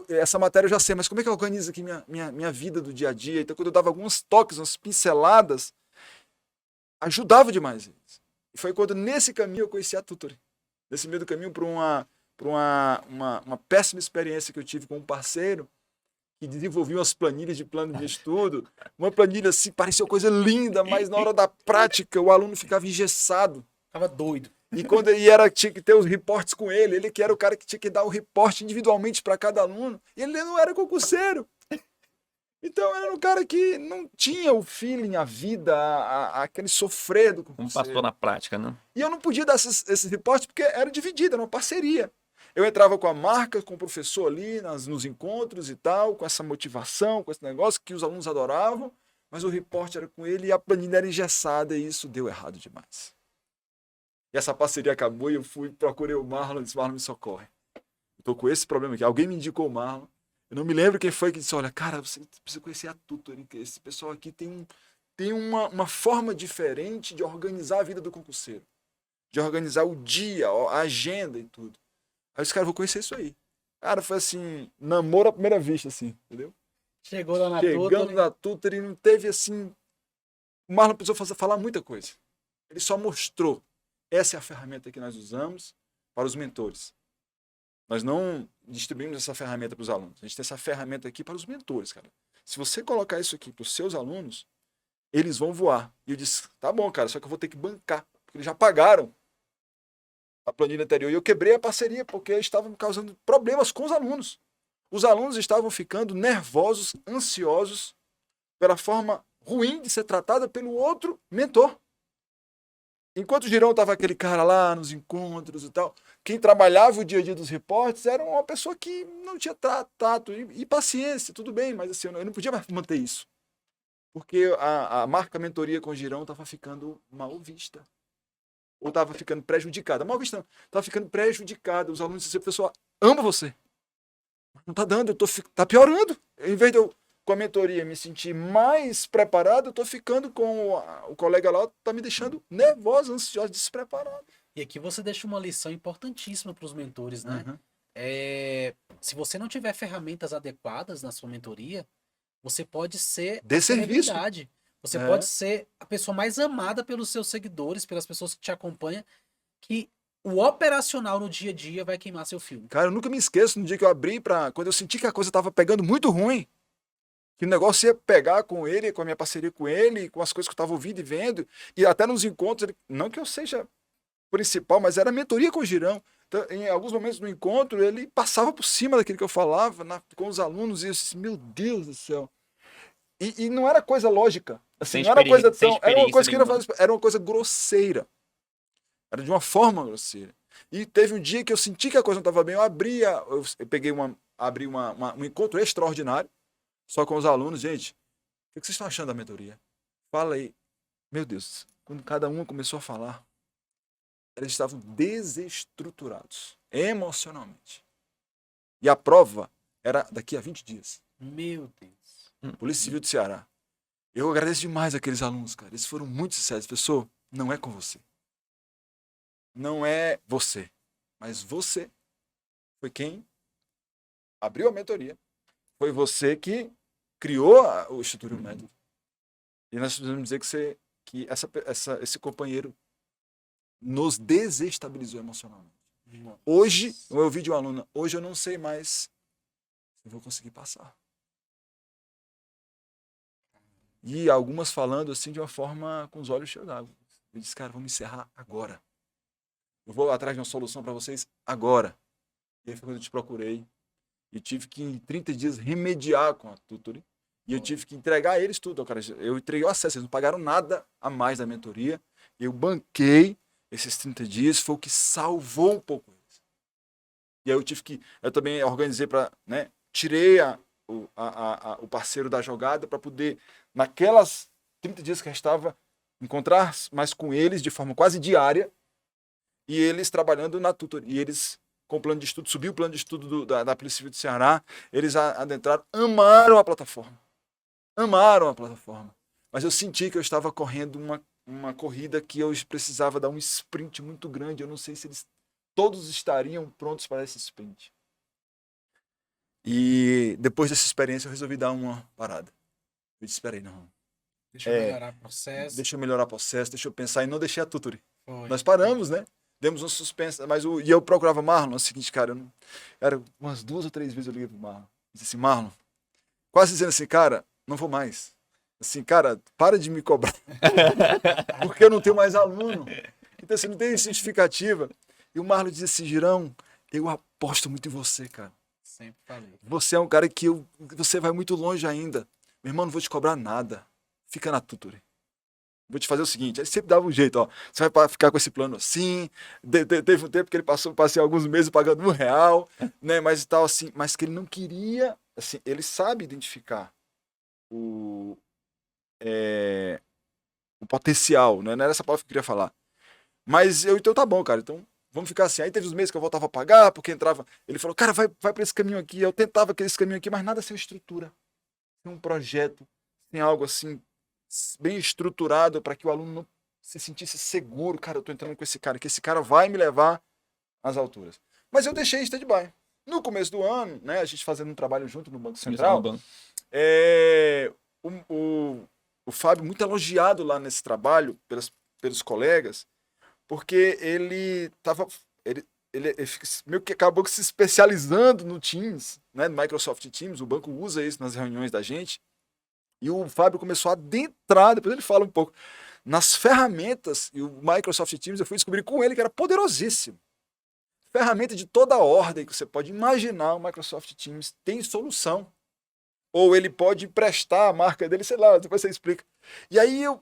essa matéria eu já sei, mas como é que eu organizo aqui minha vida do dia a dia? Então, quando eu dava alguns toques, umas pinceladas, ajudava demais eles. E foi quando, nesse caminho, eu conheci a Tutory. Nesse meio do caminho, por uma péssima experiência que eu tive com um parceiro que desenvolvia umas planilhas de plano de estudo. Uma planilha assim, parecia uma coisa linda, mas na hora da prática o aluno ficava engessado. Ficava doido. E quando tinha que ter os reportes com ele que era o cara que tinha que dar o reporte individualmente para cada aluno, e ele não era concurseiro. Então era um cara que não tinha o feeling, a vida, aquele sofrer do concurseiro. Como passou na prática, né? E eu não podia dar esses reportes porque era dividido, era uma parceria. Eu entrava com a marca, com o professor ali nos encontros e tal, com essa motivação, com esse negócio que os alunos adoravam, mas o reporte era com ele e a planilha era engessada e isso deu errado demais. E essa parceria acabou e eu procurei o Marlon e disse, Marlon, me socorre. Eu tô com esse problema aqui. Alguém me indicou o Marlon. Eu não me lembro quem foi que disse, olha, cara, você precisa conhecer a Tutoring, que esse pessoal aqui tem uma forma diferente de organizar a vida do concurseiro. De organizar o dia, a agenda e tudo. Aí os caras, vou conhecer isso aí. Cara, foi assim, namoro à primeira vista, assim, entendeu? Chegou lá na Chegando Tutoring. na Tutoring, não teve assim... O Marlon precisou falar muita coisa. Ele só mostrou. Essa é a ferramenta que nós usamos para os mentores. Nós não distribuímos essa ferramenta para os alunos. A gente tem essa ferramenta aqui para os mentores, cara. Se você colocar isso aqui para os seus alunos, eles vão voar. E eu disse, tá bom, cara, só que eu vou ter que bancar. Porque eles já pagaram a planilha anterior. E eu quebrei a parceria porque estavam causando problemas com os alunos. Os alunos estavam ficando nervosos, ansiosos, pela forma ruim de ser tratada pelo outro mentor. Enquanto o Girão estava aquele cara lá nos encontros e tal, quem trabalhava o dia a dia dos reportes era uma pessoa que não tinha tato e paciência, tudo bem, mas assim, eu não podia mais manter isso. Porque a marca mentoria com o Girão estava ficando mal vista. Ou estava ficando prejudicada. Mal vista não, estava ficando prejudicada. Os alunos diziam, pessoal, amo você. Não está dando, tá piorando. Em vez de eu, com a mentoria, me sentir mais preparado, eu estou ficando com o colega lá, está me deixando nervoso, ansioso, despreparado. E aqui você deixa uma lição importantíssima para os mentores, né? Uhum. Se você não tiver ferramentas adequadas na sua mentoria, você pode ser Dê serviço. celebridade. Você É. pode ser a pessoa mais amada pelos seus seguidores, pelas pessoas que te acompanham, que o operacional no dia a dia vai queimar seu filme. Cara, eu nunca me esqueço no dia que eu abri quando eu senti que a coisa estava pegando muito ruim, que o negócio ia pegar com ele, com a minha parceria com ele, com as coisas que eu estava ouvindo e vendo, e até nos encontros, não que eu seja principal, mas era mentoria com o Girão. Então, em alguns momentos no encontro, ele passava por cima daquilo que eu falava com os alunos, e eu disse, meu Deus do céu. E não era coisa lógica. Assim, Sem não era coisa sem tão. Era uma coisa que experiência era uma coisa grosseira. Era de uma forma grosseira. E teve um dia que eu senti que a coisa não estava bem, eu peguei abri um encontro extraordinário, só com os alunos. Gente, o que vocês estão achando da mentoria? Fala aí. Meu Deus, quando cada um começou a falar, eles estavam desestruturados, emocionalmente. E a prova era daqui a 20 dias. Meu Deus. Polícia Civil do Ceará. Eu agradeço demais aqueles alunos, cara. Eles foram muito sinceros. Pessoal, não é com você. Não é você. Mas você foi quem abriu a mentoria. Foi você que criou o Instituto Método. E nós precisamos dizer que esse companheiro nos desestabilizou emocionalmente. Hoje, eu ouvi de uma aluna, hoje eu não sei mais se eu vou conseguir passar. E algumas falando assim de uma forma com os olhos cheios d'água. Eu disse, cara, vamos encerrar agora. Eu vou atrás de uma solução para vocês agora. E aí foi quando eu te procurei. E tive que, em 30 dias, remediar com a Tutoring. E eu tive que entregar a eles tudo. Cara. Eu entreguei o acesso, eles não pagaram nada a mais da mentoria. Eu banquei esses 30 dias, foi o que salvou um pouco eles. E aí eu também organizei para, né, tirei o parceiro da jogada para poder, naquelas 30 dias que restava, encontrar mais com eles de forma quase diária, e eles trabalhando na Tutoring, e eles com o plano de estudo, subiu o plano de estudo da Polícia Civil do Ceará, eles adentraram, amaram a plataforma, mas eu senti que eu estava correndo uma corrida que eu precisava dar um sprint muito grande, eu não sei se eles todos estariam prontos para esse sprint. E depois dessa experiência eu resolvi dar uma parada. Eu disse, espera aí, não. Deixa eu melhorar o processo. Deixa eu melhorar o processo, deixa eu pensar e não deixei a Tutoring. Foi. Nós paramos, né? Demos um suspense, e eu procurava Marlon, é o seguinte, cara, umas 2 ou 3 vezes eu liguei pro Marlon. Disse assim, Marlon, quase dizendo assim, cara, não vou mais. Assim, cara, para de me cobrar. Porque eu não tenho mais aluno. Então, assim, não tem justificativa. E o Marlon disse assim, Girão, eu aposto muito em você, cara. Sempre falei. Você é um cara que você vai muito longe ainda. Meu irmão, não vou te cobrar nada. Fica na Tutoring. vou te fazer o seguinte, ele sempre dava um jeito, ó, você vai ficar com esse plano assim, teve um tempo que ele passei alguns meses pagando R$1, né, mas e tal, assim, mas que ele não queria, assim, ele sabe identificar o, o potencial, né, não era essa palavra que eu queria falar, mas então tá bom, cara, então vamos ficar assim, aí teve os meses que eu voltava a pagar, porque entrava, ele falou, cara, vai pra esse caminho aqui, eu tentava aquele caminho aqui, mas nada sem estrutura, sem um projeto, sem algo assim, bem estruturado para que o aluno não se sentisse seguro. Cara, eu tô entrando com esse cara, que esse cara vai me levar às alturas. Mas eu deixei em stand-by. No começo do ano, né, a gente fazendo um trabalho junto no Banco Central, o, o, o Fábio, muito elogiado lá nesse trabalho pelos colegas, porque ele estava... Ele meio que acabou se especializando no Teams, né, no Microsoft Teams, o banco usa isso nas reuniões da gente, e o Fábio começou a adentrar, depois ele fala um pouco, nas ferramentas, e o Microsoft Teams eu fui descobrir com ele que era poderosíssimo. Ferramenta de toda ordem que você pode imaginar, o Microsoft Teams tem solução. Ou ele pode emprestar a marca dele, sei lá, depois você explica. E aí eu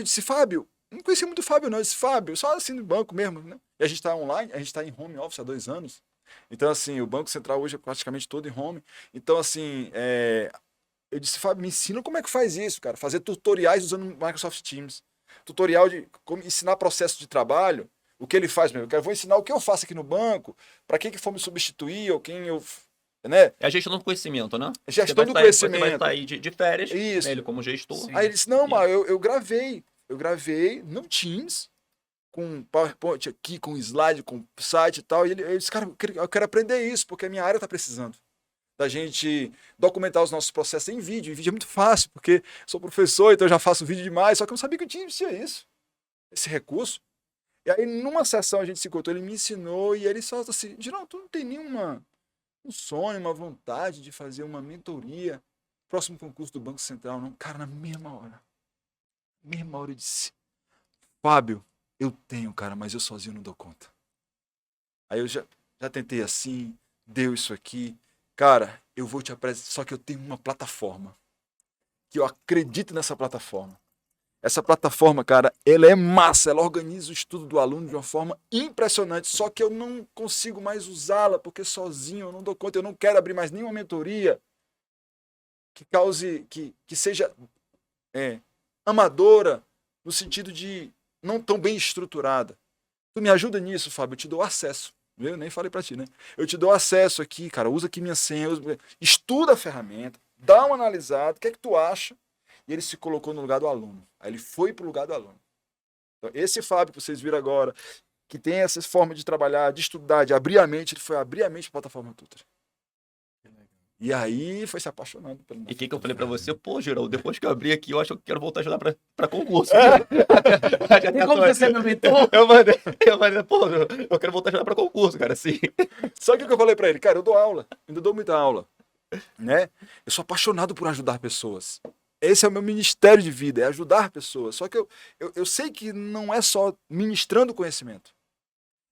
disse, Fábio, não conhecia muito o Fábio não, eu disse, Fábio, só assim no banco mesmo, né? E a gente está online, a gente está em home office há 2 anos. Então, assim, o Banco Central hoje é praticamente todo em home. Então, assim, eu disse, Fábio, me ensina como é que faz isso, cara. Fazer tutoriais usando o Microsoft Teams. Tutorial de como ensinar processo de trabalho. O que ele faz mesmo. Eu vou ensinar o que eu faço aqui no banco, para quem que for me substituir, ou quem eu... Né? É a gestão do conhecimento, né? Gestão do conhecimento. Você vai sair de férias, isso. Ele como gestor. Sim. Aí ele disse, não, mas eu gravei. Eu gravei no Teams, com PowerPoint aqui, com slide, com site e tal. E ele disse, cara, eu quero aprender isso, porque a minha área está precisando da gente documentar os nossos processos em vídeo. E vídeo é muito fácil, porque sou professor, então eu já faço vídeo demais, só que eu não sabia que o Teams tinha isso, esse recurso. E aí, numa sessão, a gente se encontrou, ele me ensinou, e ele só assim, Girão, tu não tem um sonho, uma vontade de fazer uma mentoria, próximo concurso do Banco Central, não? Cara, na mesma hora eu disse, Fábio, eu tenho, cara, mas eu sozinho não dou conta. Aí eu já tentei assim, deu isso aqui, cara, eu vou te apresentar, só que eu tenho uma plataforma, que eu acredito nessa plataforma. Essa plataforma, cara, ela é massa, ela organiza o estudo do aluno de uma forma impressionante, só que eu não consigo mais usá-la, porque sozinho eu não dou conta, eu não quero abrir mais nenhuma mentoria que cause, que seja amadora, no sentido de não tão bem estruturada. Tu me ajuda nisso, Fábio, eu te dou acesso. Eu nem falei pra ti, né? Eu te dou acesso aqui, cara, usa aqui minha senha, estuda a ferramenta, dá uma analisada, o que é que tu acha? E ele se colocou no lugar do aluno. Aí ele foi pro lugar do aluno. Então, esse Fábio que vocês viram agora, que tem essa forma de trabalhar, de estudar, de abrir a mente, ele foi abrir a mente para a plataforma Tutor. E aí foi se apaixonando pelo E o que eu falei pra você? Pô, Geraldo, depois que eu abri aqui, eu acho que eu quero voltar a ajudar pra concurso. Tem como você ser meu mentor? Eu mandei, pô, eu quero voltar a ajudar pra concurso, cara, assim. Só que o que eu falei para ele, cara, eu dou aula, ainda dou muita aula, né? Eu sou apaixonado por ajudar pessoas. Esse é o meu ministério de vida, é ajudar pessoas. Só que eu sei que não é só ministrando conhecimento.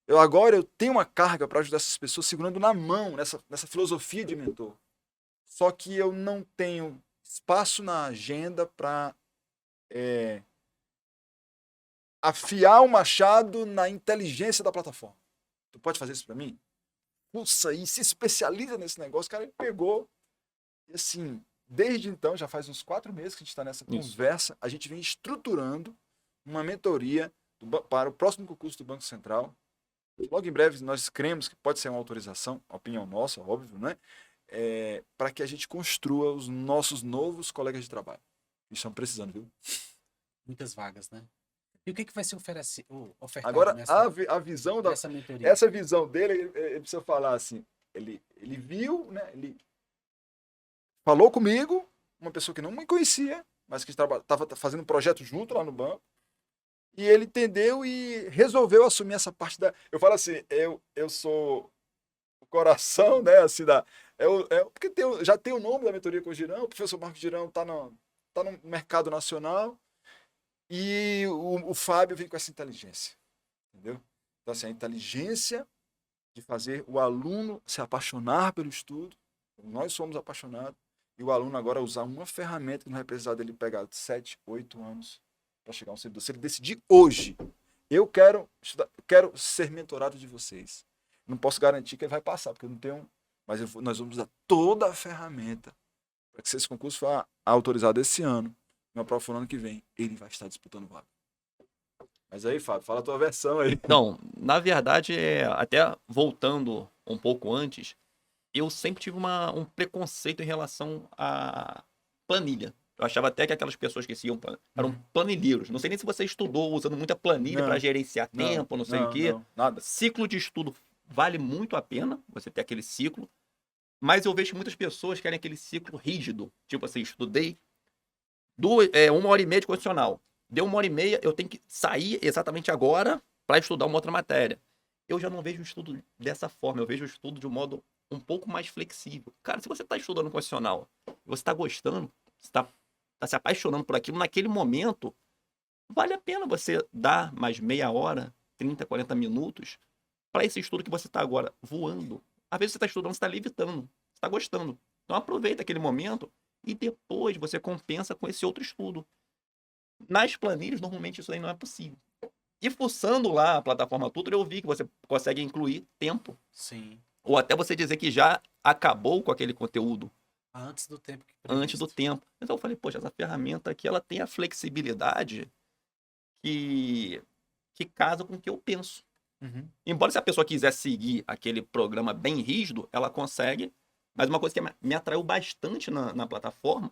Agora eu tenho uma carga para ajudar essas pessoas segurando na mão, nessa filosofia de mentor. Só que eu não tenho espaço na agenda para afiar o machado na inteligência da plataforma. Tu pode fazer isso para mim? Pulsa aí, se especializa nesse negócio. Cara, ele pegou e assim... Desde então, já faz uns 4 meses que a gente está nessa conversa, a gente vem estruturando uma mentoria para o próximo concurso do Banco Central. Logo em breve, nós cremos que pode ser uma autorização, opinião nossa, óbvio, né? Para que a gente construa os nossos novos colegas de trabalho. Eles estão precisando, viu? Muitas vagas, né? E o que vai ser ofertado agora, nessa, a visão nessa mentoria? essa visão dele, ele precisa falar assim, ele viu, né? Ele falou comigo, uma pessoa que não me conhecia, mas que estava fazendo um projeto junto lá no banco, e ele entendeu e resolveu assumir essa parte da... Eu falo assim, eu sou o coração, né, assim, porque já tem o nome da mentoria com o Girão, o professor Marcos Girão tá no mercado nacional, e o Fábio vem com essa inteligência, entendeu? Então, assim, a inteligência de fazer o aluno se apaixonar pelo estudo, nós somos apaixonados, e o aluno agora usar uma ferramenta que não vai precisar dele pegar 7, 8 anos para chegar a um servidor. Se ele decidir hoje, eu quero estudar, eu quero ser mentorado de vocês. Não posso garantir que ele vai passar, porque eu não tenho. Mas nós vamos dar toda a ferramenta para que se esse concurso for autorizado esse ano, na prova for no ano que vem, ele vai estar disputando vaga. Mas aí, Fábio, fala a tua versão aí. Então, na verdade, até voltando um pouco antes, eu sempre tive um preconceito em relação à planilha. Eu achava até que aquelas pessoas que seguiam eram planilheiros. Não sei nem se você estudou usando muita planilha para gerenciar tempo, não sei o quê. Não, nada. Ciclo de estudo vale muito a pena você ter aquele ciclo, mas eu vejo que muitas pessoas querem aquele ciclo rígido. Tipo assim, estudei 1h30 de constitucional. Deu 1h30, eu tenho que sair exatamente agora para estudar uma outra matéria. Eu já não vejo o estudo dessa forma, eu vejo o estudo de um modo um pouco mais flexível. Cara, se você está estudando constitucional, você está gostando, você está se apaixonando por aquilo, naquele momento, vale a pena você dar mais meia hora, 30, 40 minutos para esse estudo que você está agora voando. Às vezes você está estudando, você está levitando, você está gostando. Então aproveita aquele momento e depois você compensa com esse outro estudo. Nas planilhas, normalmente isso aí não é possível. E fuçando lá a plataforma Tutor, eu vi que você consegue incluir tempo. Sim. Ou até você dizer que já acabou com aquele conteúdo. Antes do tempo. Antes do tempo. Então eu falei, poxa, essa ferramenta aqui, ela tem a flexibilidade que casa com o que eu penso. Uhum. Embora se a pessoa quiser seguir aquele programa bem rígido, ela consegue. Mas uma coisa que me atraiu bastante na plataforma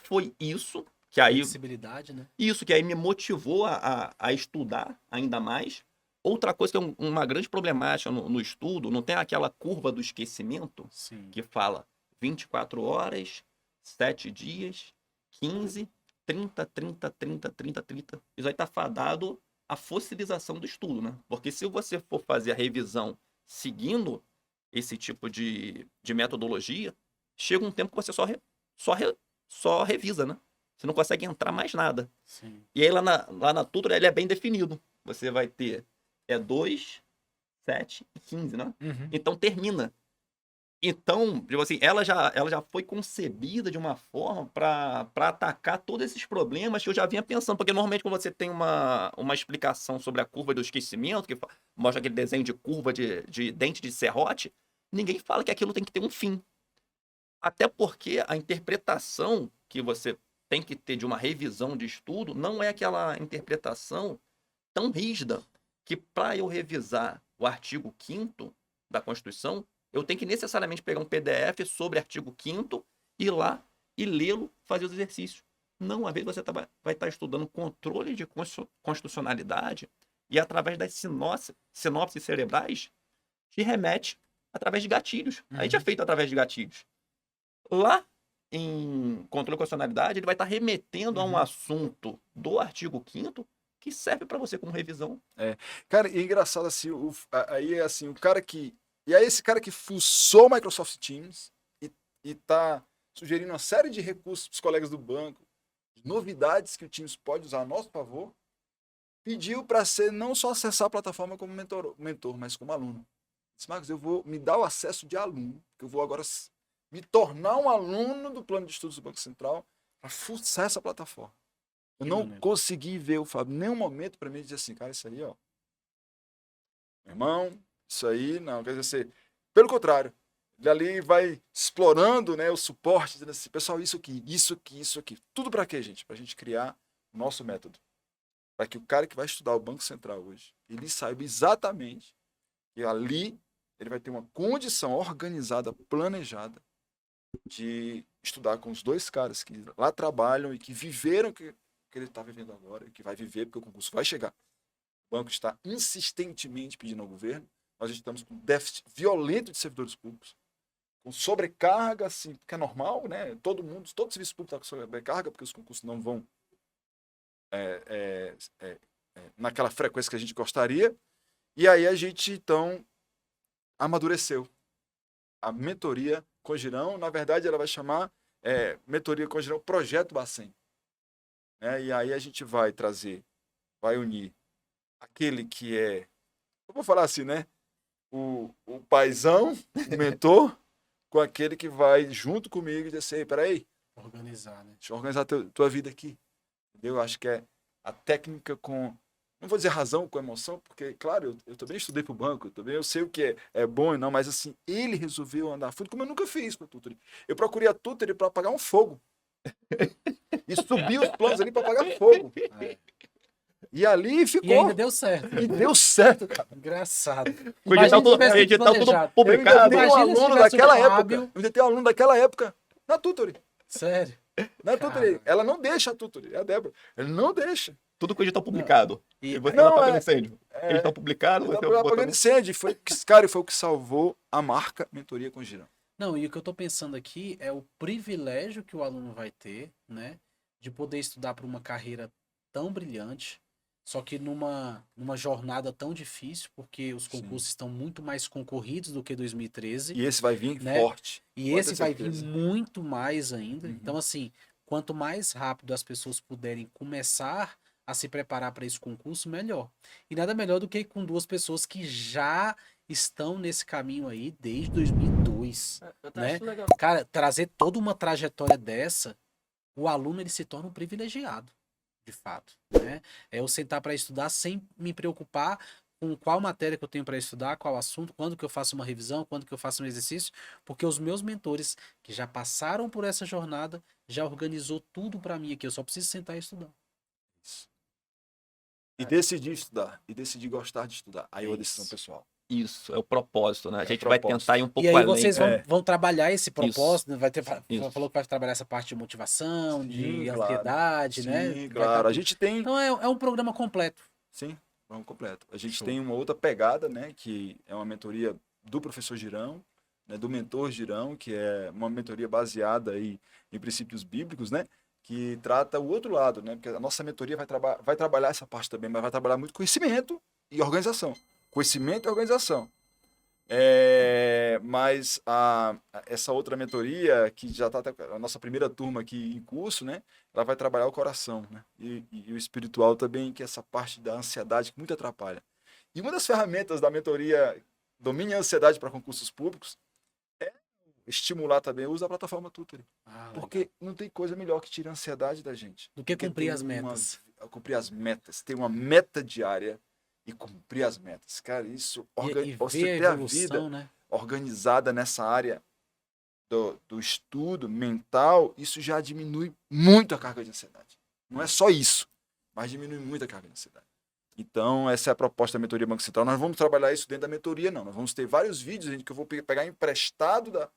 foi isso, que aí... Flexibilidade, né? Isso, que aí me motivou a estudar ainda mais. Outra coisa que é uma grande problemática no estudo, não tem aquela curva do esquecimento? Sim. Que fala 24 horas, 7 dias, 15, 30, 30, 30, 30, 30. Isso aí tá fadado à fossilização do estudo, né? Porque se você for fazer a revisão seguindo esse tipo de metodologia, chega um tempo que você só revisa, né? Você não consegue entrar mais nada. Sim. E aí lá na Tutor ele é bem definido. Você vai ter 2, 7 e 15, né? Uhum. Então termina. Então, tipo assim, ela já foi concebida de uma forma para atacar todos esses problemas que eu já vinha pensando. Porque normalmente quando você tem uma explicação sobre a curva do esquecimento, que mostra aquele desenho de curva de dente de serrote, ninguém fala que aquilo tem que ter um fim. Até porque a interpretação que você tem que ter de uma revisão de estudo não é aquela interpretação tão rígida que para eu revisar o artigo 5º da Constituição, eu tenho que necessariamente pegar um PDF sobre artigo 5º, ir lá e lê-lo, fazer os exercícios. Não, às vezes você vai estar estudando controle de constitucionalidade e através das sinopses cerebrais te remete através de gatilhos. Aí já é feito através de gatilhos. Lá em controle de constitucionalidade, ele vai estar remetendo a um assunto do artigo 5º que serve para você como revisão. Cara, e é engraçado assim, aí é assim, o cara que... E aí esse cara que fuçou o Microsoft Teams e tá sugerindo uma série de recursos para os colegas do banco, novidades que o Teams pode usar a nosso favor, pediu para ser não só acessar a plataforma como mentor, mas como aluno. Disse, Marcos, eu vou me dar o acesso de aluno, que eu vou agora me tornar um aluno do plano de estudos do Banco Central para fuçar essa plataforma. Eu não consegui ver o Fábio em nenhum momento para mim dizer assim, cara, isso aí, ó. Meu irmão, isso aí não quer dizer. Pelo contrário, ele ali vai explorando, né, o suporte, dizendo assim, pessoal, isso aqui. Tudo para quê, gente? Para a gente criar o nosso método. Para que o cara que vai estudar o Banco Central hoje, ele saiba exatamente que ali ele vai ter uma condição organizada, planejada, de estudar com os dois caras que lá trabalham e que viveram o que ele está vivendo agora e que vai viver porque o concurso vai chegar. O banco está insistentemente pedindo ao governo. Nós estamos com déficit violento de servidores públicos, com sobrecarga, assim, que é normal, né? Todo os serviços públicos estão com sobrecarga porque os concursos não vão naquela frequência que a gente gostaria. E aí a gente, então, amadureceu. A mentoria Cogirão, na verdade, ela vai chamar mentoria Cogirão Projeto Bacen. E aí a gente vai unir aquele que é, eu vou falar assim, né? O paizão, o mentor, com aquele que vai junto comigo e dizer assim, peraí. Organizar, né? Deixa eu organizar tua vida aqui. Entendeu? Eu acho que a técnica com, não vou dizer razão, com emoção, porque, claro, eu também estudei para o banco, eu sei o que é bom e não, mas assim, ele resolveu andar a fundo, como eu nunca fiz com a tutoria. Eu procurei a tutoria para apagar um fogo. E subi os planos ali para apagar fogo. E ali ficou. E ainda deu certo. E deu certo, cara. Engraçado. O edital tudo publicado. Eu ainda tenho um Imagina se aluno tivesse daquela o época. Fábio. Eu ainda tenho um aluno daquela época na tutoria. Sério. Na Cara. tutoria. Ela não deixa a tutoria, é a Débora. Ela não deixa. Tudo com o edital publicado. E- E você Não, não apagando é- incêndio. Edital publicado, Ela você tá apagando botando... incêndio. Cara, foi o que salvou a marca Mentoria com Girão. Não, e o que eu tô pensando aqui é o privilégio que o aluno vai ter, né? De poder estudar para uma carreira tão brilhante, só que numa jornada tão difícil, porque os Sim. concursos estão muito mais concorridos do que 2013. E esse vai vir Né? forte. E Pode esse ter vai vir certeza. muito mais ainda. Uhum. Então, assim, quanto mais rápido as pessoas puderem começar a se preparar para esse concurso, melhor. E nada melhor do que com duas pessoas que já estão nesse caminho aí desde 2002. Eu até Né? acho legal. Cara, trazer toda uma trajetória dessa, o aluno ele se torna um privilegiado, de fato. Né? É eu sentar para estudar sem me preocupar com qual matéria que eu tenho para estudar, qual assunto, quando que eu faço uma revisão, quando que eu faço um exercício, porque os meus mentores que já passaram por essa jornada já organizou tudo para mim aqui. Eu só preciso sentar e estudar. E decidir estudar. E decidir gostar de estudar. Aí é uma Isso. decisão pessoal. Isso, é o propósito, né? A É o gente vai propósito. tentar ir um pouco E aí além. vocês vão trabalhar esse propósito, vai ter, Isso. falou que vai trabalhar essa parte de motivação, de Sim, claro. ansiedade, né? Sim, Vai claro. tá- A gente tem... Então é um programa completo. Sim, vamos completo. A gente Show. tem uma outra pegada, né? Que é uma mentoria do professor Girão, né, do mentor Girão, que é uma mentoria baseada aí em princípios bíblicos, né? Que trata o outro lado, né? Porque a nossa mentoria vai trabalhar essa parte também, mas vai trabalhar muito conhecimento e organização. Conhecimento e organização. Mas essa outra mentoria, que já está a nossa primeira turma aqui em curso, né? Ela vai trabalhar o coração, né? E o espiritual também, que é essa parte da ansiedade que muito atrapalha. E uma das ferramentas da mentoria Domine a Ansiedade para Concursos Públicos é estimular também o uso da plataforma Tutory. Porque não tem coisa melhor que tirar a ansiedade da gente. Do que cumprir ter as metas. Cumprir as metas. Ter uma meta diária e cumprir as metas. Cara, isso... E Você ver ter a a vida evolução, né? organizada nessa área do estudo mental, isso já diminui muito a carga de ansiedade. Não é só isso, mas diminui muito a carga de ansiedade. Então, essa é a proposta da mentoria Banco Central. Nós vamos trabalhar isso dentro da mentoria, não. Nós vamos ter vários vídeos que eu vou pegar emprestado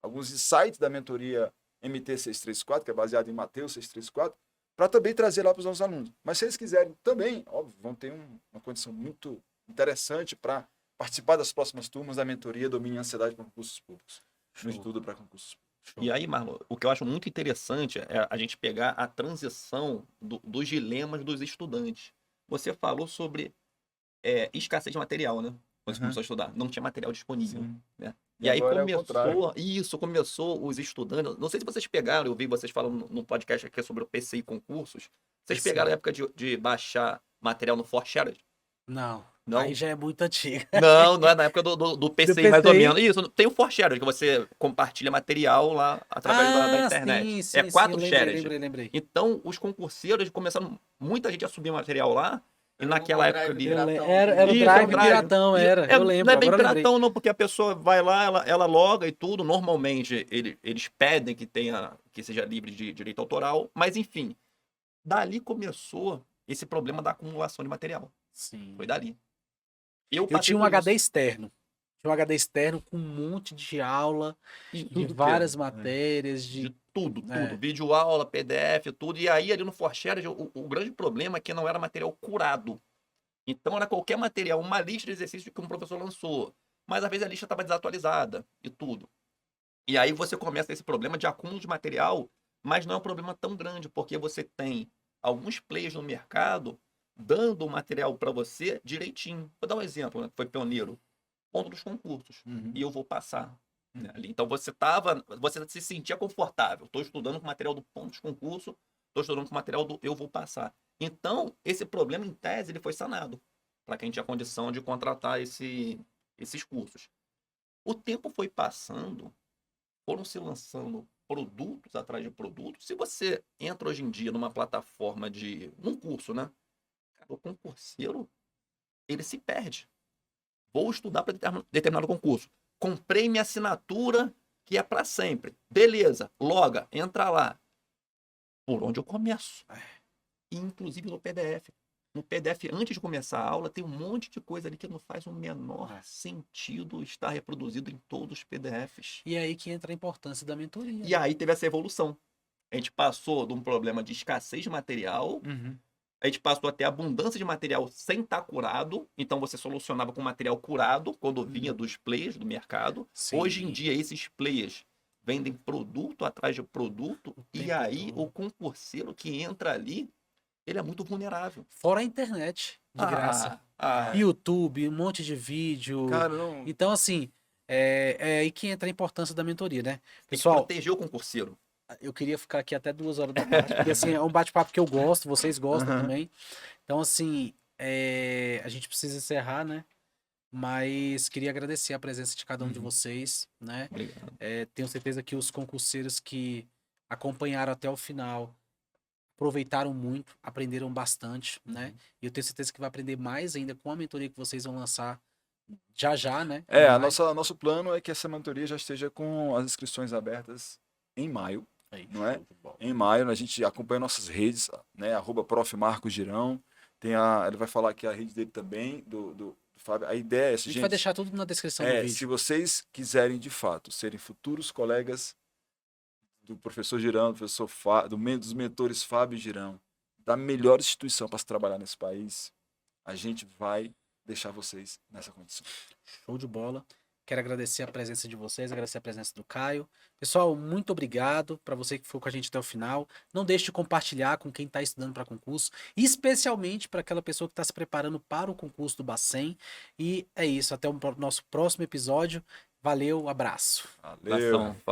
alguns insights da mentoria MT634, que é baseado em Mateus 634, para também trazer lá para os nossos alunos. Mas se eles quiserem também, óbvio, vão ter uma condição muito interessante para participar das próximas turmas da mentoria Domine a Ansiedade para Concursos Públicos. No estudo para concursos públicos. E aí, Marlon, o que eu acho muito interessante é a gente pegar a transição dos dilemas dos estudantes. Você falou sobre escassez de material, né? Quando você começou a estudar. Não tinha material disponível. Sim. Né? E E aí agora é o contrário. começou os estudantes. Não sei se vocês pegaram, eu vi vocês falando no podcast aqui sobre o PCI concursos. Vocês Sim. pegaram a época de baixar material no ForShared? Não. Não? Aí já é muito antigo. Não é na época do PCI, mais ou PCI? menos. Isso, tem o ForShared, que você compartilha material lá através da internet. Sim, é 4 shared. lembrei. Então, os concurseiros começaram, muita gente a subir material lá, e naquela Era um época drive ali... piratão. Era o Isso, drive é o drive. piratão, era. Eu lembro, Não é bem agora eu lembrei. piratão, não, porque a pessoa vai lá, ela loga e tudo. Normalmente, eles pedem que seja livre de direito autoral, mas enfim. Dali começou esse problema da acumulação de material. Sim. Foi dali. Eu passei tinha um por HD isso. externo. Tinha um HD externo com um monte de aula, E de tudo que várias é. matérias, De tudo. É. Vídeo aula, PDF, tudo. E aí, ali no ForShared, o grande problema é que não era material curado. Então, era qualquer material, uma lista de exercícios que um professor lançou. Mas, às vezes, a lista estava desatualizada e tudo. E aí, você começa esse problema de acúmulo de material, mas não é um problema tão grande, porque você tem alguns players no mercado dando o material para você direitinho. Vou dar um exemplo, né, que foi pioneiro. Ponto dos concursos. Uhum. E eu vou passar. Né, ali. Então, você se sentia confortável. Estou estudando com material do ponto dos concursos, estou estudando com material do eu vou passar. Então, esse problema, em tese, ele foi sanado para quem tinha condição de contratar esses cursos. O tempo foi passando, foram se lançando produtos atrás de produtos. Se você entra hoje em dia numa plataforma num curso, né? Cara, o concurseiro, ele se perde. Vou estudar para determinado concurso. Comprei minha assinatura, que é para sempre. Beleza, loga, entra lá. Por onde eu começo? Inclusive no PDF. No PDF, antes de começar a aula, tem um monte de coisa ali que não faz o menor sentido estar reproduzido em todos os PDFs. E aí que entra a importância da mentoria. E aí teve essa evolução. A gente passou de um problema de escassez de material, a gente passou a ter abundância de material sem estar curado. Então você solucionava com material curado quando vinha dos players do mercado. Sim. Hoje em dia, esses players vendem produto atrás de produto. E aí o concurseiro que entra ali, ele é muito vulnerável. Fora a internet, de graça. YouTube, um monte de vídeo. Cara, não... Então, assim, é aí que entra a importância da mentoria, né? Tem que Pessoal, proteger o concurseiro. eu queria ficar aqui até 2 horas da tarde, porque assim, é um bate-papo que eu gosto, vocês gostam também. Então, assim, a gente precisa encerrar, né? Mas queria agradecer a presença de cada um de vocês, né? Obrigado. Tenho certeza que os concurseiros que acompanharam até o final aproveitaram muito, aprenderam bastante, né? E eu tenho certeza que vai aprender mais ainda com a mentoria que vocês vão lançar já, né? Nosso plano é que essa mentoria já esteja com as inscrições abertas em maio. Aí, Não é? show de bola. Em maio, a gente acompanha nossas redes, né? @prof. Marcos Girão. Ele vai falar aqui a rede dele também, do Fábio. A ideia é essa, A gente vai deixar tudo na descrição do vídeo. se vocês quiserem de fato serem futuros colegas do professor Girão, dos mentores Fábio e Girão, da melhor instituição para se trabalhar nesse país, a gente vai deixar vocês nessa condição. Show de bola. Quero agradecer a presença de vocês, agradecer a presença do Caio. Pessoal, muito obrigado para você que ficou com a gente até o final. Não deixe de compartilhar com quem está estudando para concurso, especialmente para aquela pessoa que está se preparando para o concurso do Bacen. E é isso, até o nosso próximo episódio. Valeu, abraço. Valeu. Abração.